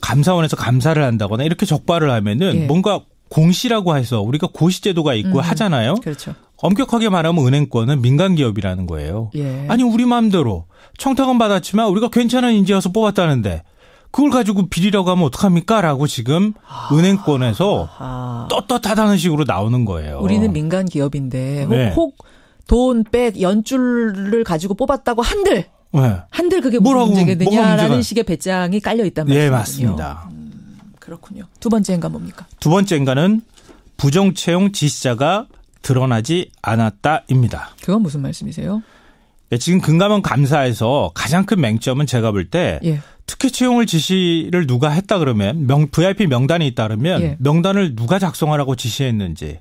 감사원에서 감사를 한다거나 이렇게 적발을 하면은 예. 뭔가 공시라고 해서 우리가 고시제도가 있고 하잖아요. 그렇죠. 엄격하게 말하면 은행권은 민간 기업이라는 거예요. 예. 아니 우리 마음대로 청탁은 받았지만 우리가 괜찮은 인재여서 뽑았다는데 그걸 가지고 비리라고 하면 어떡합니까? 라고 지금 은행권에서 떳떳하다는 식으로 나오는 거예요. 우리는 민간 기업인데 네. 혹 돈, 백, 연줄을 가지고 뽑았다고 한들 그게 무슨 문제겠느냐라는 식의 배짱이 깔려 있단 말이죠. 네, 맞습니다. 그렇군요. 두 번째 행간 뭡니까? 두 번째 행간은 부정채용 지시자가 드러나지 않았다입니다. 그건 무슨 말씀이세요? 네, 지금 금감원 감사에서 가장 큰 맹점은 제가 볼 때 예. 특혜 채용을 지시를 누가 했다 그러면 VIP 명단이 있다 그러면 예. 명단을 누가 작성하라고 지시했는지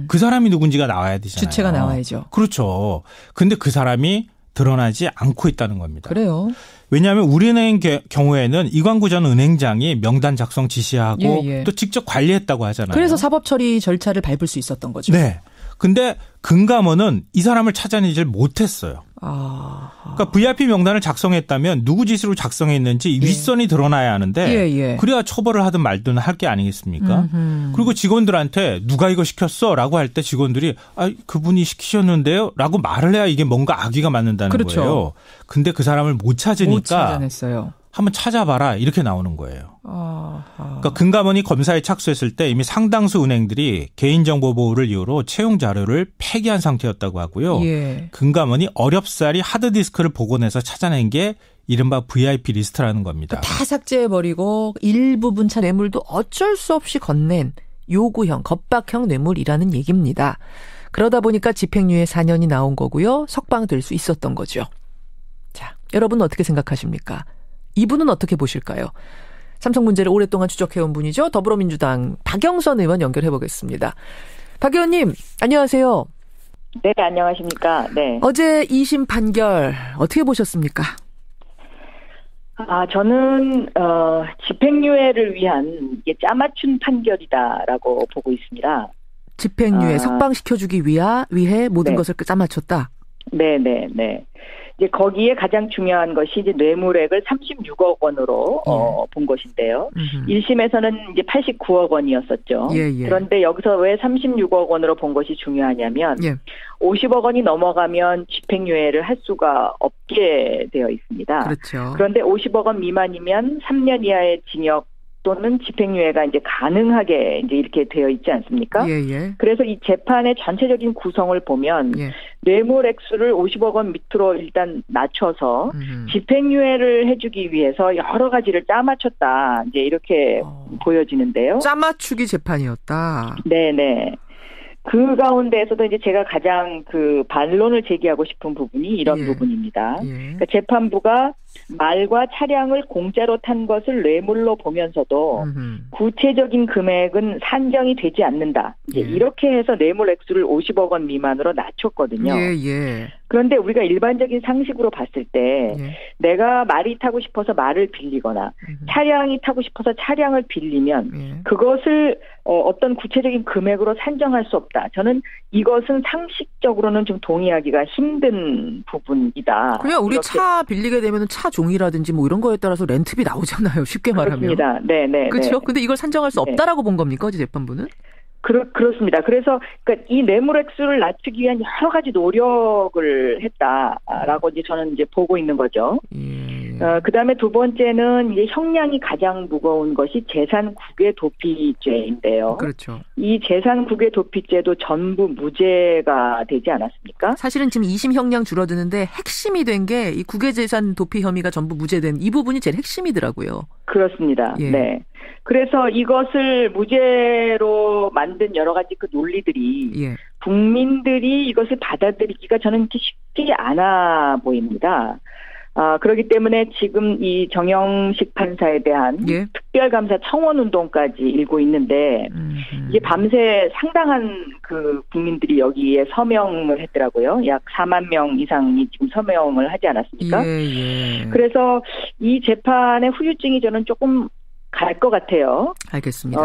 그 사람이 누군지가 나와야 되잖아요. 주체가 나와야죠. 그렇죠. 근데 그 사람이 드러나지 않고 있다는 겁니다. 그래요. 왜냐하면 우리은행 경우에는 이광구 전 은행장이 명단 작성 지시하고 또 직접 관리했다고 하잖아요. 그래서 사법 처리 절차를 밟을 수 있었던 거죠. 네. 근데 금감원은 이 사람을 찾아내질 못했어요. 그러니까 VIP 명단을 작성했다면 누구 지시로 작성했는지 윗선이 드러나야 하는데 그래야 처벌을 하든 말든 할 게 아니겠습니까? 그리고 직원들한테 누가 이거 시켰어? 라고 할 때 직원들이 그분이 시키셨는데요? 라고 말을 해야 이게 뭔가 악의가 맞는다는 그렇죠. 거예요. 근데 그 사람을 못 찾으니까 못 찾아냈어요. 한번 찾아봐라 이렇게 나오는 거예요. 그러니까 금감원이 검사에 착수했을 때 이미 상당수 은행들이 개인정보 보호를 이유로 채용 자료를 폐기한 상태였다고 하고요. 예. 금감원이 어렵사리 하드디스크를 복원해서 찾아낸 게 이른바 VIP 리스트라는 겁니다. 다 삭제해버리고 일부분 차 뇌물도 어쩔 수 없이 건넨 요구형, 겁박형 뇌물이라는 얘기입니다. 그러다 보니까 집행유예 4년이 나온 거고요. 석방될 수 있었던 거죠. 자, 여러분 어떻게 생각하십니까? 이분은 어떻게 보실까요? 삼성 문제를 오랫동안 추적해온 분이죠. 더불어민주당 박영선 의원 연결해보겠습니다. 박 의원님, 안녕하세요. 네, 안녕하십니까. 네. 어제 2심 판결 어떻게 보셨습니까? 저는 집행유예를 위한 이게 짜맞춘 판결이다라고 보고 있습니다. 집행유예 석방시켜주기 위해 모든 것을 짜맞췄다? 네. 이제 거기에 가장 중요한 것이 이제 뇌물액을 36억 원으로 본 것인데요. 1심에서는 이제 89억 원이었었죠. 그런데 여기서 왜 36억 원으로 본 것이 중요하냐면 50억 원이 넘어가면 집행유예를 할 수가 없게 되어 있습니다. 그렇죠. 그런데 50억 원 미만이면 3년 이하의 징역 또는 집행유예가 이제 가능하게 이제 이렇게 되어 있지 않습니까? 그래서 이 재판의 전체적인 구성을 보면 뇌물 액수를 50억 원 밑으로 일단 낮춰서 집행유예를 해주기 위해서 여러 가지를 짜맞췄다. 이제 이렇게 보여지는데요. 짜맞추기 재판이었다. 네네. 그 가운데에서도 이제 제가 가장 그 반론을 제기하고 싶은 부분이 이런 부분입니다. 그러니까 재판부가 말과 차량을 공짜로 탄 것을 뇌물로 보면서도 구체적인 금액은 산정이 되지 않는다. 이제 이렇게 해서 뇌물 액수를 50억 원 미만으로 낮췄거든요. 그런데 우리가 일반적인 상식으로 봤을 때 내가 말이 타고 싶어서 말을 빌리거나 차량이 타고 싶어서 차량을 빌리면 그것을 어떤 구체적인 금액으로 산정할 수 없다. 저는 이것은 상식적으로는 좀 동의하기가 힘든 부분이다. 그냥 우리 차 빌리게 되면 차 종이라든지 뭐 이런 거에 따라서 렌트비 나오잖아요. 쉽게 말하면. 그렇습니다. 네네. 그렇죠. 근데 이걸 산정할 수 없다라고 본 겁니까? 어제 재판부는? 그렇습니다. 그래서 그러니까 이 뇌물 액수를 낮추기 위한 여러 가지 노력을 했다라고 이제 저는 이제 보고 있는 거죠. 그다음에 두 번째는 이제 형량이 가장 무거운 것이 재산국외 도피죄인데요. 그렇죠. 이 재산국외 도피죄도 전부 무죄가 되지 않았습니까? 사실은 지금 2심 형량 줄어드는데 핵심이 된 게 이 국외재산 도피 혐의가 전부 무죄된 이 부분이 제일 핵심이더라고요. 그렇습니다. 네. 그래서 이것을 무죄로 만든 여러 가지 그 논리들이 국민들이 이것을 받아들이기가 저는 쉽지 않아 보입니다. 그렇기 때문에 지금 이 정영식 판사에 대한 특별감사 청원운동까지 일고 있는데 이게 밤새 상당한 그 국민들이 여기에 서명을 했더라고요. 약 4만 명 이상이 지금 서명을 하지 않았습니까? 그래서 이 재판의 후유증이 저는 조금 갈 것 같아요. 알겠습니다.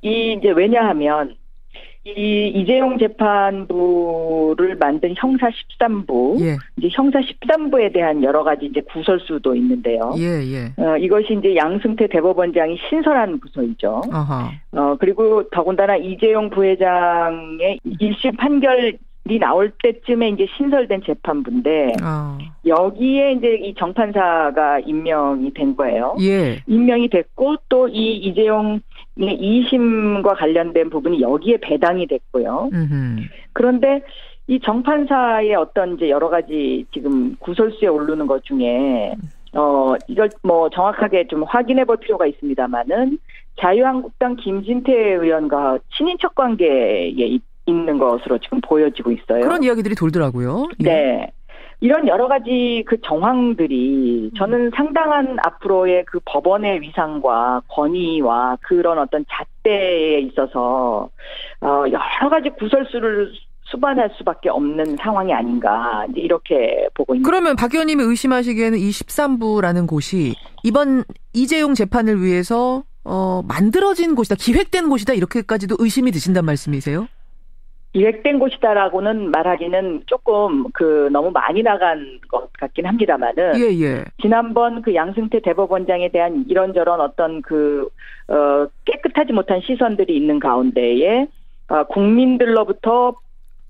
이제 왜냐하면 이 이재용 재판부를 만든 형사 13부, 이제 형사 13부에 대한 여러 가지 이제 구설수도 있는데요. 이것이 이제 양승태 대법원장이 신설한 부서이죠. 그리고 더군다나 이재용 부회장의 1심 판결이 나올 때쯤에 이제 신설된 재판부인데 여기에 이제 이 정판사가 임명이 된 거예요. 임명이 됐고 또 이 이재용의 2심과 관련된 부분이 여기에 배당이 됐고요. 그런데 이 정판사의 어떤 이제 여러 가지 지금 구설수에 오르는 것 중에 이걸 뭐 정확하게 좀 확인해 볼 필요가 있습니다만은 자유한국당 김진태 의원과 친인척 관계에 있는 것으로 지금 보여지고 있어요. 그런 이야기들이 돌더라고요. 네. 이런 여러 가지 그 정황들이 저는 상당한 앞으로의 그 법원의 위상과 권위와 그런 어떤 잣대에 있어서 여러 가지 구설수를 수반할 수밖에 없는 상황이 아닌가 이제 이렇게 보고 있습니다. 그러면 박 의원님이 의심하시기에는 이 13부라는 곳이 이번 이재용 재판을 위해서 만들어진 곳이다, 기획된 곳이다 이렇게까지도 의심이 드신단 말씀이세요? 기획된 곳이다라고는 말하기는 조금 너무 많이 나간 것 같긴 합니다만은 지난번 그 양승태 대법원장에 대한 이런저런 어떤 깨끗하지 못한 시선들이 있는 가운데에 국민들로부터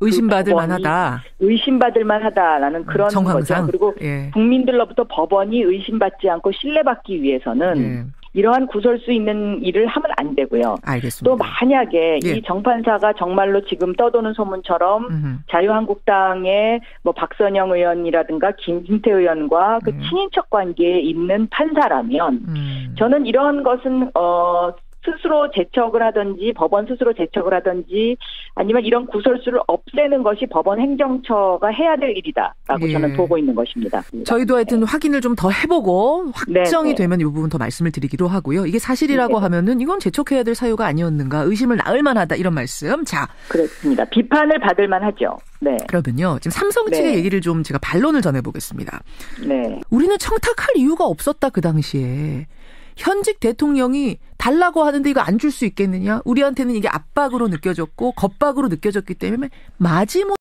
의심받을 만하다. 의심받을 만하다라는 그런 정황상. 거죠. 그리고 국민들로부터 법원이 의심받지 않고 신뢰받기 위해서는 이러한 구설수 있는 일을 하면 안 되고요. 알겠습니다. 또 만약에 이 정판사가 정말로 지금 떠도는 소문처럼 자유한국당의 뭐 박선영 의원이라든가 김진태 의원과 그 친인척 관계에 있는 판사라면 저는 이런 것은 스스로 제척을 하든지 법원 스스로 제척을 하든지 아니면 이런 구설수를 없애는 것이 법원 행정처가 해야 될 일이다라고 저는 보고 있는 것입니다. 저희도 하여튼 확인을 좀 더 해보고 확정이 되면 이 부분 더 말씀을 드리기로 하고요. 이게 사실이라고 하면은 이건 제척해야 될 사유가 아니었는가, 의심을 낳을 만하다 이런 말씀. 자, 그렇습니다. 비판을 받을 만하죠. 네. 그러면요, 지금 삼성 측의 얘기를 좀 제가 반론을 전해보겠습니다. 우리는 청탁할 이유가 없었다 그 당시에. 현직 대통령이 달라고 하는데 이거 안 줄 수 있겠느냐? 우리한테는 이게 압박으로 느껴졌고 겁박으로 느껴졌기 때문에 마지못